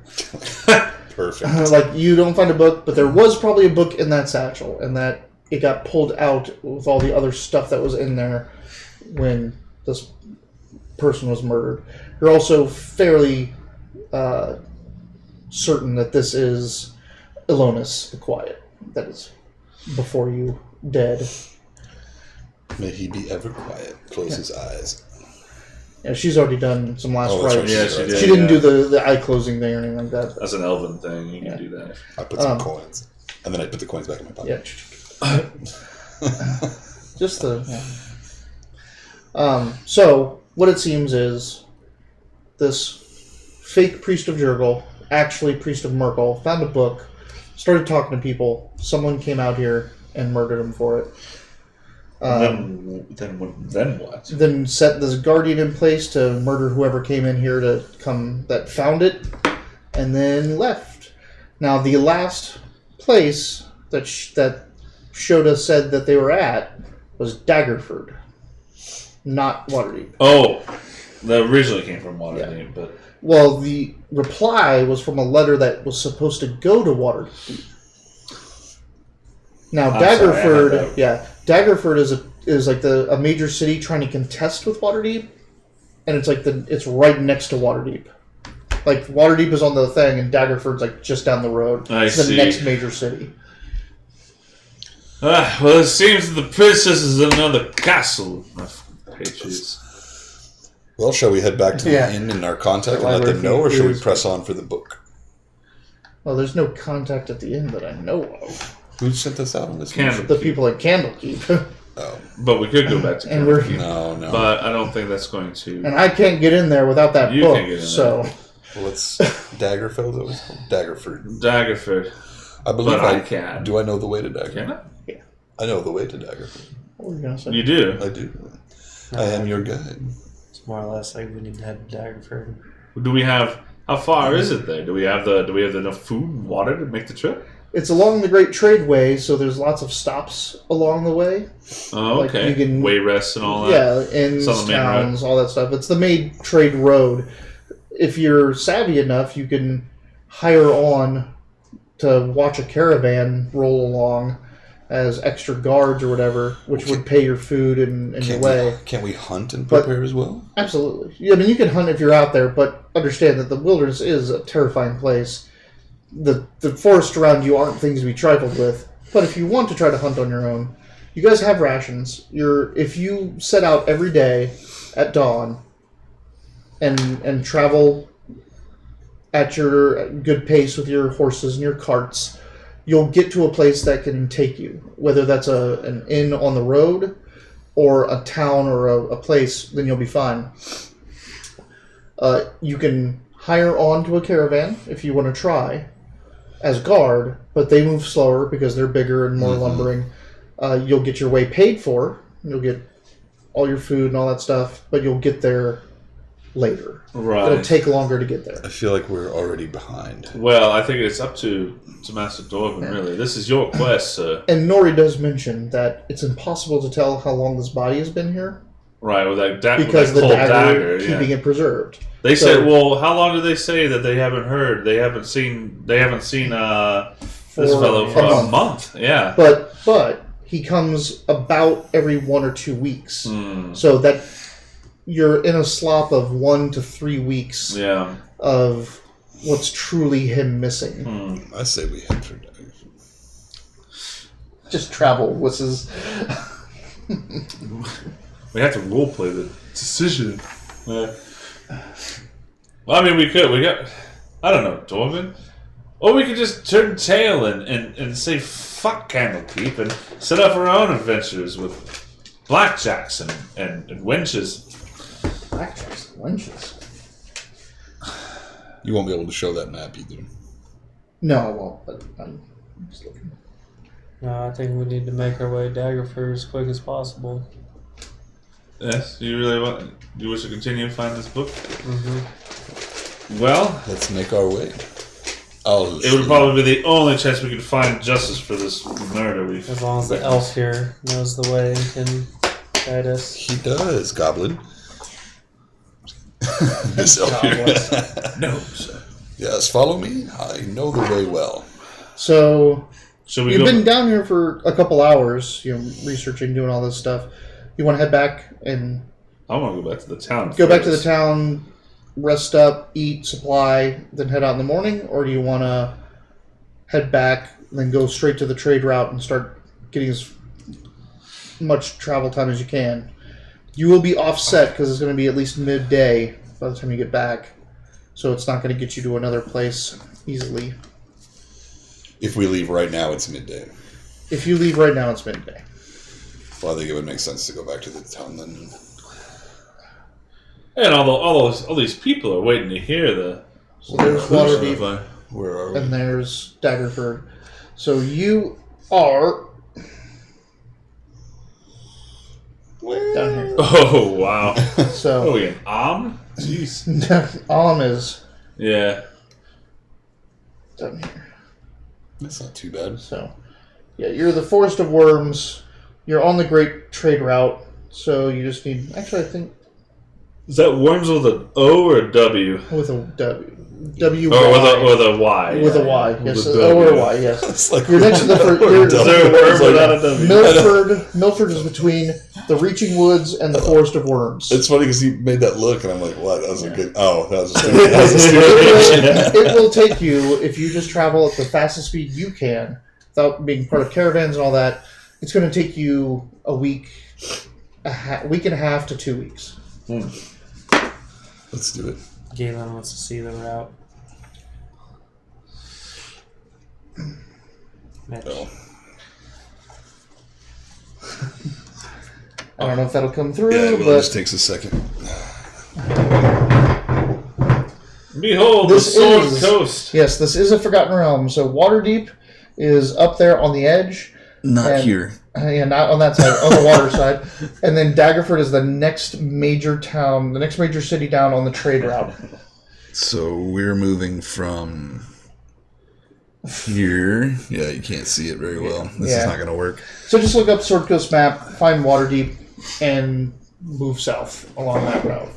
Perfect. Like, you don't find a book, but there was probably a book in that satchel, and that it got pulled out with all the other stuff that was in there when this person was murdered. You're also fairly certain that this is Elonis the Quiet. That is before you dead. May he be ever quiet. Close his eyes. Yeah, she's already done some last that's rites. right. Yeah, she did. She didn't do the eye closing thing or anything like that. That's an elven thing. You can do that. I put some coins. And then I put the coins back in my pocket. Yeah. Just the... Yeah. So, what it seems is this fake priest of Jurgle, actually priest of Merkel, found a book, started talking to people. Someone came out here and murdered him for it. Then what? Then set this guardian in place to murder whoever came in here that found it, and then left. Now, the last place that Shoda said that they were at was Daggerford, not Waterdeep. Oh, that originally came from Waterdeep, but Well, the reply was from a letter that was supposed to go to Waterdeep. Now, Daggerford, Daggerford is like a major city trying to contest with Waterdeep, and it's like it's right next to Waterdeep. Like, Waterdeep is on the thing, and Daggerford's like just down the road. It's the next major city. Well, it seems that the princess is in another castle. Patriots. Well, shall we head back to the inn and our contact and let them know, or shall we press on for the book? Well, there's no contact at the inn that I know of. Who sent us out on this Candlekeep. The people at Candlekeep. Oh. But we could go back to And we're- Candlekeep. No. But I don't think that's going to... And I can't get in there without that You book, can't get in so... Well, it's Daggerfeld, that was called? Daggerford. Daggerford. I believe But I can. Do I know the way to Daggerford? Can I? I know the way to Daggerford. What were you going to say? You do? I do. I am your guide. It's more or less like we need to head to Daggerford. Do we have... How far is it there? Do we have enough food and water to make the trip? It's along the Great Tradeway, so there's lots of stops along the way. Oh, Like, okay. you can- Way rests and all that. Yeah, inns, It's on the main towns, all that stuff. It's the main trade road. If you're savvy enough, you can hire on to watch a caravan roll along as extra guards or whatever, which would pay your food and your way. Can't we hunt and But- prepare as well? Absolutely. I mean, you can hunt if you're out there, but understand that the wilderness is a terrifying place. The forest around you aren't things to be trifled with. But if you want to try to hunt on your own, you guys have rations. If you set out every day at dawn and travel at your good pace with your horses and your carts, you'll get to a place that can take you. Whether that's an inn on the road or a town or a place, then you'll be fine. You can hire on to a caravan if you want to try as guard, but they move slower because they're bigger and more lumbering. You'll get your way paid for. You'll get all your food and all that stuff, but you'll get there later. Right. It'll take longer to get there. I feel like we're already behind. Well, I think it's up to Master Dwarven, really. This is your quest, sir. And Nori does mention that it's impossible to tell how long this body has been here Right, with that, because with the that cold dagger dagger. keeping Yeah. it preserved. They So- said, well, how long did they say that they haven't heard? They haven't seen this fellow for a month. Yeah. But he comes about every 1 or 2 weeks. So that you're in a slop of 1 to 3 weeks Yeah. of what's truly him missing. I say we head for Daggerford. Just travel was his... We have to roleplay the decision. Well, I mean, we could. I don't know, Dwarven. Or we could just turn tail and say fuck Candlekeep and set up our own adventures with blackjacks and wenches. Blackjacks, wenches. You won't be able to show that map either. No, I won't. But I'm just looking. No, I think we need to make our way to Daggerford as quick as possible. Yes, you wish to continue to find this book? Mm-hmm. Well, Let's make our way. it would probably be the only chance we could find justice for this murder we've... As long as the elf here knows the way and can guide us. He does, Goblin. This elf here. No, sir. Yes, follow me. I know the way well. So Should we you've go... been down here for a couple hours, researching, doing all this stuff. You want to head back and I want to go back to the town. go back to the town, rest up, eat, supply, then head out in the morning, or do you want to head back and then go straight to the trade route and start getting as much travel time as you can? You will be offset because it's going to be at least midday by the time you get back, so it's not going to get you to another place easily. If we leave right now, it's midday. If you leave right now, it's midday. Well, I think it would make sense to go back to the town then. And all these people are waiting to hear the... Well, there's Waterdeep, Where are we? and there's Daggerford. So you are down here. Oh, wow. So Oh, we an Jeez. Alm is Yeah. down here. That's not too bad. So yeah, you're the Forest of Worms. You're on the Great Trade Route. So you just need. Actually, I think Is that worms with an O or a W? with a W. W Or Y. with a Y. With yeah, a Y. yeah. Yes, With O or a W. Y. Yes. It's like You're next to the we're you're- Is there a worm It's like- without a W? Milford. Milford is between the Reaching Woods and the Forest of Worms. It's funny because he made that look, and I'm like, "What? That was a good." Oh, that was a stupid. That was a stupid. It will take you, if you just travel at the fastest speed you can, without being part of caravans and all that, it's going to take you a week, week and a half to 2 weeks. Let's do it. Galen wants to see the route. Mitch. Oh. I don't know if that'll come through, Yeah, well, it but just takes a second. Behold, This the Sword is- Coast. yes, this is a Forgotten Realm. So Waterdeep is up there on the edge. Not And- here. Yeah, not on that side, on the water side. And then Daggerford is the next major town, the next major city down on the trade route. So we're moving from here. Yeah, you can't see it very well. This Yeah. is not going to work. So just look up Sword Coast map, find Waterdeep, and move south along that route.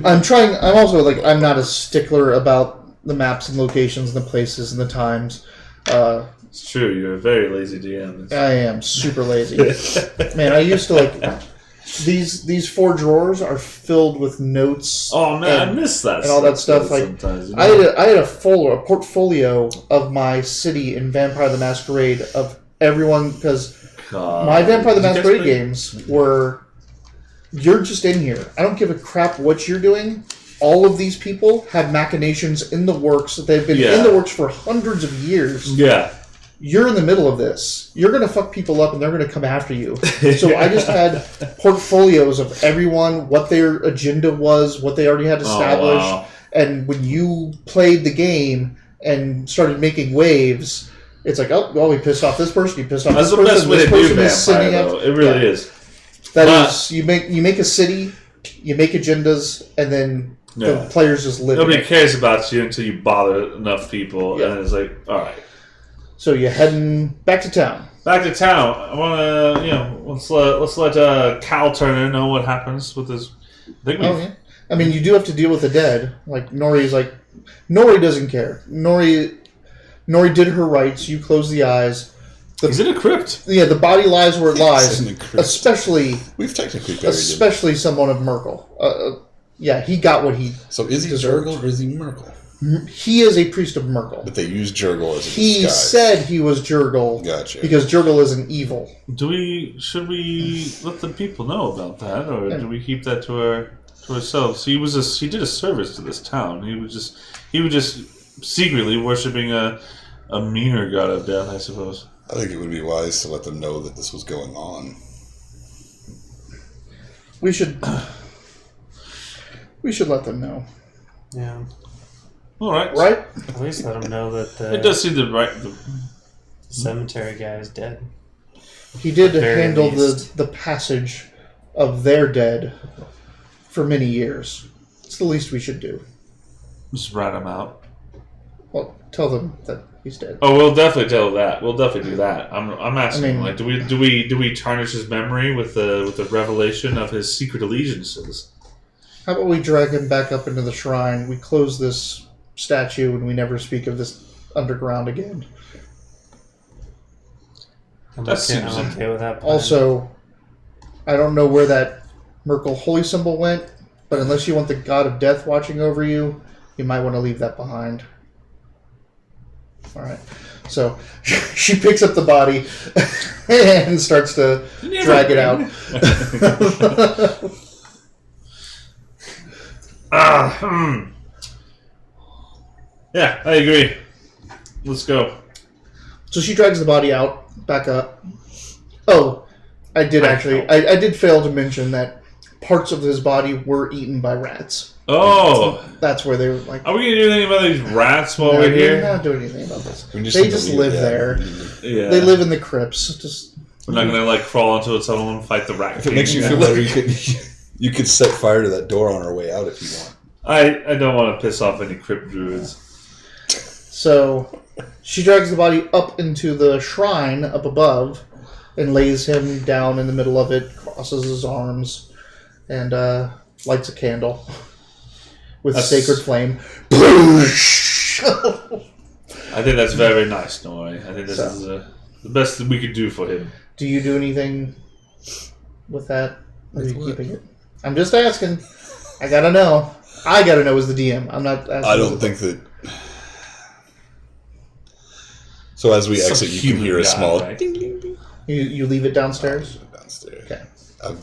I'm also I'm not a stickler about the maps and locations and the places and the times. It's true, you're a very lazy DM. I am super lazy. Man, I used to these 4 drawers are filled with notes. Oh man, I and- miss that. and all that stuff. Like sometimes, you I know? had a portfolio of my city in Vampire the Masquerade of everyone because God. my Vampire the Did you guys Masquerade play- games were you're just in here. I don't give a crap what you're doing. All of these people have machinations in the works. They've been in the works for hundreds of years. Yeah. You're in the middle of this. You're going to fuck people up and they're going to come after you. So I just had portfolios of everyone, what their agenda was, what they already had established. Oh, wow. And when you played the game and started making waves, it's like, oh, well, we pissed off this person, you pissed off That's this the person. best way This to do person is Vampire, sending though. up. It really Yeah. is. That But- is, you make a city, you make agendas, and then the Yeah. players just live in Nobody it. cares about you until you bother enough people, Yeah. and it's like, all right, So you're heading back to town. back to town. I want to, let's let Cal Turner know what happens with this. I think Oh, yeah. I mean, you do have to deal with the dead. Nori doesn't care. Nori did her rights. You close the eyes. he's in a crypt. Yeah, the body lies where it lies. in the crypt. Especially We've technically buried him. especially someone of Merkel. Yeah, he got what he... So is he deserved. Jurgle or is he Merkel? He is a priest of Merkel. But they use Jurgle as a He disguise. said he was Jurgle Gotcha. because Jurgle is an evil. Should we let the people know about that, or do we keep that to ourselves? He did a service to this town. He was just secretly worshiping a meaner god of death, I suppose. I think it would be wise to let them know that this was going on. We should let them know. Yeah. All right. Right? At least let them know that It does seem the cemetery guy is dead. He did At the very handle least. the passage of their dead for many years. It's the least we should do. just rat him out. Well, tell them that he's dead. Oh, we'll definitely tell that. We'll definitely do that. I'm asking, I mean- like, do we tarnish his memory with the revelation of his secret allegiances? How about we drag him back up into the shrine? We close this statue and we never speak of this underground again. I'm That okay, seems- I'm okay with that plan. Also, I don't know where that Merkel holy symbol went, but unless you want the god of death watching over you, you might want to leave that behind. Alright. So, she picks up the body and starts to drag it out. Yeah, I agree. Let's go. So she drags the body out, back up. Oh, I did fail to mention that parts of his body were eaten by rats. Oh, That's where they were like, are we gonna do anything about these rats while no, we're we're here? not doing anything about this. We They need to just leave live it, there. Yeah, They live in the crypts. Just We're not gonna like crawl into a tunnel and fight the rat. If it makes you king. feel better, you could set fire to that door on our way out if you want. I don't want to piss off any crypt druids. so she drags the body up into the shrine up above and lays him down in the middle of it, crosses his arms, and lights a candle with That's- sacred flame. I think that's very nice, Nori. I think this So- is the best that we could do for him. Do you do anything with that? Or are With you what? keeping it? I'm just asking. I gotta know. I gotta know as the DM. I'm not asking. I don't think that. So as we Some exit, you can human hear a guy, small right? ding ding ding You leave it downstairs? downstairs. Okay.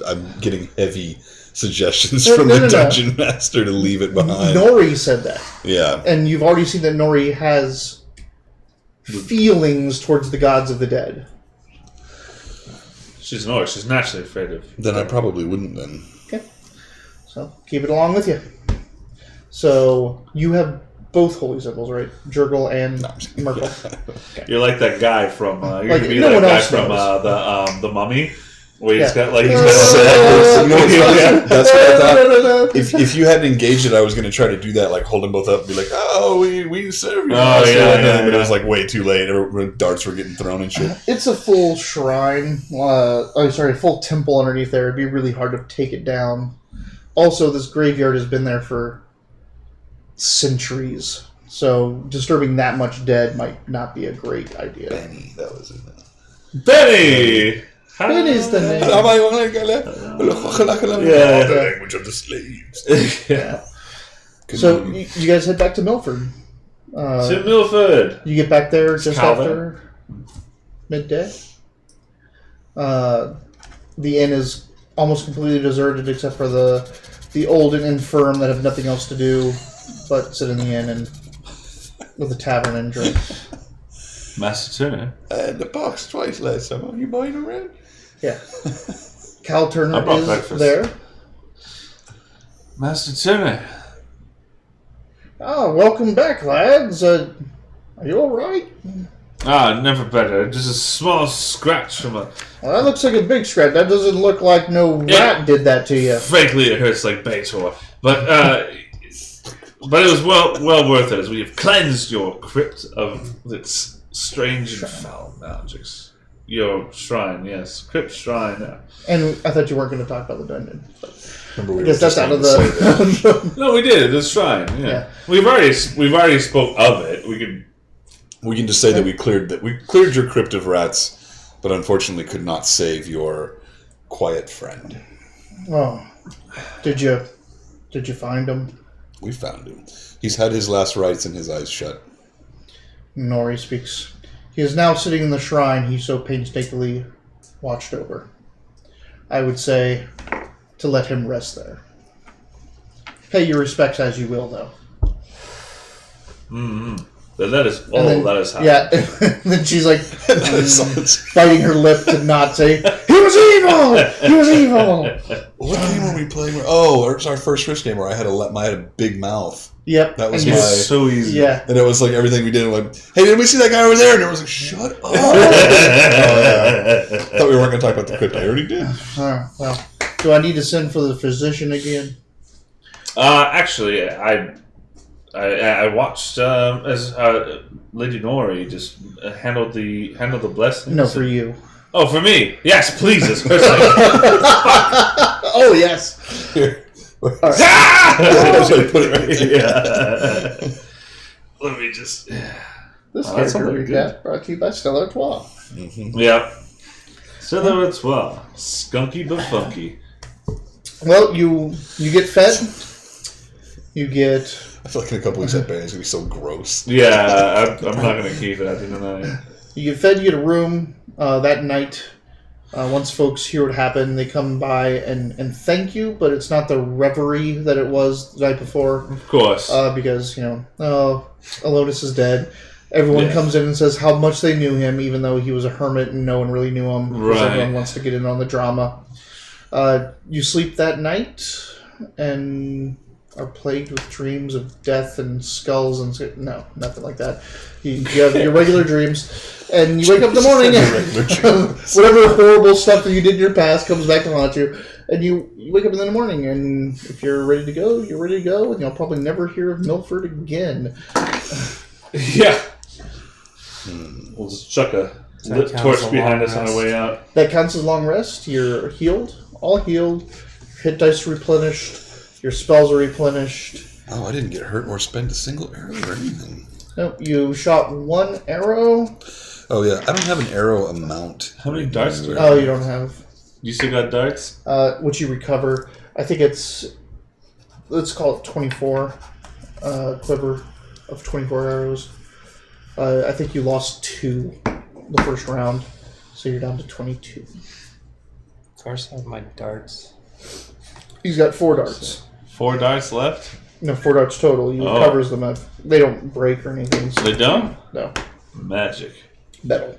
I'm getting heavy suggestions No, from no, the no, no. dungeon master to leave it behind. Nori said that. Yeah. And you've already seen that Nori has feelings towards the gods of the dead. She's Nori. She's naturally afraid of. Then I probably wouldn't then. Okay. So keep it along with you. So you have both holy symbols, right? Jurgle and No, I'm just kidding. Merkel. You're like that guy from. You're Like, gonna be no that one guy else from knows. the Mummy, where he's Yeah. got like You he's know got. That's what I thought. If you hadn't engaged it, I was going to try to do that, like hold them both up and be like, "Oh, we serve you." Oh, yeah, But it was yeah. like way too late. Darts were getting thrown and shit. It's a full shrine. A full temple underneath there. It'd be really hard to take it down. Also, this graveyard has been there for centuries. So disturbing that much dead might not be a great idea. Benny, that was it. Benny. Benny's the name. Yeah. The language of the slaves. Yeah. So you guys head back to Milford. To Milford. You get back there just Calvin. after midday. The inn is almost completely deserted except for the old and infirm that have nothing else to do but sit in the inn and with a tavern and drink. Master Turner. The box twice last summer. You buying around? Yeah. Cal I Turner brought is breakfast. there. Master Turner. Oh, welcome back, lads. Are you all right? Never better. Just a small scratch from a. Well, that looks like a big scratch. That doesn't look like no rat did that to you. Frankly, it hurts like Beator. But it was well worth it, as we have cleansed your crypt of its strange and foul magics. Your shrine, yes, crypt shrine. Yeah. And I thought you weren't going to talk about the dungeon. Remember, we I were guess that's just out of going to say that. the... No, we did. The shrine. Yeah. Yeah. We've already spoke of it. We could. We can just say that we cleared your crypt of rats, but unfortunately could not save your quiet friend. Oh, did you find him? We found him. He's had his last rites and his eyes shut. Nori speaks. He is now sitting in the shrine he so painstakingly watched over. I would say to let him rest there. Pay your respects as you will, though. Mm-hmm. That is all And then- that is happening. Yeah, and then she's like What biting her lip to not say, "He was evil! He was evil!" game were we playing? Oh, it was our first Risk game where I had a big mouth. Yep. That was and my- you- It's so easy. Yeah. And it was like everything we did. Like, hey, did we see that guy over there? And everyone was like, shut up. Oh, yeah. Thought we weren't going to talk about the crypt. I already did. Well, do I need to send for the physician again? Actually, I watched as Lady Nori just handled the blessings. No, for you. Oh, for me? Yes, please. Especially. Oh, yes. Here. Ah! I was going to put it right there. Yeah. Let me just. This Oh, that's character something recap brought to you by Stellar Trois. Yep. Silhouettes, well, skunky but funky. Well, you get fed. You get... I feel like in a couple weeks that band is going to be so gross. Yeah, I'm not gonna keep it at the end of the night. You get fed, you get a room that night. Once folks hear what happened, they come by and thank you, but it's not the reverie that it was the night before. Of course. Because, Alonis is dead. Everyone Yeah. comes in and says how much they knew him, even though he was a hermit and no one really knew him. Because Right. everyone wants to get in on the drama. You sleep that night and are plagued with dreams of death and skulls and... No, nothing like that. You have your regular dreams, and you wake up in the morning and whatever horrible stuff that you did in your past comes back to haunt you. And you wake up in the morning, and if you're ready to go, you're ready to go, and you'll probably never hear of Milford again. Yeah. We'll just chuck a That lit counts torch as a behind long us on our rest. way out. That counts as long rest. You're healed, all healed. Your hit dice replenished. Your spells are replenished. Oh, I didn't get hurt or spend a single arrow or anything. Nope, you shot one arrow. Oh, yeah. I don't have an arrow amount. How many darts do you Oh, you don't have. You still got darts? Which you recover. I think let's call it 24 quiver of 24 arrows. I think you lost 2 the first round, so you're down to 22. Of course, I have my darts. He's got 4 darts. 4 darts left? No, 4 darts total. He Oh. recovers them if they don't break or anything. So They don't? no, Magic. metal.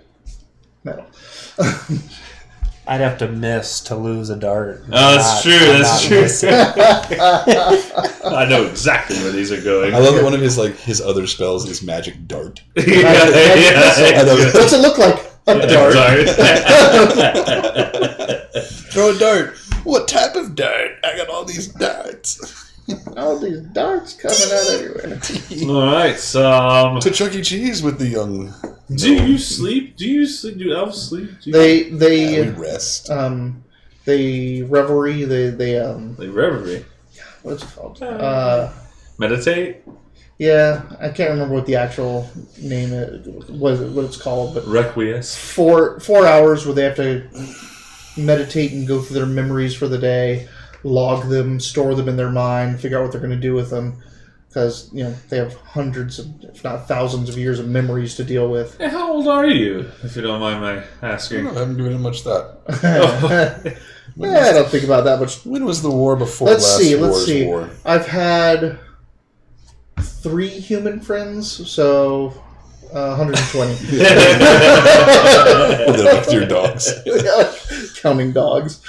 I'd have to miss to lose a dart. Oh, that's true, I'm that's not true. missing. I know exactly where these are going. I love that one of his other spells is Magic Dart. yeah, I love it. What's it look like? A dart. Throw a dart. What type of dart? I got all these darts. All these darts coming out everywhere. Alright, so To Chuck E. Cheese with the young. do you sleep? Do elves sleep? Do you, They we rest. they reverie. They reverie? what's it called? Meditate? Yeah, I can't remember what the actual name is, what it's called, but Requiesce? 4 hours where they have to meditate and go through their memories for the day, log them, store them in their mind, figure out what they're going to do with them, because they have hundreds, if not thousands, of years of memories to deal with. Hey, how old are you, if you don't mind my I asking? haven't given it much thought. Yeah, I don't think about that much. When was the war before Let's last see. war's war? I've had 3 human friends, so 120. With your dogs. Counting dogs.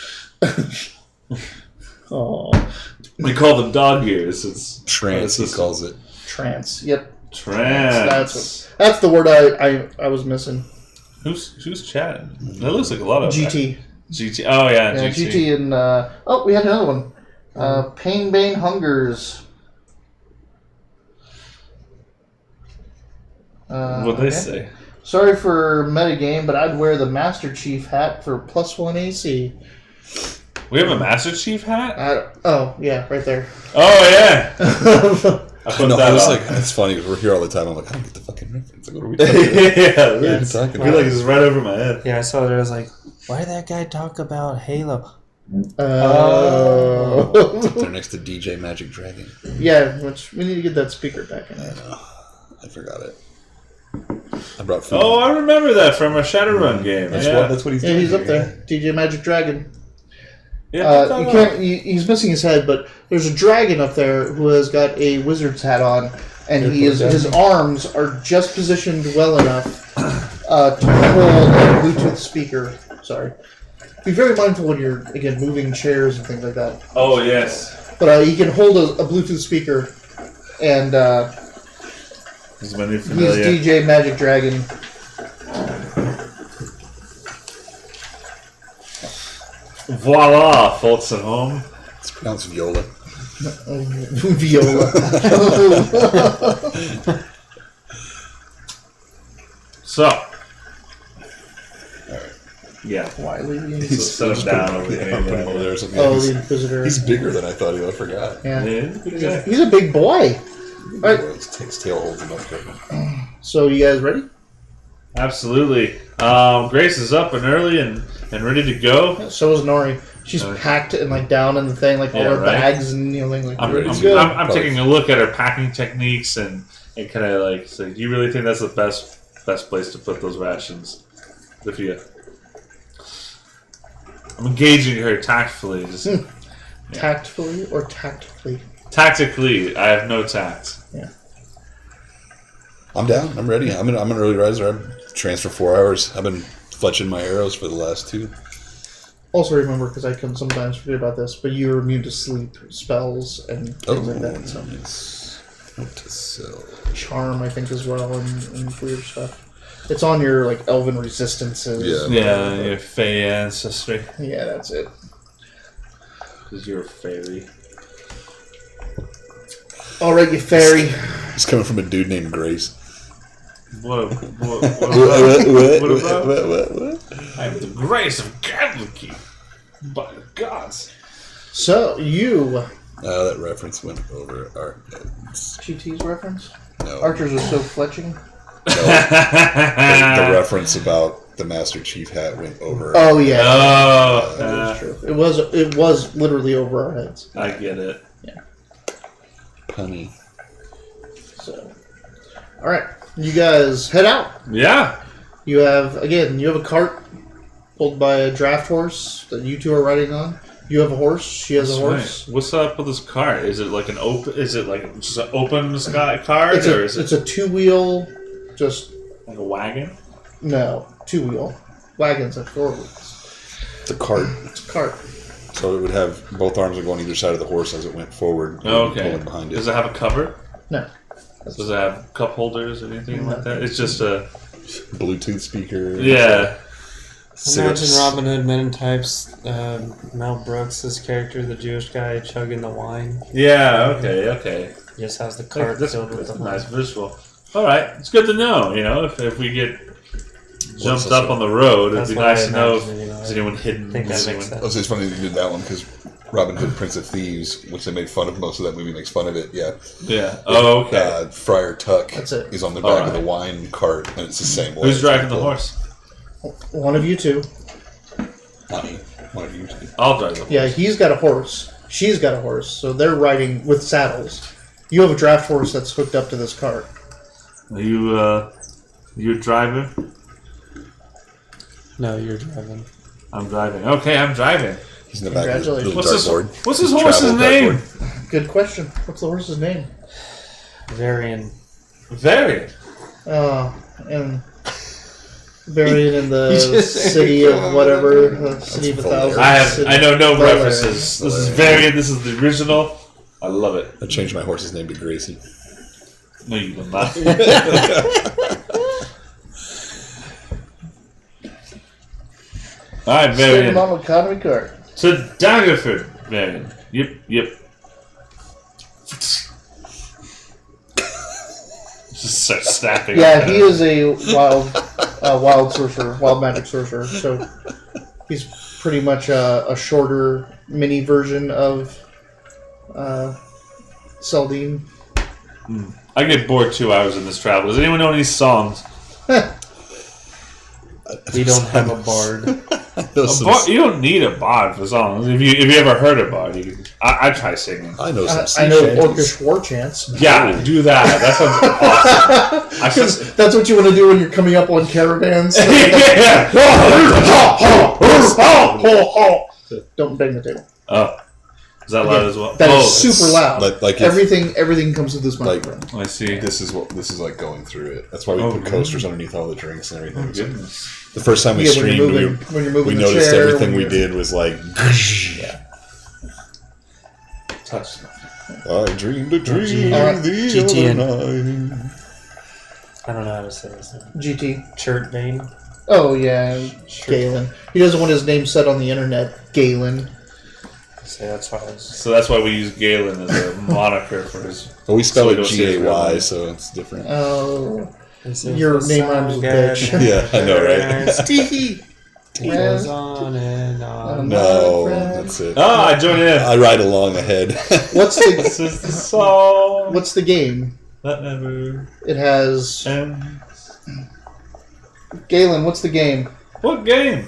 Oh, We call them dog ears. It's Trance, he calls it. trance. Yep, trance. that's the word I was missing. Who's chatting? That looks like a lot of GT. GT. Oh yeah, Yeah, GT. GT and we had another one. Pain Bane Hungers. What'd they okay. say? Sorry for metagame, but I'd wear the Master Chief hat for +1 AC. We have a Master Chief hat? Oh, yeah, right there. Oh yeah. I put No, that I was on. like, it's funny because we're here all the time. I'm like, I don't get the fucking reference. Like, what are we talking about? yeah, What are we it's, talking I feel like about? it's right over my head. Yeah, I saw it. I was like, why did that guy talk about Halo? They're next to DJ Magic Dragon. Yeah, which we need to get that speaker back in. I know. I forgot it. I brought food. Oh, I remember that from a Shadowrun game. That's yeah. what he's Yeah, doing. he's up here. there. DJ Magic Dragon. Yeah, He's missing his head, but there's a dragon up there who has got a wizard's hat on. and his arms are just positioned well enough to hold a Bluetooth speaker. Sorry. Be very mindful when you're, again, moving chairs and things like that. Oh, yes. But he can hold a Bluetooth speaker, and He's my new he's familiar. DJ Magic Dragon. Voila, folks at home. It's pronounced viola. Viola. So. Alright. Yeah. Wiley. Set him down over here. Put him over there or something. Oh, he's, the Inquisitor. he's bigger than I thought he was. I forgot. Yeah. Yeah. He's a big boy. Alright. His tail holds him up there. So, you guys ready? Absolutely. Grace is up and early and ready to go. So is Nori. She's Okay. packed and down in the thing, like all Yeah, her right. bags and like I'm, ready I'm, to go. I'm taking a look at her packing techniques and kind of like, so do you really think that's the best place to put those rations? If you, I'm engaging her tactfully. Just Tactfully or tactically? tactically, I have no tact. Yeah. I'm down. I'm ready. I'm an early riser. I'm transfer 4 hours. I've been fletching my arrows for the last 2. Also remember, because I can sometimes forget about this, but you're immune to sleep spells and things like that. So. Nice. Note to self. Charm, I think, as well, and weird stuff. It's on your like elven resistances. Yeah, your Fey ancestry. Yeah, that's it. Because you're a fairy. All right, you fairy. It's coming from a dude named Grace. What What? I have the grace of Gadlicky. By the gods. So you That reference went over our heads. GT's reference. No. Archers are so fletching. The reference about the Master Chief hat went over. Oh yeah. Oh, That is true. It was literally over our heads. I get it. Punny. So, all right, you guys head out. Yeah. You have a cart pulled by a draft horse that you two are riding on. You have a horse. She has a horse. Right. What's up with this cart? Is it like an open? Is it like just an open cart, It's or is it a 2-wheel. Just like a wagon? no 2-wheel. Wagons have 4 wheels. The cart. It's a cart. So it would have both arms would go on either side of the horse as it went forward. Oh, okay. Pulling behind it. Does it have a cover? No. Does it have cup holders or anything like that? It's just a Bluetooth speaker. yeah. Imagine Robin Hood Men Types, Mel Brooks' character, the Jewish guy chugging the wine. Yeah. Okay. He just has the cart That's filled with a the nice wine. visual. All right, it's good to know. You know, if we get jumped this up on the road, it'd That's be what nice I to know imagine, if you know, there's anyone hidden. I think that Is makes anyone- sense. Oh, so it's funny that you did that one because Robin Hood, Prince of Thieves, which they made fun of, most of that movie makes fun of it. Yeah. Yeah. Oh, okay. Friar Tuck That's it. is on the back of the Alright. wine cart, and it's the same way. Who's It's driving the cool. horse? One of you two. Not me. One of you two. I'll drive the horse. Yeah, he's got a horse. She's got a horse. So they're riding with saddles. You have a draft horse that's hooked up to this cart. Are you a driver? No, you're driving. I'm driving. Okay, I'm driving. He's in the back of the little Congratulations. dartboard. What's his horse's Travel name? dartboard. Good question. What's the horse's name? Varian. Varian. And buried in the You just said city it. of whatever, the city of a Valerian. thousand. I know no Valerian. references. This is Varian. This is the original. I love it. I changed my horse's name to Gracie. No, you will not. All right, Sitting Varian. on an economy cart. To Daggerford, Varian. Yep. Just start snapping. Yeah, he is a wild sorcerer, wild magic sorcerer. So he's pretty much a shorter mini version of Seldine. I get bored 2 hours in this travel. Does anyone know any songs? We don't have a bard. You don't need a bard for songs. If you ever heard a bard, I try singing. I know some sea I know shanties. Orcish war chants. Yeah, do that. That sounds awesome. Because that's what you want to do when you're coming up on caravans. Yeah. Don't bang the table. Oh, Is that loud as well? That is super loud. Like if- everything comes with this Like- microphone. I see. This is like going through it. That's why we Oh, put coasters underneath all the drinks and everything. Oh, goodness. The first time we Yeah, streamed, when you're moving we the noticed chair, everything when we you're- did was like. Touch. I dreamed a dream Alright. the GTN. other night. I don't know how to say this. GT. Chert vein. Oh yeah, Galen. He doesn't want his name said on the internet. Galen. So that's why I was. So that's why we use Galen as a moniker for his. Well, we spell So we it don't see his real G-A-Y, name. so it's different. Oh, This is Your the name rhymes with song bitch. that Yeah, I know, right? Stevie. goes on and on. No, My friend. that's it. Ah, I joined in. I ride along ahead. What's This the is the song What's the game? that never It has ends. Galen. What's the game? What game?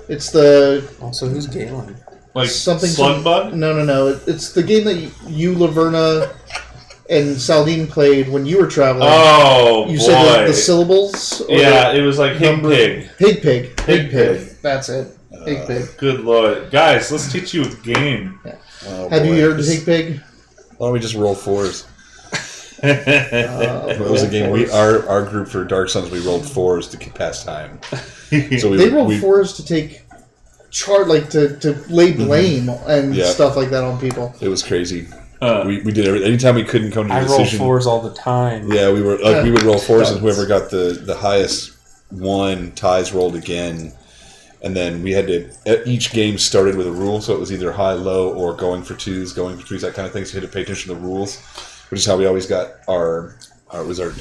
It's the Also, who's Galen? Like something. Slugbug? No. It's the game that you, Laverna, and Saldine played when you were traveling. Oh, You boy. said the syllables. Or Yeah, it was like Hig number- Pig. Pig. Pig. That's it. Pig Pig. Good lord. Guys, let's teach you a game. Oh, Have you boy. heard of Pig Pig? Why don't we just roll fours? Uh, It was a game. fours. Our group for Dark Suns, we rolled fours to pass time. So we They would- roll we- fours to take to lay blame and Yeah. stuff like that on people. It was crazy. Uh, We did everything. Anytime we couldn't come to a I roll decision. fours all the time. Yeah, we would roll fours, and Dunce. whoever got the highest one ties rolled again, and then we had to. Each game started with a rule, so it was either high, low, or going for twos, that kind of thing. So you had to pay attention to the rules, which is how we always got our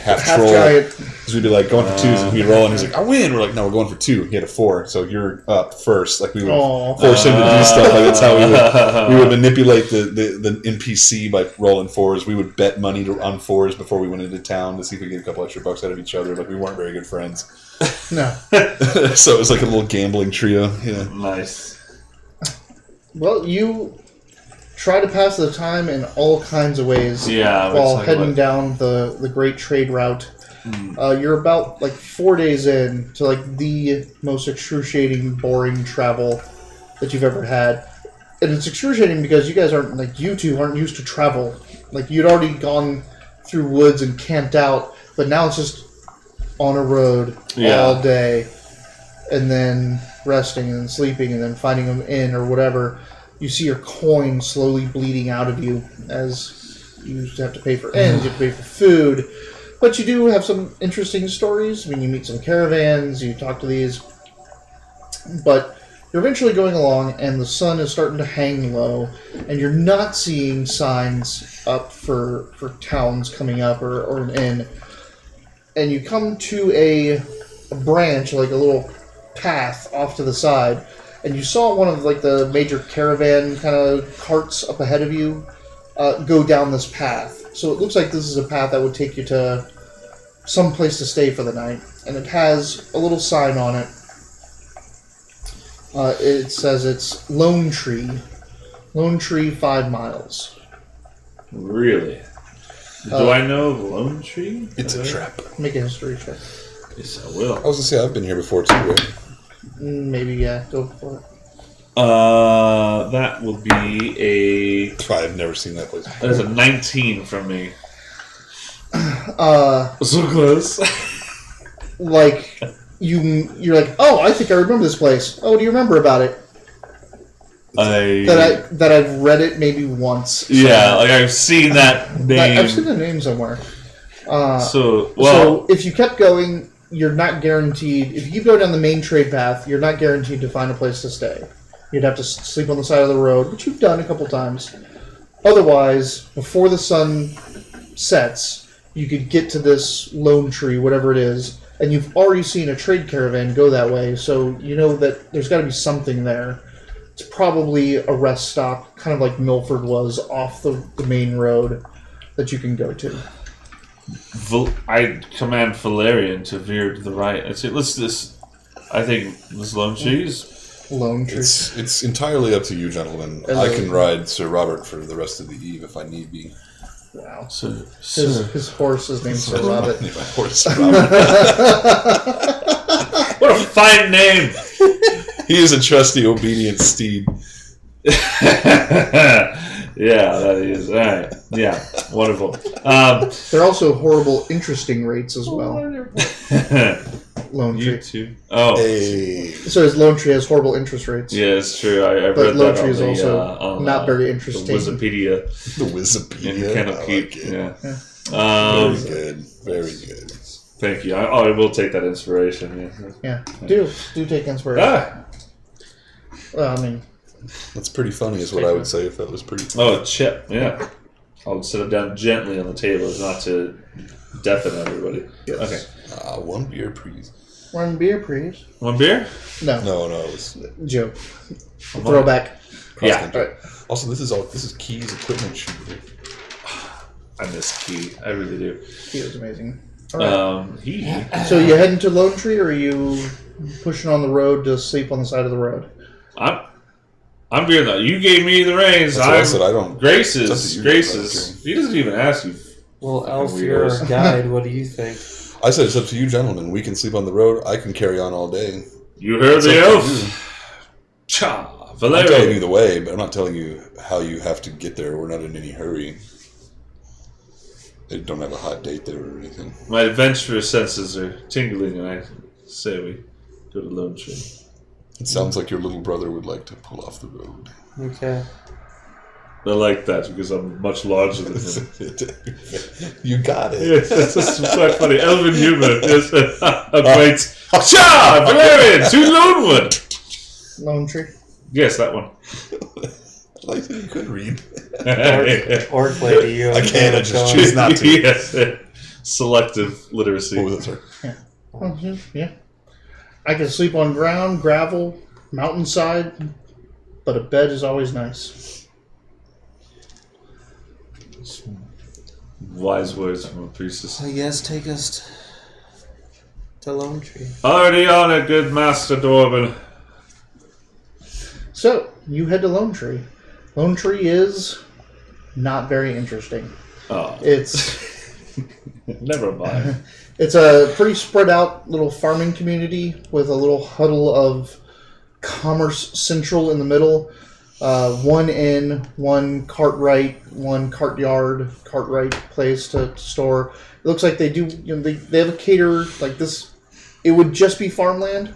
half Half troll. giant. Because we'd be like going for twos, and we'd roll, and he's like, "I win." We're like, "No, we're going for two." He had a four, so you're up first. Like we would Aw. force him to do stuff. Like that's how we would manipulate the NPC by rolling fours. We would bet money on fours before we went into town to see if we could get a couple extra bucks out of each other. Like we weren't very good friends, No. so it was like a little gambling trio. Yeah, nice. Well, you try to pass the time in all kinds of ways Yeah. while it's like heading what- down the great trade route. You're about like 4 days in to like the most excruciating, boring travel that you've ever had, and it's excruciating because you guys aren't like you two aren't used to travel. Like you'd already gone through woods and camped out, but now it's just on a road Yeah. all day, and then resting and then sleeping and then finding an inn or whatever. You see your coin slowly bleeding out of you as you have to pay for inns, you have to pay for food. But you do have some interesting stories. I mean, you meet some caravans, you talk to these. But you're eventually going along, and the sun is starting to hang low, and you're not seeing signs up for towns coming up or an inn. And you come to a branch, like a little path off to the side, and you saw one of like the major caravan kind of carts up ahead of you go down this path. So it looks like this is a path that would take you to some place to stay for the night, and it has a little sign on it. It says it's Lone Tree 5 miles. Really? Do I know of Lone Tree? it's a trap. Make a history check. Yes, I will. I was gonna say I've been here before too. Right? Maybe, yeah, go for it. That will be a. That's why I've never seen that place. Before. There's a 19 from me. Uh, So close. like you're like, oh, I think I remember this place. Oh, what do you remember about it? That I've read it maybe once. Yeah, like I've seen that name. I've seen the name somewhere. So So if you kept going, you're not guaranteed. If you keep going down the main trade path, you're not guaranteed to find a place to stay. You'd have to sleep on the side of the road, which you've done a couple times. Otherwise, before the sun sets, you could get to this Lone Tree, whatever it is, and you've already seen a trade caravan go that way, so you know that there's got to be something there. It's probably a rest stop, kind of like Milford was, off the main road that you can go to. I command Valerian to veer to the right. I think this Lone Tree is. Lone Tree. It's entirely up to you, gentlemen. Hello. I can ride Sir Robert for the rest of the eve if I need be. Wow. So, His horse is named Sir Robert. My horse, Robert. what a fine name! He is a trusty, obedient steed. Yeah, that is all right. Yeah, wonderful. There are also horrible, interesting rates as well. Lone You Tree. too. Oh, Hey. So his Lone Tree has horrible interest rates. yeah, it's true. I've But read Lone that Tree on is the, also on, not very the interesting. Wikipedia The and Wikipedia. Candle I Keep. like it. Yeah. Very good. Very good. Thank you. I will take that inspiration. Yeah. Do take inspiration. Ah. Well, I mean, That's pretty funny, is what I would say if that was pretty funny. Oh, chip. Yeah. I'll sit it down gently on the table, as not to deafen everybody. yes. Okay. One beer, please. One beer, please. One beer? No, No, it was joke. Throwback. Yeah. cross-country. All right. Also, this is Key's equipment shooter. I miss Key. I really do. He was amazing. All right. He. So you heading to Lone Tree, or are you pushing on the road to sleep on the side of the road? I'm being the. You gave me the reins. That's what I said. I don't. Grace It's up is. to you, Grace Dr. is. He doesn't even ask you. Well, Elf, Fucking you're weirdos. a guide. What do you think? I said it's up to you, gentlemen. We can sleep on the road. I can carry on all day. You heard It's the up to elf. Cha. I'm telling you Valerio. the way, but I'm not telling you how you have to get there. We're not in any hurry. They don't have a hot date there or anything. My adventurous senses are tingling, and I say we go to Lone Tree. It sounds like your little brother would like to pull off the road. Okay. I like that because I'm much larger than him. You got it. Yes, that's just quite funny. Elven humor is a great. Cha! Valerian to Lonewood! Lone Tree. Yes, that one. I like that you could read. Orc lady, you. I can't. I just going? choose not to. Yes. Selective literacy. What was that, sorry? Oh, yeah. I can sleep on ground, gravel, mountainside, but a bed is always nice. Wise words from a priestess. So yes, take us to Lone Tree. Already on it, good Master Dwarven. So, you head to Lone Tree. Lone Tree is not very interesting. Oh, It's never mind. it's a pretty spread out little farming community with a little huddle of Commerce Central in the middle. One inn, one Cartwright, one Cartwright place to store. It looks like they do. They have a caterer like this. It would just be farmland,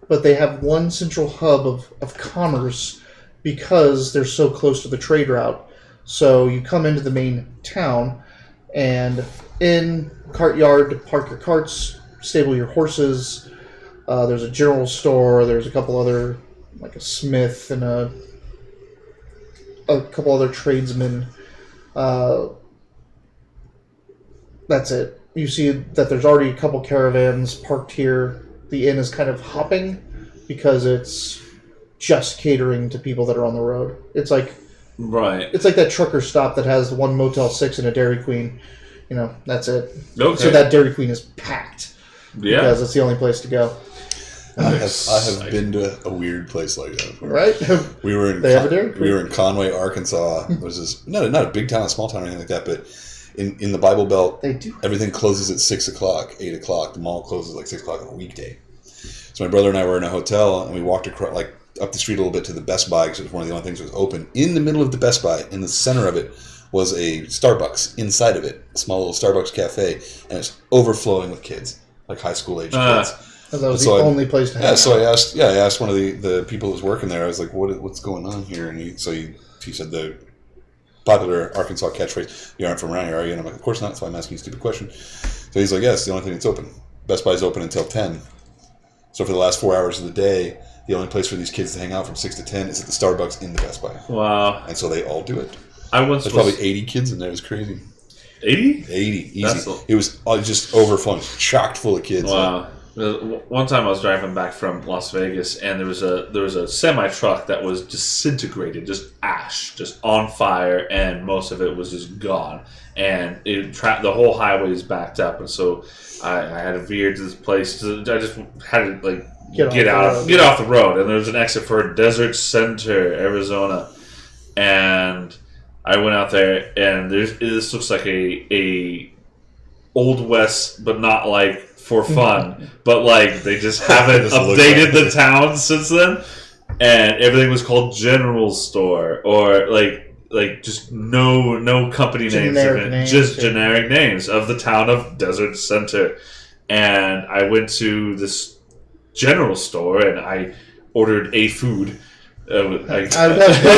but they have one central hub of commerce because they're so close to the trade route. So you come into the main town, and in cart yard to park your carts, stable your horses. There's a general store. There's a couple other, like a smith and a couple other tradesmen. That's it. You see that there's already a couple caravans parked here. The inn is kind of hopping because it's just catering to people that are on the road. It's like Right. that trucker stop that has one Motel 6 and a Dairy Queen. That's it. Okay. So that Dairy Queen is packed Yeah. because it's the only place to go. I have been to a weird place like that. Right? We were in They have a Dairy Queen? we were in Conway, Arkansas. It was this not a big town, a small town, or anything like that. But in the Bible Belt, They do. everything closes at 6 o'clock, 8 o'clock. The mall closes like 6 o'clock on a weekday. So my brother and I were in a hotel, and we walked across, up the street a little bit to the Best Buy because it was one of the only things that was open. In the middle of the Best Buy, in the center of it, was a Starbucks. Inside of it, a small little Starbucks cafe, and it's overflowing with kids, like high school age kids. That was So the I- only place to have. Yeah, so I asked one of the people that was working there. I was like, "What's going on here?" And he said the popular Arkansas catchphrase, "You aren't from around here, are you?" And I'm like, "Of course not." That's why I'm asking a stupid question. So he's like, "Yes, the only thing that's open. Best Buy's open until 10. So for the last 4 hours of the day, the only place for these kids to hang out from 6 to 10 is at the Starbucks in the Best Buy. Wow. And so they all do it. I once There's was probably 80 kids in there. It was crazy. 80? 80, easy. That's It was all just overflowing, chocked full of kids. Wow. One time I was driving back from Las Vegas, and there was a semi truck that was disintegrated, just ash, just on fire, and most of it was just gone. And the whole highway is backed up, and so I had to veer to this place. I just had to get off the road, and there was an exit for Desert Center, Arizona, and I went out there, and this looks like a Old West, but not for fun, but they just haven't This looks updated like the town since then. and everything was called General Store or like just no company Generic names, names, just yeah. generic names of the town of Desert Center. And I went to this general store and I ordered a food. I would have one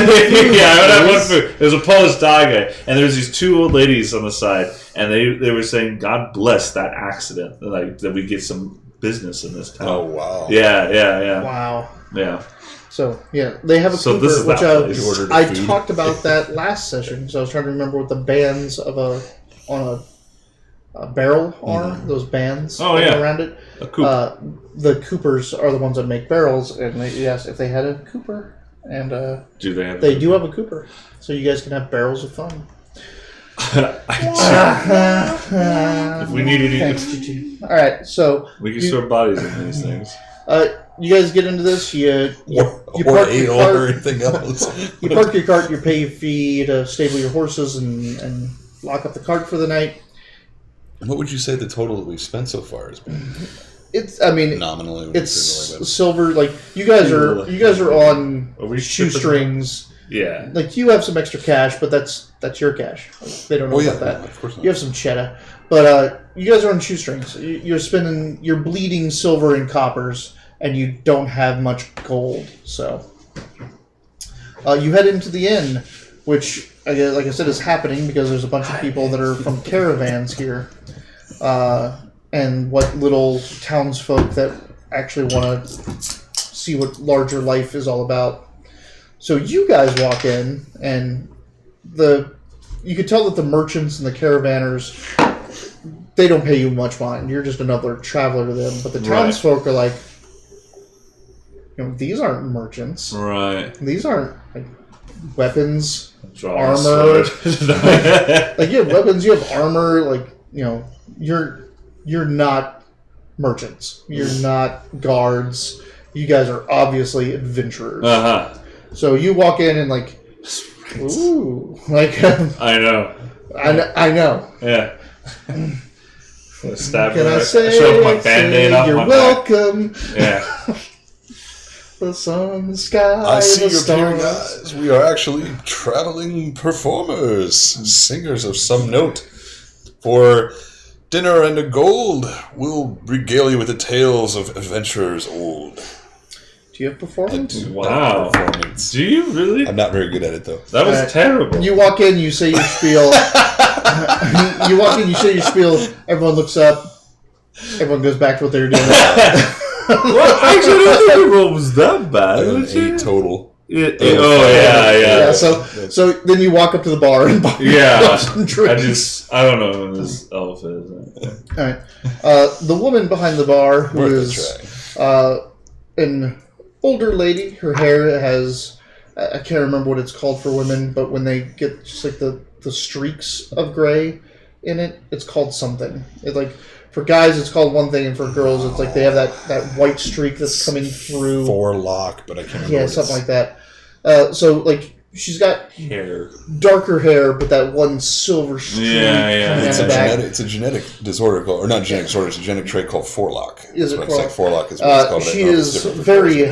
food, yeah, I would have one please. food. There was a Polish dog guy, and there was these two old ladies on the side, and they were saying, "God bless that accident, like that we get some business in this town." Oh wow! Yeah. Wow. So yeah, they have a So Cooper, this is which that place. You ordered I food. talked about that last session. So I was trying to remember what the bands on a barrel are. Those bands Oh, that yeah. go around it. A coupe. The Coopers are the ones that make barrels, and yes, if they had a Cooper, and Do they have? they do have a Cooper, so you guys can have barrels of fun. If we needed Thanks, it, GG. All right, so we can store bodies in these things. you guys get into this. You Or park your ale cart. or anything else. You park your cart. You pay a fee to stable your horses and lock up the cart for the night. What would you say the total that we've spent so far has been? It's. I mean, Nominally, it's silver. Like you guys are on Are we shoestrings. Yeah. Like you have some extra cash, but that's your cash. Like, they don't know about that. no, of course not. You have some cheddar, but you guys are on shoestrings. You're bleeding silver and coppers, and you don't have much gold. So you head into the inn, which, like I said, is happening because there's a bunch of people that are from caravans here, and what little townsfolk that actually want to see what larger life is all about. So you guys walk in, and you could tell that the merchants and the caravanners, they don't pay you much mind. You're just another traveler to them. But the townsfolk are like, these aren't merchants. Right. These aren't like weapons, Draw a armor. sword. Like you have weapons, you have armor. Like you're not merchants. You're not guards. You guys are obviously adventurers. Uh-huh. So you walk in and like, ooh, like I know. I know. Yeah. Stab Can her. I say, show my band-aid up you're my welcome? back. Yeah. The sun, the sky, I see the your peering stars. eyes. We are actually traveling performers, singers of some note. For dinner and a gold, we'll regale you with the tales of adventurers old. Do you have performance? Wow. Performance. Do you really? I'm not very good at it, though. That was terrible. You walk in, you say your spiel. You walk in, you say your spiel. Everyone looks up. Everyone goes back to what they were doing. Well, actually, I don't think the roll was that bad. I got an was it? 8 total. Yeah. Yeah. So then you walk up to the bar and buy some drinks. I don't know who this elf is. All right. The woman behind the bar, who Worth a is try. an older lady, her hair has, I can't remember what it's called for women, but when they get just like the streaks of gray in it, it's called something. It like for guys it's called one thing, and for girls it's like they have that white streak that's coming through. Forelock, but I can't remember. Yeah, what something it's- like that. So like she's got Hair. darker hair, but that one silver streak Yeah. coming It's out a, the back. it's a genetic disorder called, or not genetic disorder, it's a genetic trait called forelock. Is it That's what it's forelock? like forelock is what it's called. She but it's is different for very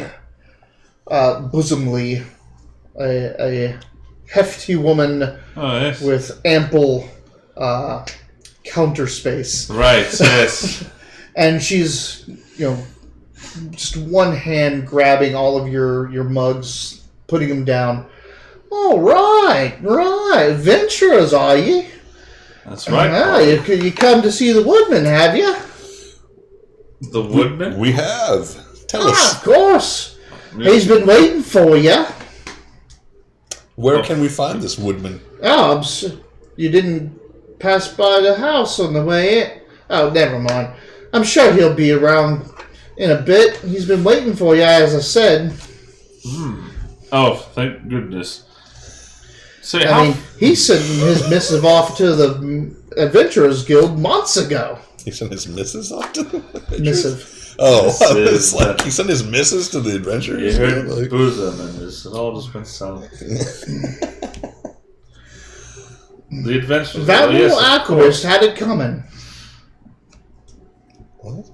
girls. bosomly, a hefty woman Oh, yes. with ample counter space, Right, yes. and she's just one hand grabbing all of your mugs, putting them down. Oh, right, adventurers, are you? That's right. Ah, you come to see the woodman, have you? The woodman? We have. Tell Ah, us, of course. He's been waiting for you. where can we find this woodman? Oh, you didn't pass by the house on the way in? Oh, never mind. I'm sure he'll be around in a bit. He's been waiting for you, as I said. Oh, thank goodness. So, I mean, he sent his missive off to the Adventurers Guild months ago. He sent his missus off to the adventurers? Missive. Oh, I Missus. was like, he sent his missus to the you adventurers? heard Like- bosom, and it all just went south. The adventures. That oh, little yes, of alchemist had it coming. What?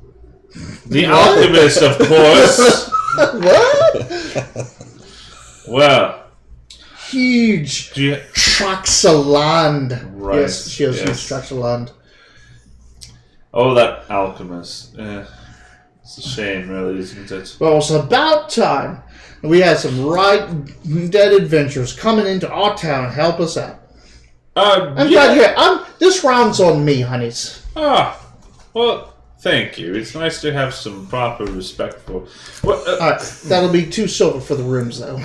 The alchemist, of course. What? Well, Huge do you, tracts of land. Right, Yes, she has yes. huge tracts of land. oh, that alchemist. It's a shame, really, isn't it? Well, it's about time. We had some right dead adventurers coming into our town and help us out. I'm glad you're here. This round's on me, honeys. Well, thank you. It's nice to have some proper respect for. Alright, that'll be 2 silver for the rooms, though.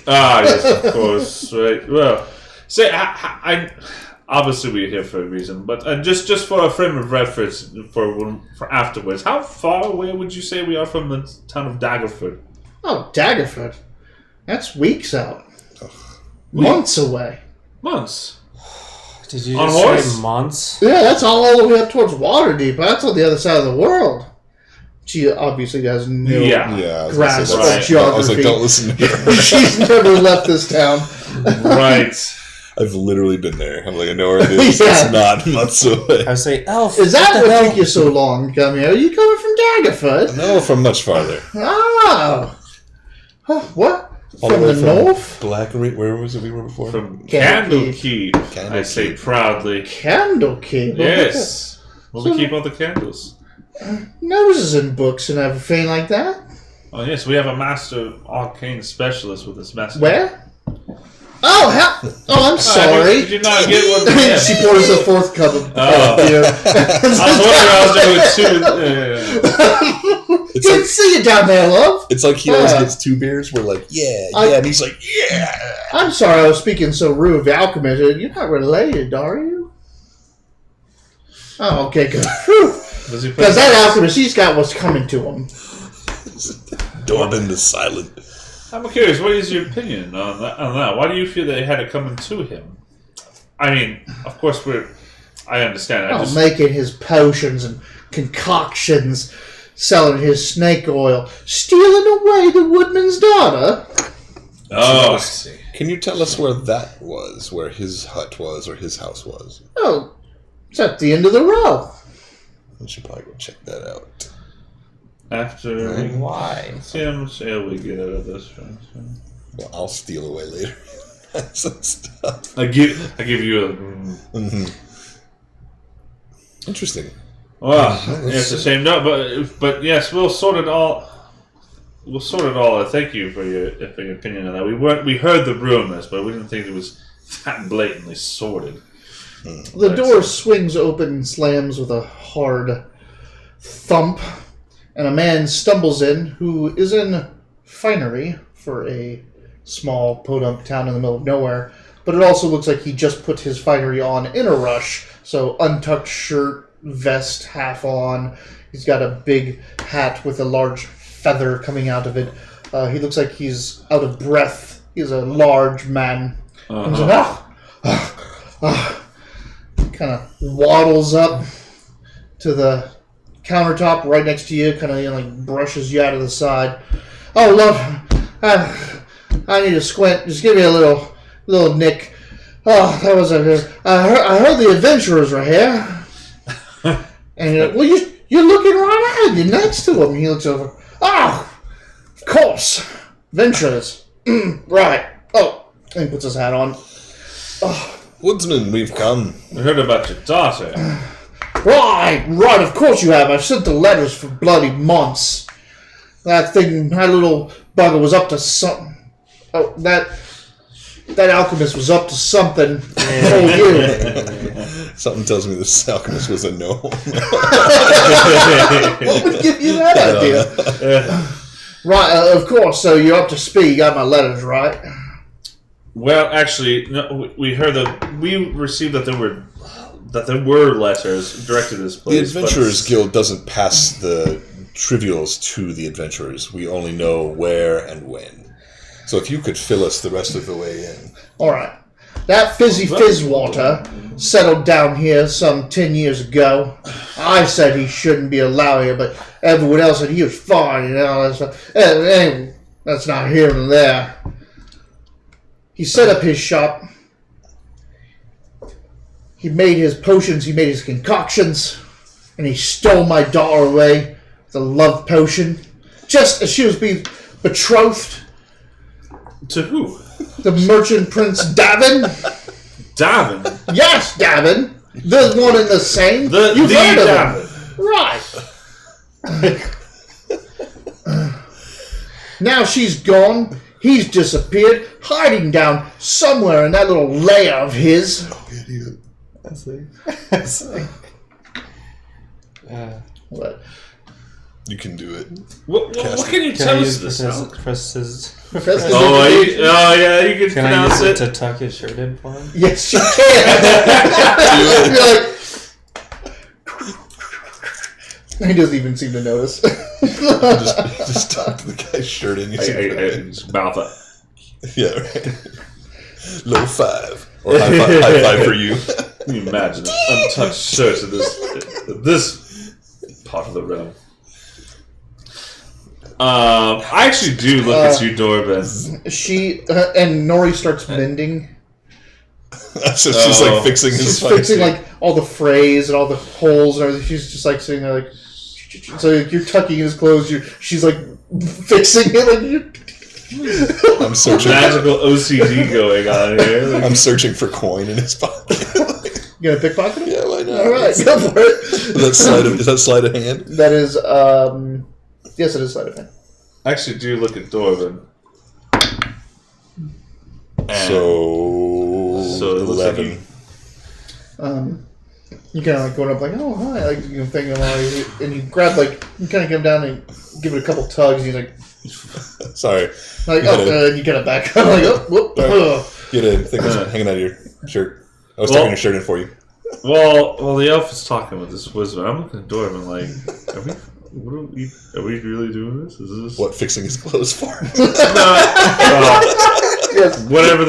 Yes, of course. Right. Well, say, I obviously we're here for a reason, but just for a frame of reference for afterwards, how far away would you say we are from the town of Daggerford? Oh, Daggerford. That's weeks out. Months away. Months. Did you On just horse? say months? Yeah, that's all the way up towards Waterdeep. That's on the other side of the world. She obviously has no Yeah. Yeah, I was grasp gonna say, of that's- I was like, geography. don't listen to her. She's never left this town. Right. I've literally been there. I'm like, I know where it is. Yeah. It's not months away. I would say, Elf. Is that the what hell? took you so long to come here? Are you coming from Daggerford? No, from much farther. Oh. Huh, what? All From way the north? Black Reach. Where was it we were before? From Candlekeep. Candlekeep, I say proudly. Candlekeep. Yes. Well, we So- keep all the candles. Noses in books and everything like that. Oh, yes, we have a master arcane specialist with this message. Where? Oh, I'm sorry. Did you not get what we She pours a 4th cup of beer. I was wondering how I was doing 2. It's Good to like, see you down there, love. it's like he always Yeah. gets 2 beers. We're like, yeah, I- yeah. And he's like, yeah. I'm sorry I was speaking so rude. The alchemist, you're not related, are you? Oh, okay, good. Does he play? Because that alchemist, he's got what's coming to him. Dorban is silent. I'm curious, what is your opinion on that? Why do you feel they had it coming to him? I mean, of course, I understand. Making his potions and concoctions, selling his snake oil, stealing away the woodman's daughter. Oh, I see. Can you tell us where that was? Where his hut was or his house was? Oh, it's at the end of the row. We should probably go check that out. After Right. Why? see how much ale we get out of this. Well, I'll steal away later. Some stuff. I give you a. Mm-hmm. Interesting. Well, it's a shame. No, but yes, we'll sort it all. We'll sort it all. Thank you for your opinion on that. We heard the rumors, but we didn't think it was that blatantly sordid. The door swings open and slams with a hard thump, and a man stumbles in who is in finery for a small podunk town in the middle of nowhere, but it also looks like he just put his finery on in a rush, so untucked shirt, vest half on. He's got a big hat with a large feather coming out of it. He looks like he's out of breath. He's a large man. Comes in, kind of waddles up to the countertop right next to you, kind of like brushes you out of the side. Oh, love, I need a squint. Just give me a little nick. Oh, that was I heard the adventurers were here. And you're like, well, you're looking right at him. You're next to him. He looks over. Oh, of course, adventurers. Right. Oh, and he puts his hat on. Oh. Woodsman, we've come. We heard about your daughter. Right, of course you have. I've sent the letters for bloody months. That little bugger was up to something. Oh, that alchemist was up to something. Told you. Something tells me this alchemist was a gnome. What would give you that idea? Right, of course. So you're up to speed. You got my letters, right? Well, actually, no, we heard that we received that there were letters directed to this place. The Adventurers Guild doesn't pass the trivials to the adventurers. We only know where and when. So if you could fill us the rest of the way in. All right. That fizzy fizz water settled down here some 10 years ago. I said he shouldn't be allowed here, but everyone else said he was fine, you know. Anyway, that's not here and there. He set up his shop. He made his potions, he made his concoctions, and he stole my daughter away with a love potion. Just as she was being betrothed To who? the merchant Prince Davin. Davin. Yes, Davin. The one and the same. You've heard of him. Right. Now she's gone. He's disappeared, hiding down somewhere in that little lair of his. Oh, idiot. I see. What? You can do it. What can you tell us this? Press his... Oh, yeah, you can Can I pronounce use it. it to tuck his shirt in for him? Yes, you can. He doesn't even seem to notice. just tuck the guy's shirt in. Just mouth up. Yeah, right. Low five. Or high five for you. Can you imagine an untouched shirt in this part of the realm? I actually do look at you, Dorban. She and Nori starts mending. So she's like fixing his She's fixing like all the frays and all the holes and everything. She's just like sitting there like. So you're tucking his clothes. She's like fixing it. Like I'm searching. Magical OCD going on here. Like, I'm searching for coin in his pocket. You gonna pickpocket him? Yeah, why not? All right, go for it. Is that sleight of hand? That is, yes, it is sleight of hand. I actually do look at Dorban. So it looks like 11. You kind of like going up like, oh hi, like you know, thinking like, and you grab like you kind of come down and give it a couple tugs. And he's like, Sorry. like and you kind of back up like, oh, whoop. You had a thing that's hanging out of your shirt. I was tucking your shirt in for you. Well, the elf is talking with this wizard. I'm looking at Dorban like, are we really doing this? Is this What, fixing his clothes for? Yes. Whatever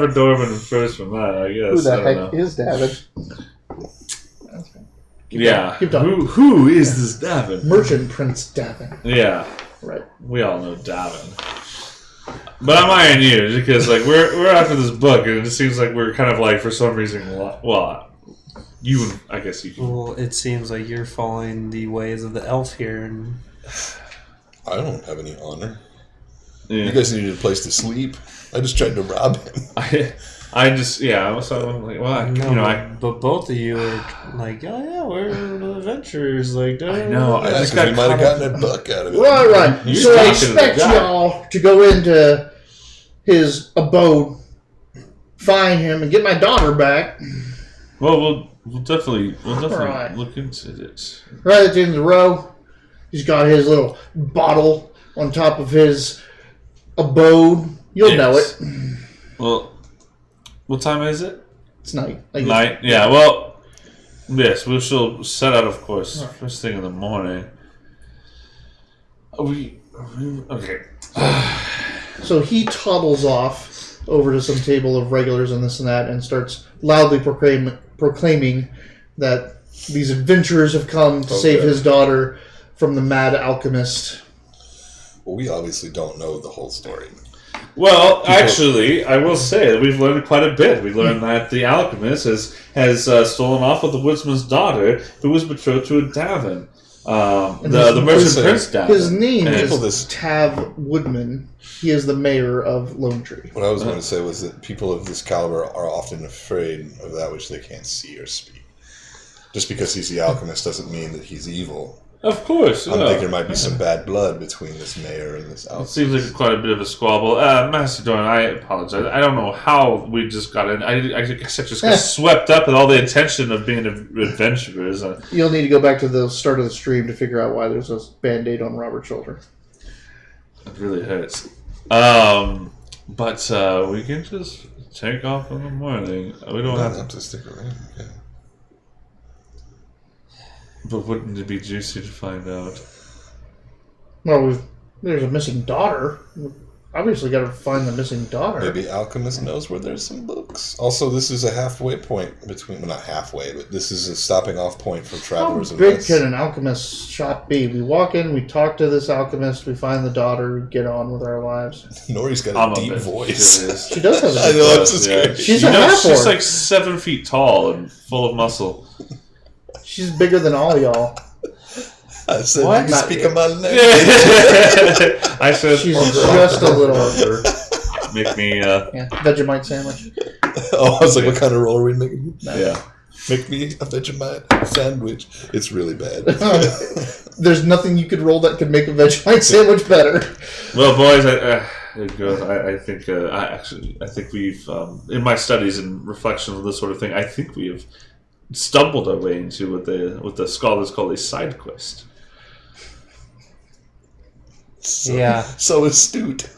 Dorban infers from that, I guess. Who the I don't heck know. is David? Yeah. Keep talking. Who is this Davin? Merchant Prince Davin. Yeah. Right. We all know Davin. But I'm eyeing you because like we're after this book and it just seems like we're kind of like for some reason I guess you can. Well, it seems like you're following the ways of the elf here, and I don't have any honor. Yeah. You guys needed a place to sleep. I just tried to rob him. I just so I'm like but both of you are like, oh yeah, we're adventurers. Like, I know. I just we got might have gotten a buck out of it. Right. You So I talking to the expect guy. y'all to go into his abode, find him, and get my daughter back. Well, we'll definitely Right. look into it. Right at the end of the row, he's got his little bottle on top of his abode. You'll know it. Well, what time is it? It's night. Night. Yeah. Well, yes, we shall set out, of course, first thing in the morning. Are we okay? So he toddles off over to some table of regulars and this and that and starts loudly proclaiming that these adventurers have come to save his daughter from the mad alchemist. Well, we obviously don't know the whole story. Well, actually, I will say that we've learned quite a bit. We learned that the alchemist has stolen off with the woodsman's daughter, who was betrothed to a Davin. The merchant prince Davin. His name And is Tav Woodman. He is the mayor of Lone Tree. What I was going to say was that people of this caliber are often afraid of that which they can't see or speak. Just because he's the alchemist doesn't mean that he's evil. Of course. I'm thinking there might be some bad blood between this mayor and this It alchemist. seems like quite a bit of a squabble. Master Dorn, I apologize. I don't know how we just got in. I guess I just got swept up with all the attention of being adventurers. You'll need to go back to the start of the stream to figure out why there's a Band-Aid on Robert's shoulder. It really hurts. But we can just take off in the morning. We don't have to stick around. Okay. But wouldn't it be juicy to find out? Well, there's a missing daughter. We've obviously got to find the missing daughter. Maybe alchemist knows where there's some books. Also, this is a halfway point between, well, not halfway, but this is a stopping off point for How travelers. big can an alchemist shop be? We walk in, we talk to this alchemist, we find the daughter, we get on with our lives. Nori's got I'm a deep bit voice. curious. She does have a I deep know, voice. it's just great. She's You a know, half-orc. she's like 7 feet tall and full of muscle. She's bigger than all y'all. I said, What? you speak of my language. I said, She's just a little. make me, Yeah, Vegemite sandwich. Oh, I was like, what kind of roll are we making? yeah. Make me a Vegemite sandwich. It's really bad. There's nothing you could roll that could make a Vegemite sandwich better. Well, boys, I think we've, in my studies and reflections of this sort of thing, I think we have stumbled our way into what the scholars call a side quest. So astute.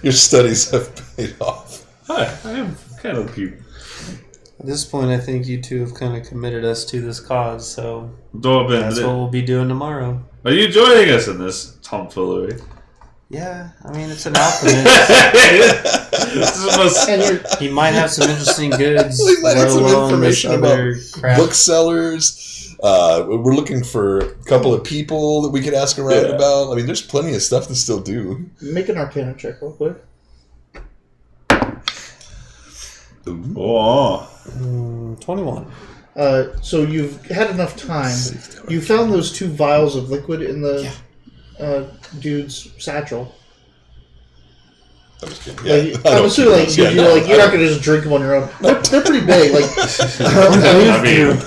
Your studies have paid off. Hi, I am kind of cute. At this point, I think you two have kind of committed us to this cause, so Dorbin, that's what we'll be doing tomorrow. are you joining us in this tomfoolery? Yeah, I mean, it's an alchemist. This is the most- And you're, He might have some interesting goods, We might have let some alone this information other about crap. booksellers. We're looking for a couple of people that we could ask around about. I mean, there's plenty of stuff to still do. make an Arcana check real quick. Ooh. Oh. 21. So you've had enough time. You found those 2 vials of liquid in the dude's satchel. I'm just kidding. Like, I'm assuming you're not gonna just drink them on your own. They're pretty big. Like I mean,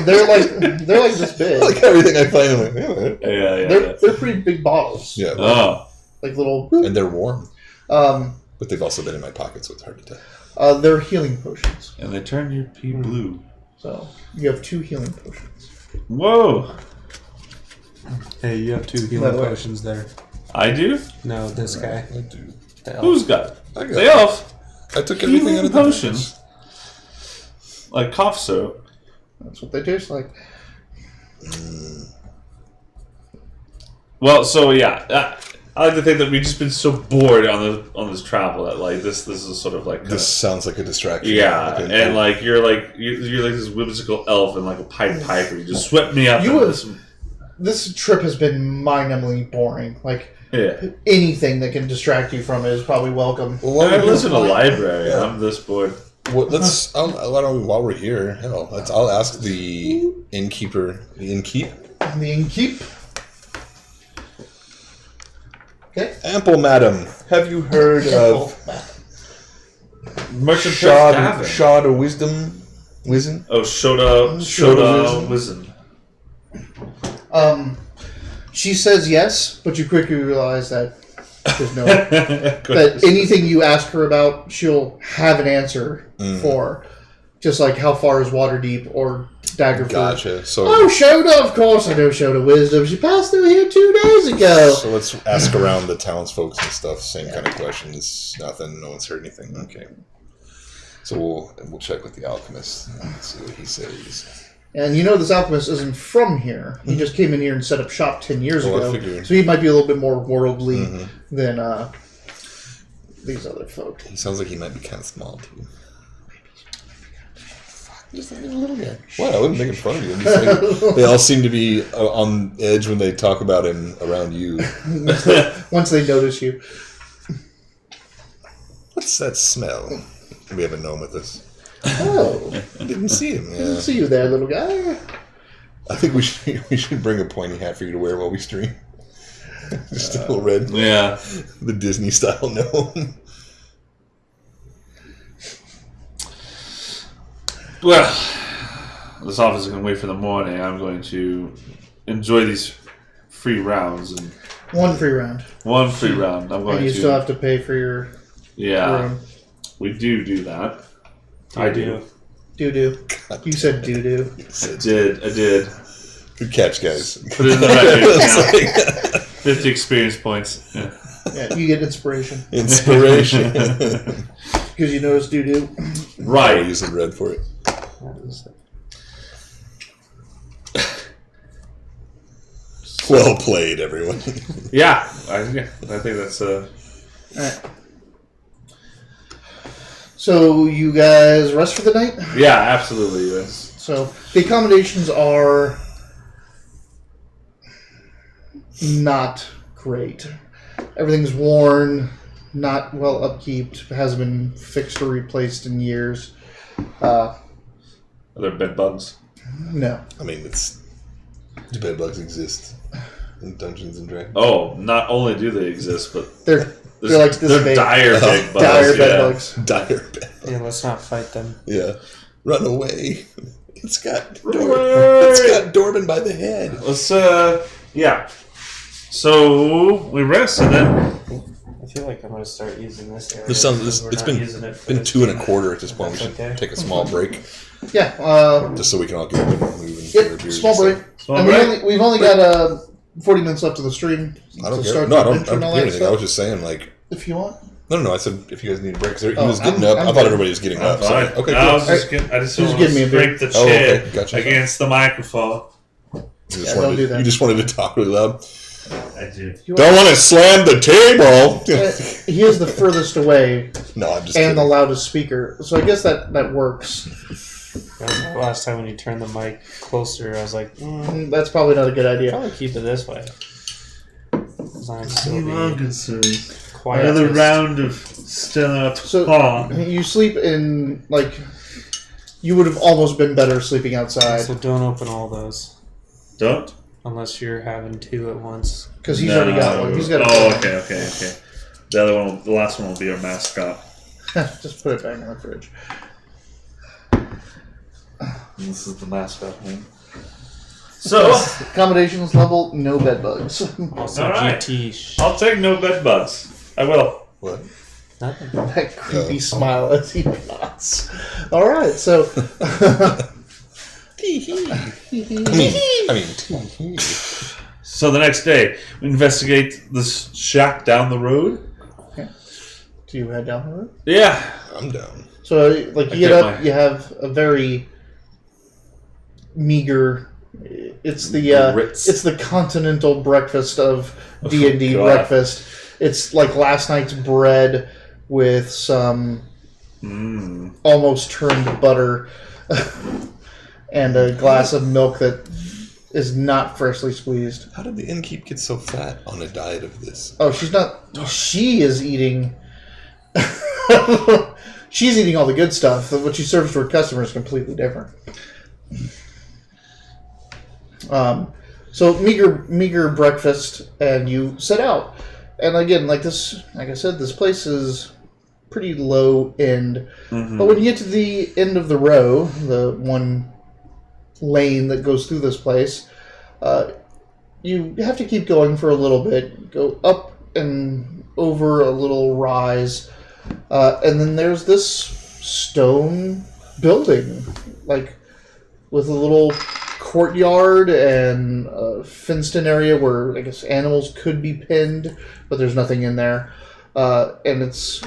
they're like this big. like everything I find, I'm like, yeah. They're pretty big bottles. Yeah. Oh. Like little. And they're warm. Um, But they've also been in my pocket, so it's hard to tell. they're healing potions. And they turn your pee blue. So you have 2 healing potions. Whoa. Hey, you have 2 healing By the way. potions there. I do? No, this guy. I do. The elf. Who's got it? I got The it. elf. I took everything out Healing of the potions. Like cough syrup. That's what they taste like. Well, so yeah, I like to think that we've just been so bored on this travel that like this is sort of like This sounds like a distraction. yeah, Okay. and like you're like this whimsical elf and like a Pied Piper. You just swept me up. You in have- this, This trip has been mind-numbingly boring. Like yeah. anything that can distract you from it is probably welcome. Well, while I we're live in a here- library. Yeah. I'm this bored. Well, let's. Why don't we, while we're here, hell, I'll ask the innkeeper. The innkeep. The innkeep. Okay. Ample madam, have you heard of Merchant Shard of Wisdom? Wisdom? Oh, Shoda Wizen. She says yes, but you quickly realize that there's no that anything you ask her about, she'll have an answer for. Just like how far is Waterdeep or Daggerford. Gotcha. So, Oh, Shoda, of course I know Shoda Wisdom. She passed through here 2 days ago. so let's ask around the townsfolk and stuff. Same kind of questions. Nothing. No one's heard anything. Okay. So we'll check with the alchemist and see what he says. And you know this alchemist isn't from here. He just came in here and set up shop 10 years Oh, I ago. figured. So he might be a little bit more worldly than these other folk. He sounds like he might be kind of small too. Just a little guy. What? I wasn't making fun of you. I'm just saying, they all seem to be on edge when they talk about him around you. Once they notice you. What's that smell? We have a gnome with us. Oh, I didn't see him. I Yeah. see you there, little guy. I think we should bring a pointy hat for you to wear while we stream. Just a little red, Yeah. the Disney style gnome. Well, this office is going to wait for the morning. I'm going to enjoy these free rounds and 1 free round. 1 free round. I'm going And you to. still have to pay for your room. We do that. I do. Doo-doo. You said doo-doo. I did. Good catch, guys. Put it in the record. It's like 50 experience points. Yeah. Yeah, you get inspiration. inspiration. Because you notice doo-doo. We're Right. using red for it. Well played, everyone. Yeah. I think that's Alright. So you guys rest for the night? yeah, absolutely. Yes. So the accommodations are not great. Everything's worn, not well upkeeped, hasn't been fixed or replaced in years. Are there bed bugs? No. I mean, it's Do bed bugs exist in Dungeons and Dragons? Oh, not only do they exist, but They're like this they're big. dire big bugs. Dire yeah. bed bugs. Dire bed bugs. Yeah, let's not fight them. Yeah. Run away. It's got Away. Dorman by the head. Let's yeah. So we rest and then I feel like I'm gonna start using this area. This sounds. because we're It's not been using it for been this 2 game. 1/4 at this point. We That's should okay. take a small break Yeah. just so we can all get up and move and Yep. Small break. small And break. we've only got 40 minutes left of the stream. I don't to care. start No, the I don't adventure and all do that anything. I stuff. was just saying, like, If you want. no. I said if you guys need a break, 'cause he Oh, was getting I'm up. I thought good. everybody was getting I'm up. So, fine. okay, No, I cool. was just I just Just want give to me a scrape the Oh, chair okay. Gotcha. against the microphone. You Yeah, don't do that. You just wanted to talk really loud. I do. You Don't want to slam the table. He is the furthest away No, I'm just and kidding. the loudest speaker, so I guess that works. That was the last time when you turned the mic closer, I was like, That's probably not a good idea. probably keep it this way. 'Cause I'm still the quiet. Another round of Stella So Paw. you sleep in like you would have almost been better sleeping outside So don't open all those Don't. unless you're having 2 at once. because he's already got one. He's got a Oh, okay. The other one, the last one will be our mascot. Just put it back in the fridge. This is the mascot one. So Accommodations level, no bed bugs. Also, All right. GT. I'll take no bed bugs. I will. What? Nothing. That creepy smile as he nods. All right, so I mean, So the next day, we investigate this shack down the road. do you head down the road? Yeah. I'm down. So like you I get get up, my- you have a very meager. It's the Ritz. it's the continental breakfast of D&D God. breakfast. It's like last night's bread with some almost turned butter and a glass of milk that is not freshly squeezed. How did the innkeep get so fat on a diet of this? Oh, she's not. She is eating. She's eating all the good stuff. What she serves to her customers is completely different. So meager breakfast, and you set out. And again, like I said, this place is pretty low end. But when you get to the end of the row, the one lane that goes through this place, you have to keep going for a little bit. Go up and over a little rise, and then there's this stone building, like with a little courtyard and a fenced-in area where I guess animals could be pinned, but there's nothing in there. And it's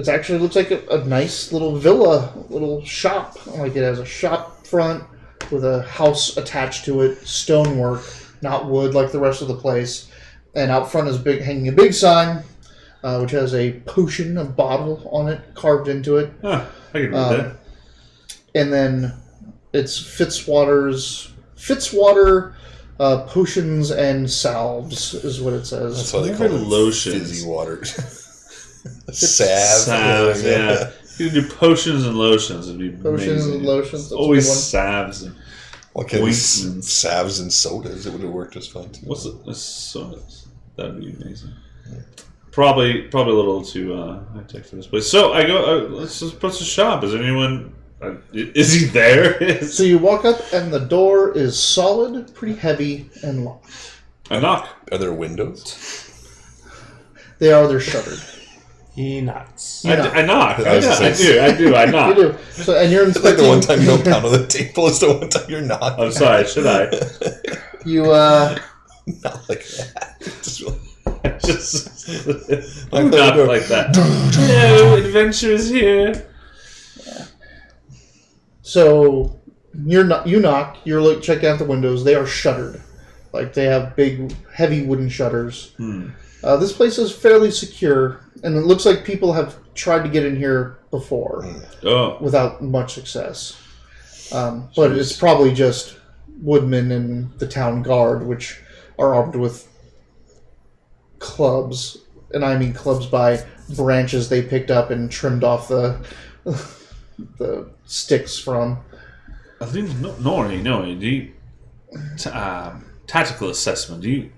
actually looks like a nice little villa, little shop. Like it has a shop front with a house attached to it, stonework, not wood like the rest of the place. And out front is hanging a big sign, which has a potion, a bottle on it, carved into it. Huh, I can read that. And then it's Fitzwater potions and salves is what it says. That's why they Never call it lotions. fizzy water. Salve. Salves, yeah. You can do potions and lotions. It'd be Potions amazing. and lotions. That's Always a good one. salves. And Well, can Ointments. salves and sodas? It would have worked just fine too. what's it? Sodas. That'd be amazing. Probably a little too high tech for this place. So I go. Let's just put some shop. Is anyone? Is he there? So you walk up and the door is solid, pretty heavy, and locked. I knock. Are there windows? They're shuttered. He nuts. You knock. I knock. I was I gonna say- do. I You knock. do. So and you're It's like inspecting. the one time you don't pound on the table is the one time you're not. I'm sorry. Should I? You Not like that. Just Like not that. like that. Hello, adventure is here. So you knock. You're like checking out the windows. They are shuttered, like they have big, heavy wooden shutters. This place is fairly secure, and it looks like people have tried to get in here before Oh, without much success. But it's probably just woodmen and the town guard, which are armed with clubs, and I mean clubs by branches they picked up and trimmed off the sticks from. I think no. tactical assessment. Do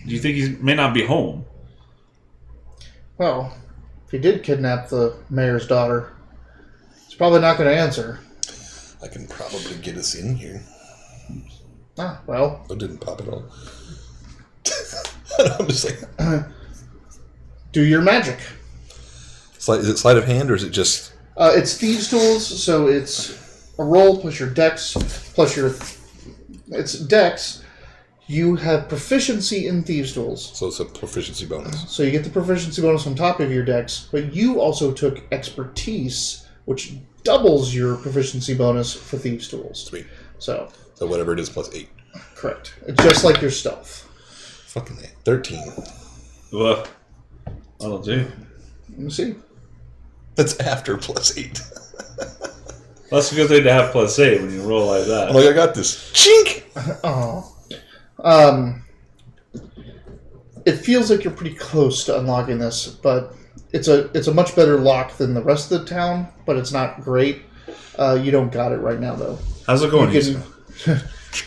you think he may not be home? Well, if he did kidnap the mayor's daughter, he's probably not going to answer. I can probably get us in here. Ah, well. I didn't pop at all. I'm just like... Do your magic. Is it sleight of hand, or is it just... It's thieves' tools, so it's a roll plus your dex plus your... It's dex. You have proficiency in thieves' tools. So it's a proficiency bonus. So you get the proficiency bonus on top of your dex, but you also took expertise, which doubles your proficiency bonus for thieves' tools. Sweet. So whatever it is, plus 8. correct. It's just like your stealth. Fucking 13. Well, that'll do. Let me see. That's after plus 8. That's a good thing to have plus 8 when you roll like that. I'm like, I got this. Chink! Oh. It feels like you're pretty close to unlocking this, but it's a much better lock than the rest of the town, but it's not great. You don't got it right now, though. How's it going? You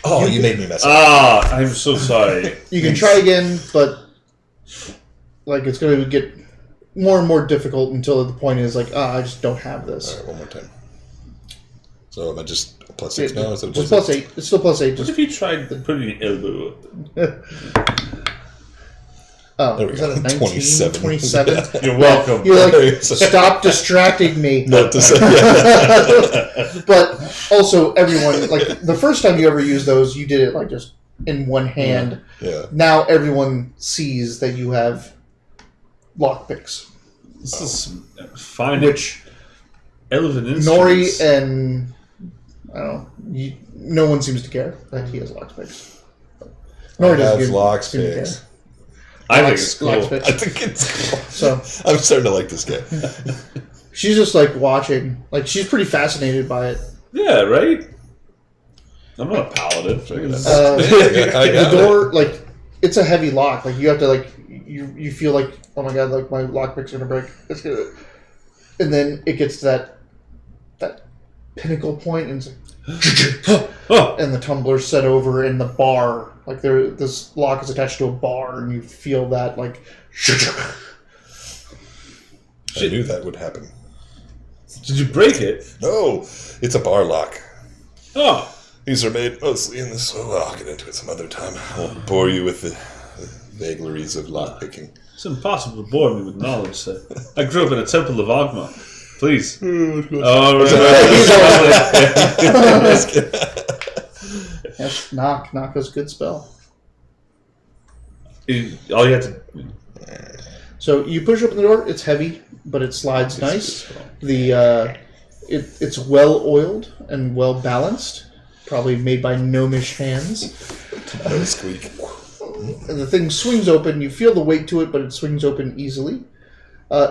You made me mess up. I'm so sorry. You can try again, but like it's going to get more and more difficult until the point is like, I just don't have this. All right, one more time. So am I just plus 6 now? It's plus 8. It's still plus 8. What if you tried putting an elbow up? Oh, There we is go. that a 19? 27. 27? You're welcome. You're like, stop distracting me. Note to say, But also, everyone, like, the first time you ever used those, you did it, like, just in one hand. Yeah. Now everyone sees that you have lockpicks. This is fine. Which Elephant Nori instruments. and, I don't know, no one seems to care that he has lockpicks. Nori doesn't seem to lockpicks. care. I think it's cool. Lockpicks. I think it's cool. So I'm starting to like this guy. she's just like watching. Like she's pretty fascinated by it. Yeah, right? I'm not a paladin. Figure that out. I got The door, like, it's a heavy lock. Like you have to like you feel like, oh my god, like my lockpick's gonna break. It's gonna, and then it gets to that pinnacle point, and it's like, and the tumbler's set over in the bar. Like this lock is attached to a bar, and you feel that like. I knew that would happen. Did you break it? No, it's a bar lock. Oh. These are made mostly in this. Oh, I'll get into it some other time. I'll bore you with the vagaries of lockpicking. It's impossible to bore me with knowledge, sir. I grew up in a temple of Agma. Please. Oh, Yes, knock is a good spell. All you have to... So you push open the door. It's heavy, but it slides nice. It's well oiled and well balanced. Probably made by gnomish hands. No squeak. And the thing swings open. You feel the weight to it, but it swings open easily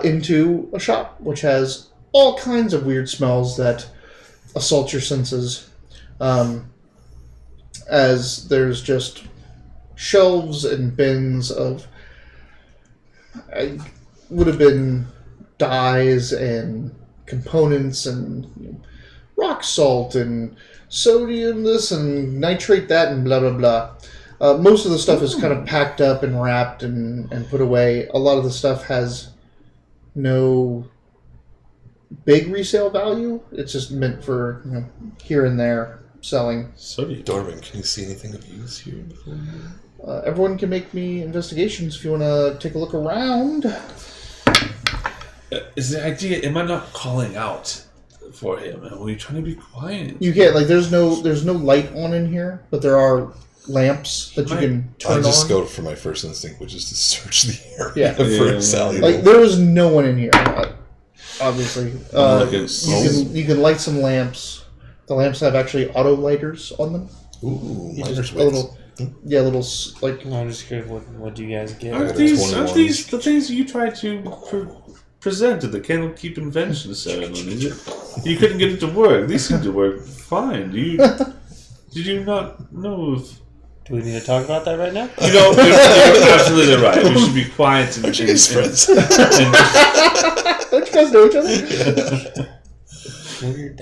into a shop, which has all kinds of weird smells that assault your senses. As there's just shelves and bins of, would have been dyes and components and rock salt and sodium this and nitrate that and blah blah blah. Most of the stuff is kind of packed up and wrapped and put away. A lot of the stuff has no big resale value. It's just meant for here and there selling. Dorman, can you see anything of use here? Everyone can make me investigations if you want to take a look around. Is the idea, am I not calling out for him? Are we trying to be quiet? You can't, like, there's no light on in here, but there are lamps that you can turn on. I just go for my first instinct, which is to search the area Yeah. for valuable. Like, there is no one in here, obviously. Okay. You can light some lamps. The lamps have actually auto lighters on them. Ooh, You miners just, a wits. little, yeah, little like. No, I'm just curious. What do you guys get? Aren't got a these 21. the things you tried to present at the Candlekeep Invention Ceremony? You couldn't get it to work. These seem to work fine. Did you not know if... Do we need to talk about that right now? You're absolutely right. We should be quiet and... His friends. Don't you guys know each other?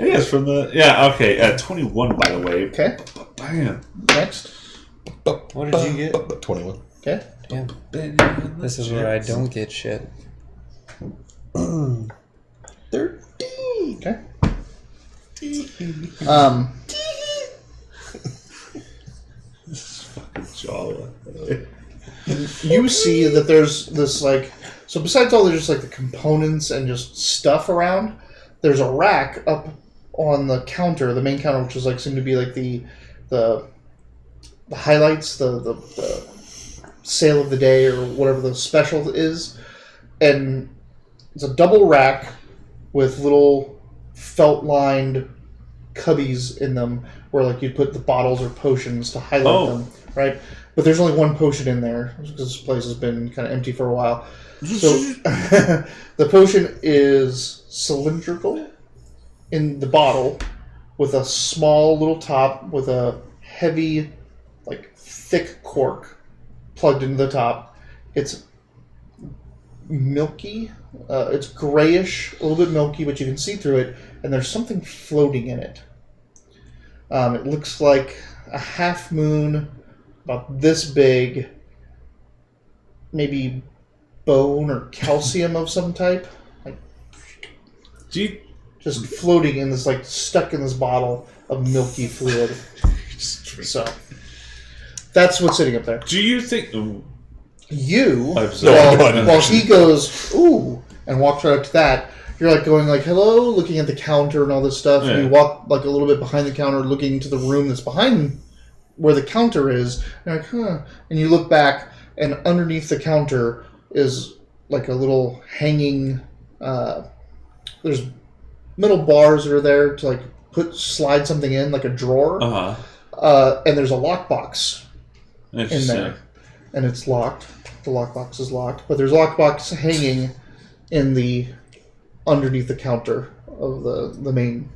Yes, from the... Yeah, okay. 21, by the way. Okay. Bam. Next. What did you get? 21. Okay. Damn. This is where I don't get shit. 13. Okay. Jawa. You see that there's this so besides all the just the components and just stuff around, there's a rack up on the counter, the main counter, which is seem to be the highlights, the sale of the day or whatever the special is, and it's a double rack with little felt lined cubbies in them where you'd put the bottles or potions to highlight them, right? But there's only one potion in there because this place has been kind of empty for a while. So the potion is cylindrical in the bottle with a small little top with a heavy, thick cork plugged into the top. It's milky. It's grayish, a little bit milky, but you can see through it, and there's something floating in it. It looks like a half moon, about this big, maybe bone or calcium of some type, just floating in this, stuck in this bottle of milky fluid. So that's what's sitting up there. Do you think? While he goes ooh and walks right up to that, you're going hello, looking at the counter and all this stuff, and you walk a little bit behind the counter, looking into the room that's behind where the counter is, and you're huh, and you look back, and underneath the counter is a little hanging. There's metal bars that are there to slide something in, a drawer. And there's a lockbox in there, and it's locked. The lockbox is locked, but there's a lockbox hanging in the underneath the counter of the main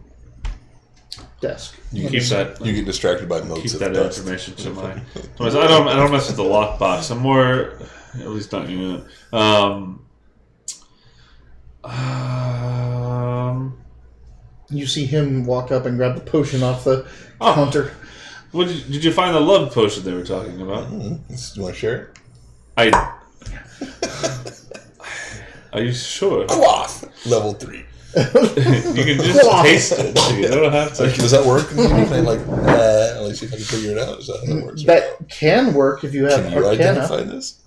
desk. You get distracted by motes. Keep that information to my. I don't mess with the lockbox. I'm more, at least not you. You see him walk up and grab the potion off the counter. What did you find the love potion they were talking about? Do you want to share it? Are you sure? Cloth level 3. You can just taste it. You don't have to. Does that work? Let me see if I can figure it out. Is that how that works? That can work if you have Can you Arcana. identify this?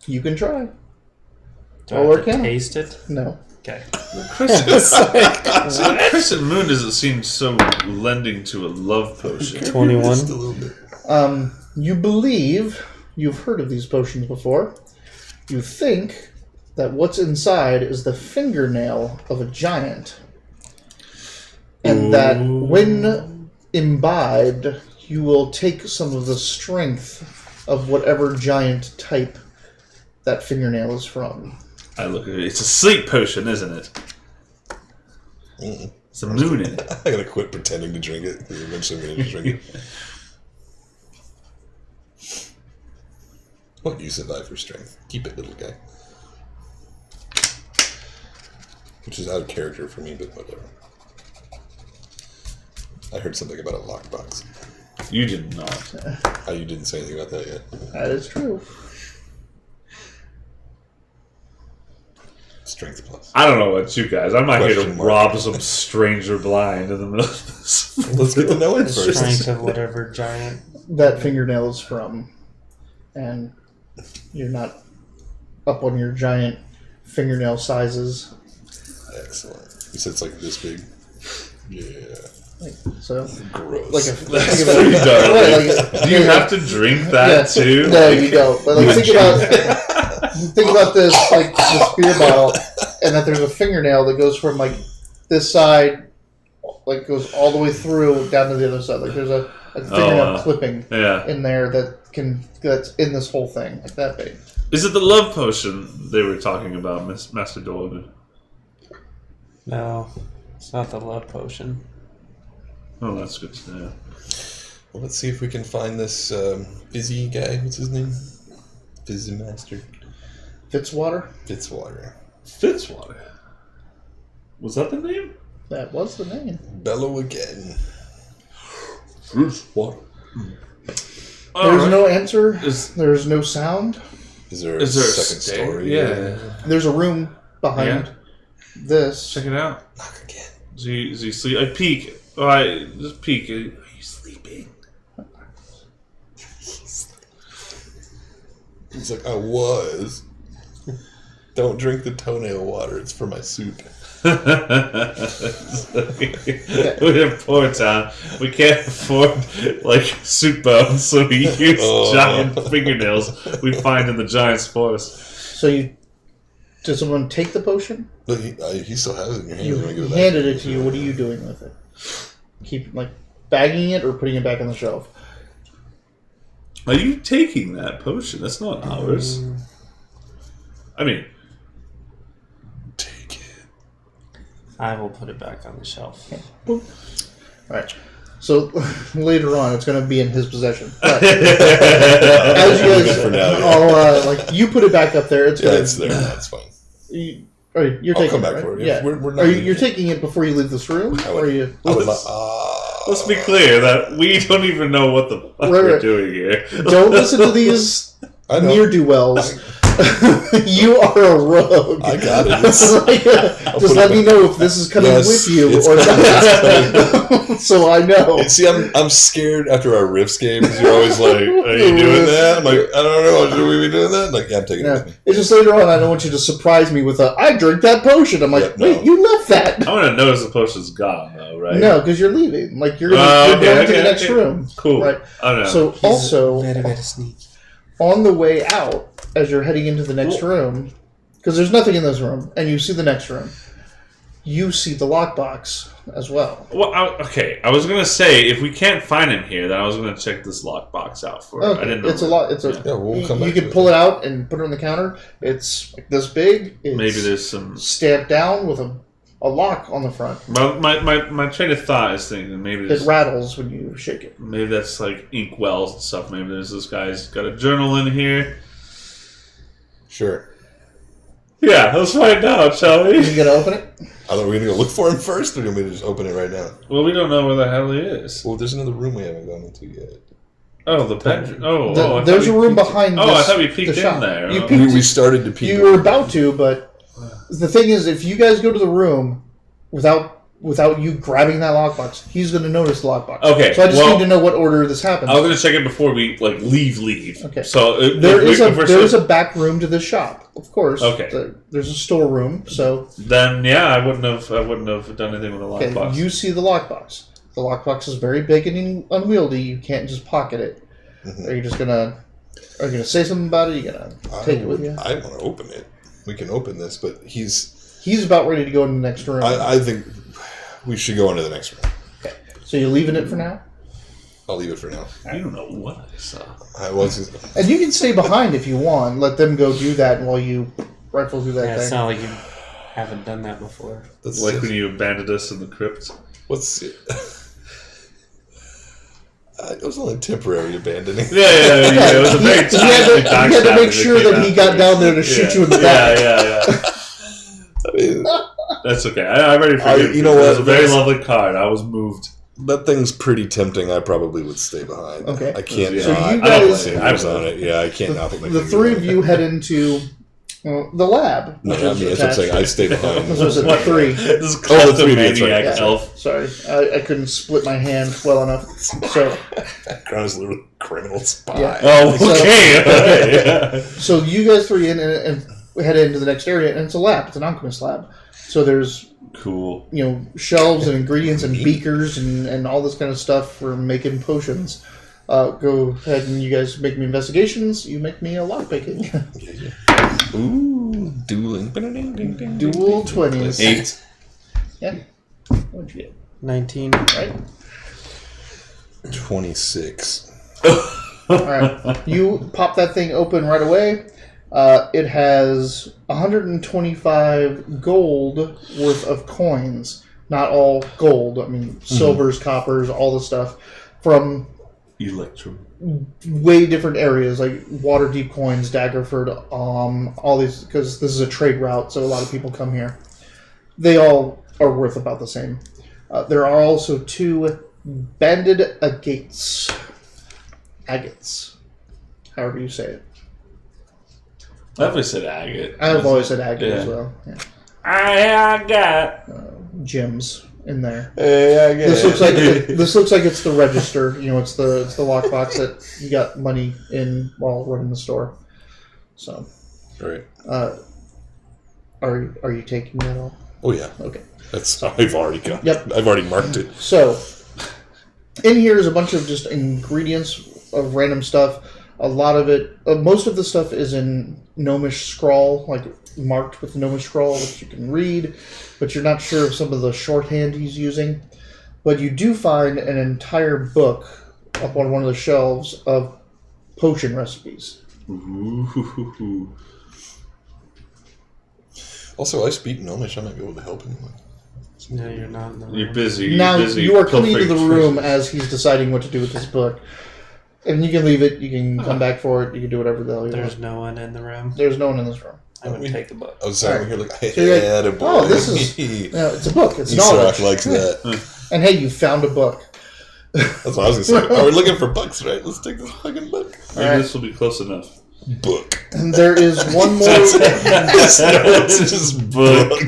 You can try. Do I have to taste it? No. Okay. Crescent Moon doesn't seem so lending to a love potion. 21. Just a little bit. You believe you've heard of these potions before. You think that what's inside is the fingernail of a giant. And that when imbibed, you will take some of the strength of whatever giant type that fingernail is from. I look at it. It's a sleep potion, isn't it? It's a moon in it. I gotta quit pretending to drink it because eventually I'm gonna drink it. What you survive for strength? Keep it, little guy. Which is out of character for me, but whatever. I heard something about a lockbox. You did not. You didn't say anything about that yet. That is true. Strength plus. I don't know about you guys. I'm not here to Question mark. rob some stranger blind in the middle of this. Let's get to know it The first. strength of whatever giant. That fingernail is from. And you're not up on your giant fingernail sizes. Excellent. You said it's this big. Yeah. So, Gross. That's pretty dark. Do you have to drink that too? No, you don't. But think about this, this beer bottle, and that there's a fingernail that goes from this side, goes all the way through down to the other side. There's a fingernail clipping in there that's in this whole thing, that big. Is it the love potion they were talking about, Master Dolan? No, it's not the love potion. Oh, that's good to know. Well, let's see if we can find this fizzy guy. What's his name? Fizzy Master. Fitzwater? Fitzwater. Was that the name? That was the name. Bellow again. Fitzwater. There's no answer. Is There's no sound. Is there there a second stair? story? Yeah. There's a room behind this. Check it out. Knock again. Is he sleep? I peek. Oh, I just peek. Are you sleeping? He's like, I was. Don't drink the toenail water. It's for my soup. We're in poor town. We can't afford like soup bones, so we use giant fingernails we find in the giant's forest. So did someone take the potion? Look, he still has it in your hand. You wanna give it back? handed it to you. What are you doing with it? Keep bagging it or putting it back on the shelf? Are you taking that potion? That's not ours. I mean, Take it. I will put it back on the shelf. All right. So later on, it's going to be in his possession. But as you guys, For now, yeah. I'll, you put it back up there. It's Yeah, going it's there. That's fine. You're I'll taking come back it, right? for it. Yeah. We're not You're taking it before you leave this room, I or would- are you? I would let's be clear that we don't even know what the fuck Right, we're right. doing here. Don't listen to these I know. ne'er-do-wells. You are a rogue. I got it. It's, Just put let it me know if this is coming Yes, with you it's or coming. not. So I know. See, I'm scared after our Rifts game because you're always like, are you doing that? I'm like, I don't know. Should we be doing that? Like, yeah, I'm taking it Yeah. with me. It's just later on, I don't want you to surprise me with I drink that potion. I'm like, Yeah, no. wait, you left that. I'm gonna notice the potion's gone, though, right? No, because you're leaving. Like, you're, Okay, going to okay, the next okay. room. Cool. Right. I don't know. So also, Very, very sneaky. on the way out, as you're heading into the next room, because there's nothing in this room, and you see the next room, you see the lockbox as well. Well, okay. I was gonna say if we can't find him here, then I was gonna check this lockbox out for it. I Okay, didn't know. it's a lot. It's a. Yeah, we'll come you back can to pull it. it out and put it on the counter. It's like this big. It's Maybe there's some. stamped down with a lock on the front. My train of thought is thinking maybe It there's, rattles when you shake it. maybe that's like ink wells and stuff. Maybe there's this guy's got a journal in here. Sure. Yeah, let's find out, shall we? You gonna open it? I thought we were going to go look for him first, or do you want me to just open it right now? Well, we don't know where the hell he is. Well, there's another room we haven't gone into yet. Oh, the bedroom. Oh, I thought There's a we room peeked- behind. Oh, I this, thought we the peeked in shop. there. You Oh. peeked. We started to peek. You were about to, but the thing is, if you guys go to the room without you grabbing that lockbox, he's going to notice the lockbox. Okay, So I just well- need to know what order this happens. I was gonna check it before we leave. Okay. So There is a back room to this shop, of course. Okay. There's a storeroom, so Then yeah, I wouldn't have done anything with the okay, lockbox. you see the lockbox. The lockbox is very big and unwieldy. You can't just pocket it. Mhm. Are you gonna say something about it? Are you gonna take it with you? I want to open it. We can open this, but He's about ready to go in the next room. I think we should go into the next room. So you're leaving it for now? I'll leave it for now. You don't know what I saw. I was. And you can stay behind if you want. Let them go do that while you rifle through that Yeah, it's thing. not like you haven't done that before. Let's Like just- when you abandoned us in the crypt. What's it? It was only temporary abandoning. Yeah. It was a very He had to backstabbing make sure came that he after got us. down there to shoot you in the back. Yeah. I mean, That's okay. I already forgive you know It what? was a very That's- lovely card. I was moved. that thing's pretty tempting. I probably would stay behind. Okay. I can't. So not you put guys- my fingers on it. Yeah, I can't not put my The fingers three on of it. you head into the lab. No, which I is mean, that's what I'm saying. I stay behind. So it's a three. This is Oh, the 3D, that's right. kleptomaniac Yeah. elf. Sorry, I couldn't split my hand well enough. So, Background is literally criminal spy. Yeah. Oh, So- okay. so you guys three in and head into the next area, and it's a lab. It's an alchemist lab. So there's Cool. shelves and ingredients and beakers and all this kind of stuff for making potions. Go ahead and you guys make me investigations. You make me a lockpicking. Ooh, dueling. Dual 20s. 8. Yeah. What'd you get? 19. Right. 26. All right. You pop that thing open right away. It has 125 gold worth of coins. Not all gold. I mean, silvers, coppers, all the stuff from Electrum. way different areas, like Waterdeep coins, Daggerford, all these, because this is a trade route, so a lot of people come here. They all are worth about the same. There are also 2 banded agates. agates. However you say it. I've always said agate. I've always said agate as well. Yeah. I got Gems in there. Hey, I get This looks like it's the register. You know, it's the lockbox that you got money in while running the store. So, Right. are you taking that all? Oh yeah. Okay. That's I've already got. Yep. I've already marked it. So, in here is a bunch of just ingredients of random stuff. A lot of it, most of the stuff is in Gnomish scrawl, like marked with Gnomish scrawl, which you can read, but you're not sure of some of the shorthand he's using. But you do find an entire book up on one of the shelves of potion recipes. Ooh. Also, I speak Gnomish. I might be able to help him. No, you're not in the room. You're busy. Now You're busy you are coming into the pilfering room treasures. as he's deciding what to do with this book. And you can leave it, you can come back for it, you can do whatever the hell you There's want. no one in the room. There's no one in this room. I would take the book. I was sitting here like, I So you're like, had a boy. oh, this is, it's a book, it's knowledge. Isaac likes that. And hey, you found a book. That's what I was going to say. Oh, we're looking for books, right? Let's take this fucking book. Maybe Alright. this will be close enough. Book. And there is one more. It's just book.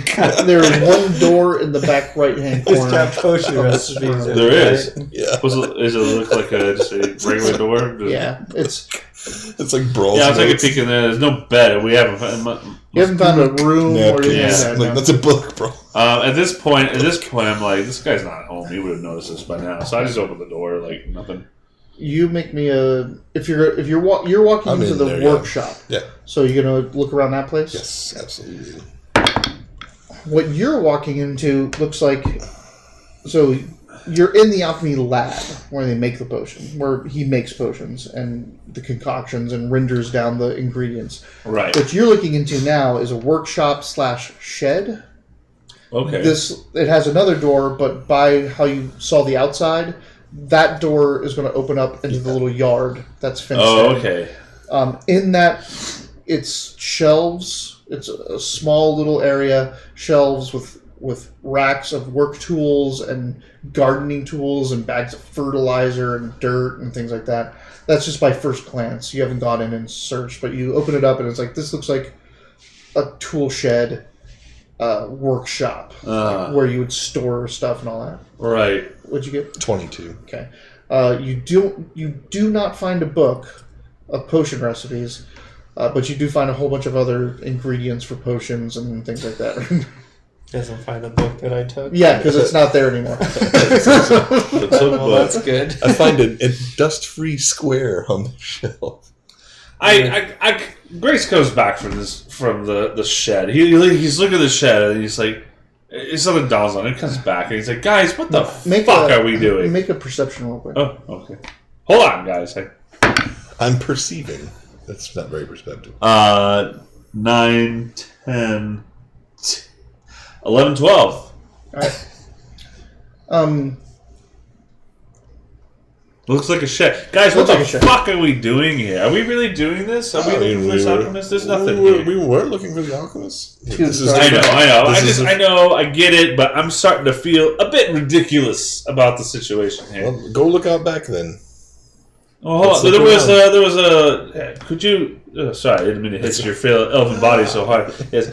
There is one door in the back right-hand It's corner. got potion of this recipes. room. There is. Yeah. Does it look like just a regular door? Yeah, it's. It's like Brawl's Yeah, I'll take a Notes. peek in there. There's no bed. We haven't. You haven't found a room or anything like Napkins. that. Like, No. that's a book, bro. At this point, I'm like, this guy's not at home. He would have noticed this by now. So I just opened the door, like nothing. You make me a. If you're walking I'm into in the there, yeah. workshop. Yeah. So you're gonna look around that place. Yes, absolutely. What you're walking into looks like. So you're in the alchemy lab where they make the potion, where he makes potions and the concoctions and renders down the ingredients. Right. What you're looking into now is a workshop / shed. Okay. It has another door, but by how you saw the outside, that door is going to open up into the little yard that's fenced Oh, in. okay. In that, it's shelves. It's a small little area, shelves with racks of work tools and gardening tools and bags of fertilizer and dirt and things like that. That's just by first glance. You haven't gone in and searched, but you open it up and it's like, this looks like a tool shed workshop where you would store stuff and all that. Right. What'd you get? 22. Okay. You do not find a book of potion recipes, but you do find a whole bunch of other ingredients for potions and things like that. Doesn't find the book that I took. Yeah, because it's not there anymore. Well, that's good. I find a dust-free square on the shelf. Grace comes back from the shed. He's looking at the shed and he's like, something dawns on him. He comes back and he's like, guys, what the fuck are we doing? Make a perception real quick. Oh, okay. Hold on, guys. I'm perceiving. That's not very perceptive. 9, 10, 11, 12. All right. Looks like a shed. Guys, what the fuck are we doing here? Are we really doing this? Are we looking for this alchemist? There's nothing here. We were looking for the alchemist. I know. I get it, but I'm starting to feel a bit ridiculous about the situation here. Well, go look out back then. Oh, hold on. So there was a. Could you? Sorry, I didn't mean to hit your elven body so hard. Yes.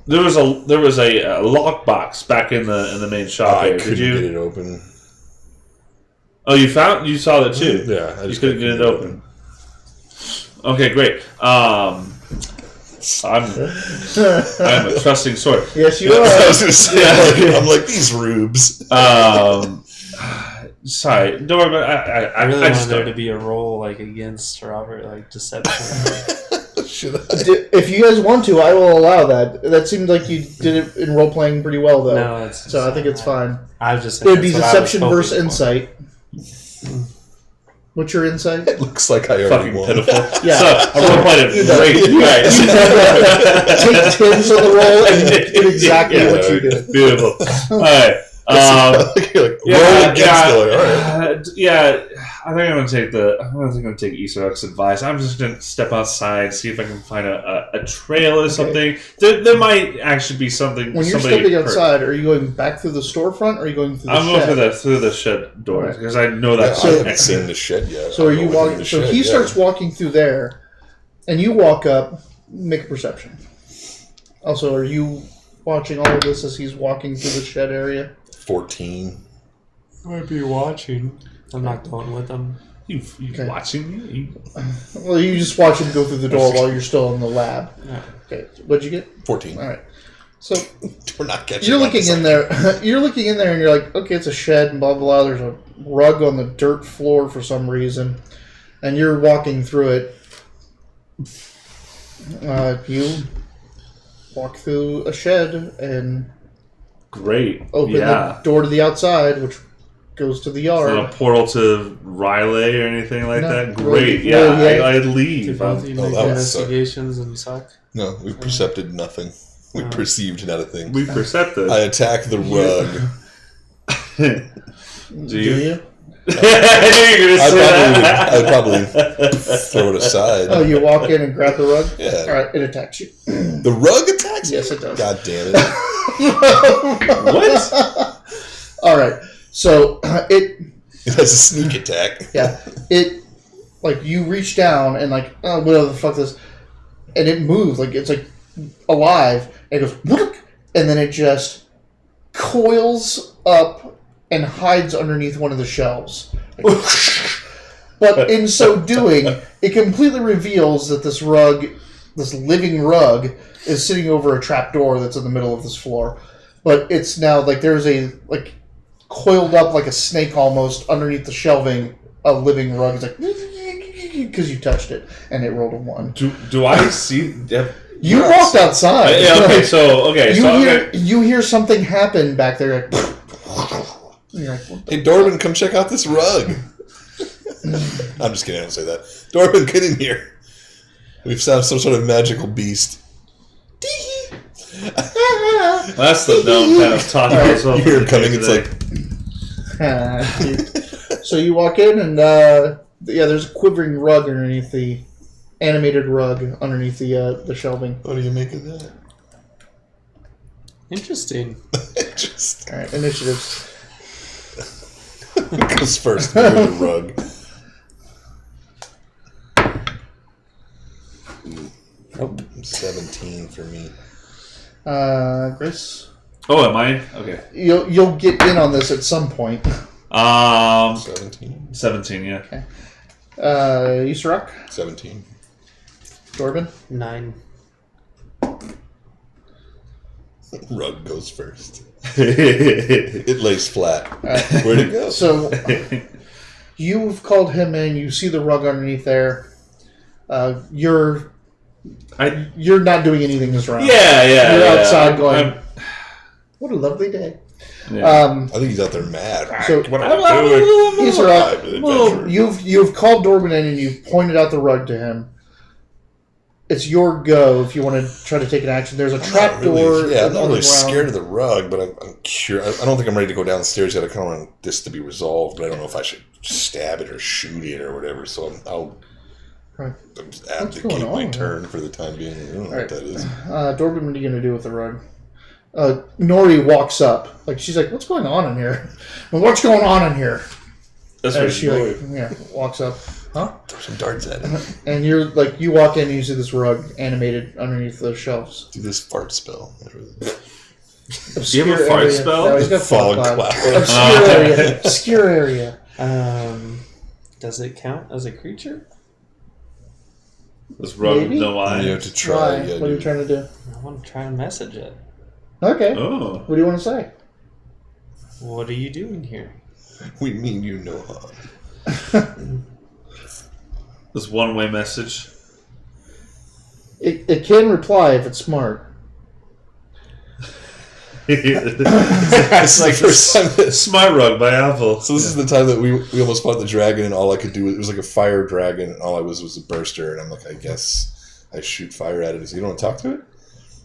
There was a lockbox back in the main shop I here. couldn't Did you get it open. Oh, you saw that too. Yeah, you couldn't get it open. Okay, great. I'm a trusting sort. Yes, you I are. was gonna say, I'm like these rubes. Sorry, don't worry about it. I really I wanted just there don't. to be a roll like against Robert, like deception. Should I? If you guys want to, I will allow that. That seemed like you did it in role playing pretty well, though. No, it's so I think it's fine. I was just It would be that's what I was deception hoping versus for. insight. What's your insight? It looks like I already Fucking won. pitiful. Yeah. So I role played it great. Take 10s on the roll and get exactly what you did. Beautiful. All right. You're like, roll against it. Like, all right. Yeah. I think I'm gonna take Isaruk's advice. I'm just gonna step outside, see if I can find a trail or something. There might actually be something. When you're stepping outside, are you going back through the storefront, or are you going through the shed? I'm going through the shed door because I know that. I haven't seen the shed yet. So are you walking? So he starts walking through there, and you walk up. Make a perception. Also, are you watching all of this as he's walking through the shed area? 14. I might be watching. I'm not going with them. You watching me? Well, you just watch him go through the door while you're still in the lab. Yeah. Okay, what'd you get? 14. All right. So we're not catching. You're looking in there. You're looking in there, and you're like, okay, it's a shed, and blah blah blah. There's a rug on the dirt floor for some reason, and you're walking through it. You walk through a shed and open the door to the outside, which goes to the yard. It's not a portal to Riley or anything like that. Great, I leave. Did both of you make investigations and suck? No, we percepted nothing. We perceived not a thing. We percepted. I attack the rug. Do you? I'd probably throw it aside. Oh, you walk in and grab the rug? Yeah. All right, it attacks you. The rug attacks you? Yes, it does. God damn it. What? All right, so it has a sneak attack. Yeah, it like you reach down and like whatever the fuck this, and it moves like it's like alive. And it goes whoop, and then it just coils up and hides underneath one of the shelves. Like, but in so doing, it completely reveals that this rug, this living rug, is sitting over a trapdoor that's in the middle of this floor. But it's now like there's a like coiled up like a snake almost underneath the shelving, a living rug. It's like because you touched it and it rolled a 1. Do I see? You walked outside. Yeah, okay. You hear something happen back there. Like, hey, Dorman, come check out this rug. I'm just kidding. I don't say that. Dorman, get in here. We've found some sort of magical beast. That's the dumb kind of talk. Right. You hear him coming. It's like. So you walk in, and there's a quivering rug underneath the animated rug underneath the shelving. What do you make of that? Interesting. All right, initiatives. Goes first with the rug. Nope. 17 for me. Grace. Oh, am I? Okay. You'll get in on this at some point. 17. 17, yeah. Okay. Yusrak. 17. Dorban. 9. Rug goes first. It lays flat. Right. Where'd it go? So you've called him in. You see the rug underneath there. You're not doing anything this round. Yeah. You're outside going. What a lovely day. Yeah. I think he's out there mad. So what am I doing? You've called Dorban in and you've pointed out the rug to him. It's your go if you want to try to take an action. There's a trapdoor. I'm not really scared of the rug, but I'm curious. I don't think I'm ready to go downstairs yet. I kind of want this to be resolved, but I don't know if I should stab it or shoot it or whatever. So I'll just abdicate my turn for the time being. I don't know what that is. Dorban, what are you going to do with the rug? Nori walks up. Like she's like, "What's going on in here? Well, what's going on in here?" That's what she walks up. Huh? Throw some darts at him. And you're like, you walk in and you see this rug animated underneath the shelves. Do this fart spell. Do you have a fart spell? No, he's got fog cloud. Obscure area. Does it count as a creature? This rug with no You eye. have to try. What are you trying to do? I want to try and message it. Okay. Oh. What do you want to say? What are you doing here? We mean you no harm. This one-way message. It can reply if it's smart. It's like the first time Smart Rug by Apple. So this is the time that we almost fought the dragon, and all I could do, it was like a fire dragon, and all I was a burster, and I'm like, I guess I shoot fire at it. So you don't want to talk to it?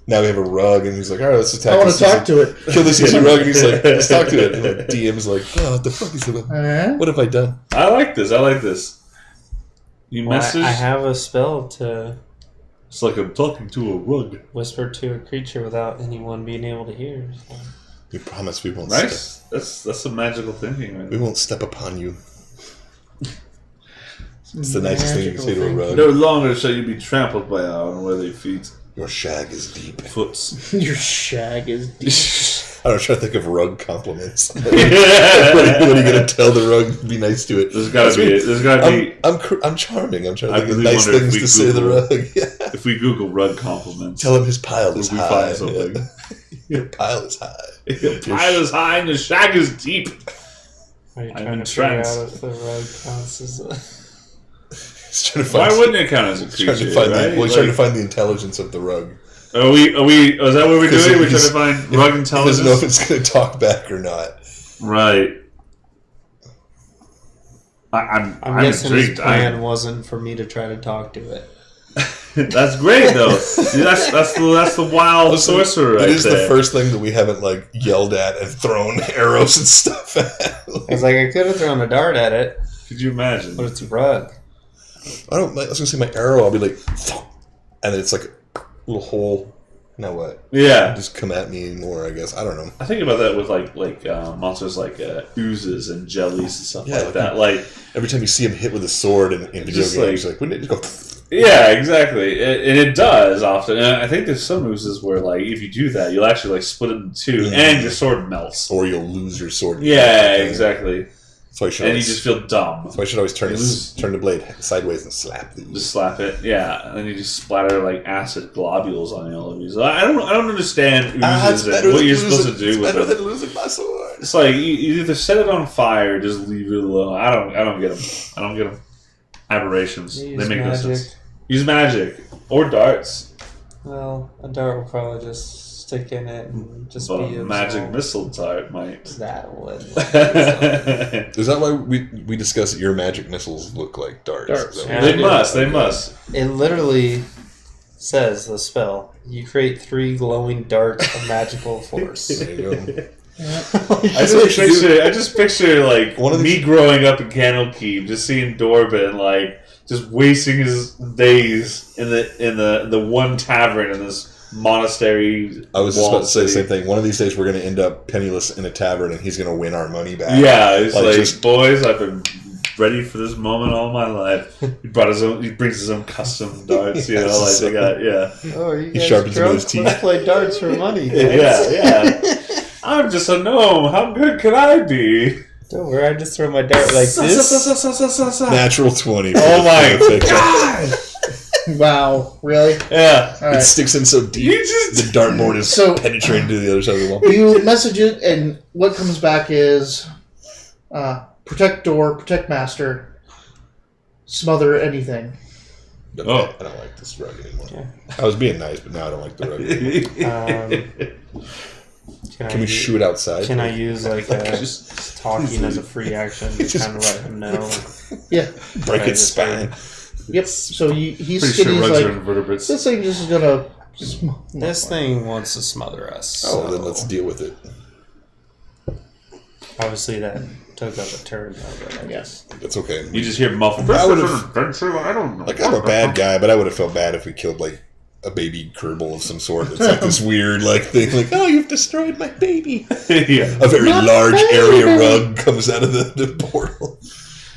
Now we have a rug, and he's like, all right, let's attack. I want to talk to it. Kill this easy rug, and he's like, let's talk to it. And the DM's like, oh, what the fuck is it? What have I done? I like this. You message. I have a spell to It's like I'm talking to a rug. whisper to a creature without anyone being able to hear. So. We promise we won't. Nice. That's some magical thinking. Right? We won't step upon you. It's the nicest thing you can say to a rug. No longer shall you be trampled by our unworthy feet. Your shag is deep. Foots. Your shag is deep. I don't try to think of rug compliments. What are you gonna tell the rug to be nice to it? There's gotta be. I'm charming. I'm trying to I think of really nice wonder if things we to say to the Google- rug. Yeah. If we Google rug compliments, Tell him his pile is we high. find something. Your pile is high. Your pile is high and the shag is deep. Are you I'm trying to figure entranced. out if the rug counts as a... He's trying to find. Why wouldn't it count as a He's trying creature? to find right? he's trying to find the intelligence of the rug. Are we? Is that what we're Because doing? We're trying he's- to find rug He intelligence. doesn't know if it's going to talk back or not. Right. I'm guessing his intrigued. plan wasn't for me to try to talk to it. That's great, though. that's the wild sorcerer right It is there. the first thing that we haven't like yelled at and thrown arrows and stuff at. I was like, I could have thrown a dart at it, Could you imagine? but it's a rug. I was going to say my arrow. I'll be like, and then it's like a little hole. Now what? Yeah. Just come at me more. I guess I don't know. I think about that with like monsters like oozes and jellies and stuff Yeah, like that. Like, Every time you see him hit with a sword in video Just games, like- like wouldn't it just go? yeah, exactly, and it does often. And I think there's some oozes where like if you do that, you'll actually like split it in two, and your sword melts. Or you'll lose your sword. Yeah, exactly. That's why you should. And you Always, just feel dumb. that's why you should always You lose. turn the blade sideways and slap these. Just slap it, yeah, and then you just splatter like acid globules on all of these. I don't understand oozes and what you're supposed to do with better them. than losing my sword. It's like you either set it on fire or just leave it alone. I don't get them. I don't get them. Aberrations. Use They make no magic. sense. Use magic or darts, Well, a dart will probably just stick in it and just but be a a magic missile dart might. That would. Is that why we discussed that your magic missiles look like darts? Darts. Is that Yeah. what- They must. It literally says the spell. You create 3 glowing darts of magical force. There you go. I just picture like One of me these- growing up in Candlekeep, just seeing Dorbin like just wasting his days in the one tavern in this monastery. I was just about to say the city. same thing. One of these days, we're going to end up penniless in a tavern, and he's going to win our money back. Yeah, it's like just- boys, I've been ready for this moment all my life. He brings his own custom darts. You know, like they got Oh, are you He guys sharpens drunk? those teeth. Let's play darts for money. yeah. I'm just a gnome. How good can I be? Don't worry, I just throw my dart like this. natural 20. Oh my Perfect. god! Wow, really? Yeah. All It right. sticks in so deep. You just The dartboard is So- penetrating to the other side of the wall. You message it, and what comes back is protect door, protect master, smother anything. Okay, Oh. I don't like this rug anymore. Yeah. I was being nice, but now I don't like the rug anymore. Can we shoot outside? Can I use like a Just talking as a free action to Just- kind of let him know? Yeah. break Okay, its just like- spine? Yep. So he's pretty sure skinny. He's rugs are like, invertebrates. this thing just is gonna. This thing wants to smother us. Oh, so then let's deal with it. obviously that took up a turn. But I Yes. It's okay. You just hear muffled. I would've- I don't know. Like, I'm a bad guy, but I would have felt bad if we killed, like, a baby Kerbal of some sort. It's like this weird, like, thing. Like, oh, you've destroyed my baby. Yeah. A very My large baby. area rug comes out of the portal.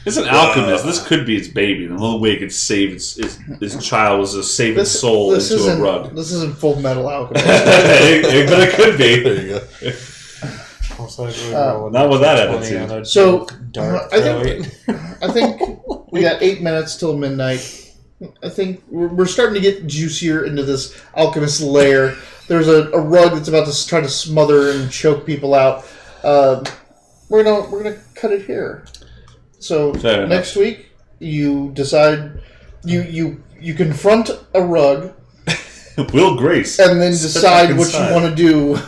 It's an alchemist. This could be its baby. The only way it could save its child was to save its soul this into a isn't rug. This isn't Full Metal Alchemist. But it could There be. you go. also, roll not with that 20 attitude. on a So, dart I think- throwing. I think we got 8 minutes till midnight. I think we're starting to get juicier into this alchemist lair. There's a rug that's about to try to smother and choke people out. We're gonna cut it here. So Fair enough. next week you decide you confront a rug Will Grace. and then Step decide back what you inside. want to do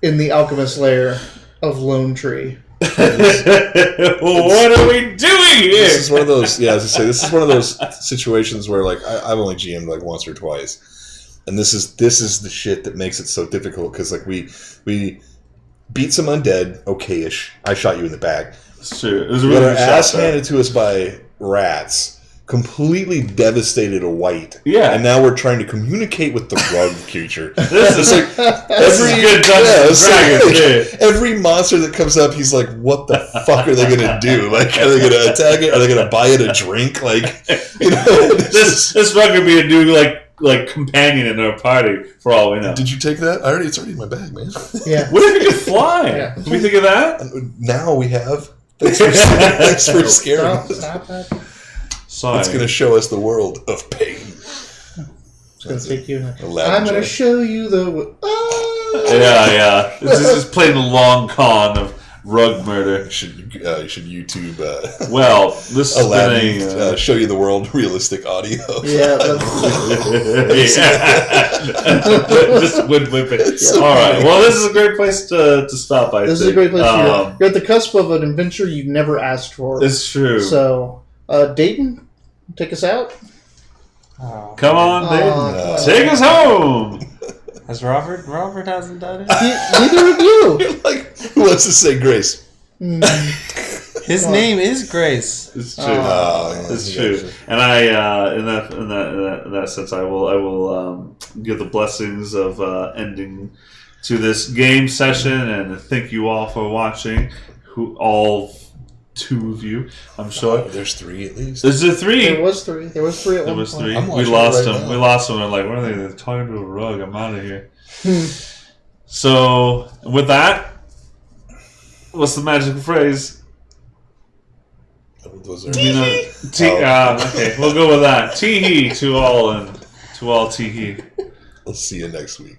in the alchemist lair of Lone Tree. What are we doing here? This is one of those, yeah, as I say, this is one of those situations where, like, I've only GM'd, like, once or twice. And this is the shit that makes it so difficult, because like we beat some undead, okay-ish. I shot you in the back. It's true. It was a We really got our good shot, ass though. handed to us by rats. Completely devastated a white. Yeah. And now we're trying to communicate with the rug creature. This is like every good Dungeons and Dragons. like, every monster that comes up, he's like, "What the fuck are they gonna do? Like, are they gonna attack it? Are they gonna buy it a drink? Like, you know, This rug could be a new like companion in our party for all we know. Did you take that? It's already in my bag, man. Yeah. What if you could fly? Yeah. Did we think of that? Now we have. Thanks for scaring us. Stop that. Sorry. It's gonna show us the world of pain. It's going to take you. Aladdin I'm going to joke. show you the. Yeah. This is playing the long con of rug murder. You should YouTube Well, this has Aladdin been a. show you the world realistic audio. Yeah. Just would whip it. All right. Well, this is a great place to stop. I This is a think. great place. You're at the cusp of an adventure you've never asked for. It's true. So, Dayton, take us out. Oh, Come on, Oh, Dave. Take us home. Has Robert? Robert hasn't done it. Neither of you. Like, who wants to say grace? His name is Grace. It's true. Oh, It's yeah, true. gotcha. And I, in that sense, I will give the blessings of ending to this game session, and thank you all for watching. All 2 of you, I'm sure. There's 3 at least. Is there 3? There was 3. There was 3 at There one was point. 3. I'm We watching lost it right them. now. We lost them. They're like, what are they? They're talking to a rug. I'm out of here. So, with that, what's the magical phrase? Those are, Okay, we'll go with that. Tee-hee to all, and to all tee-hee. I'll see you next week.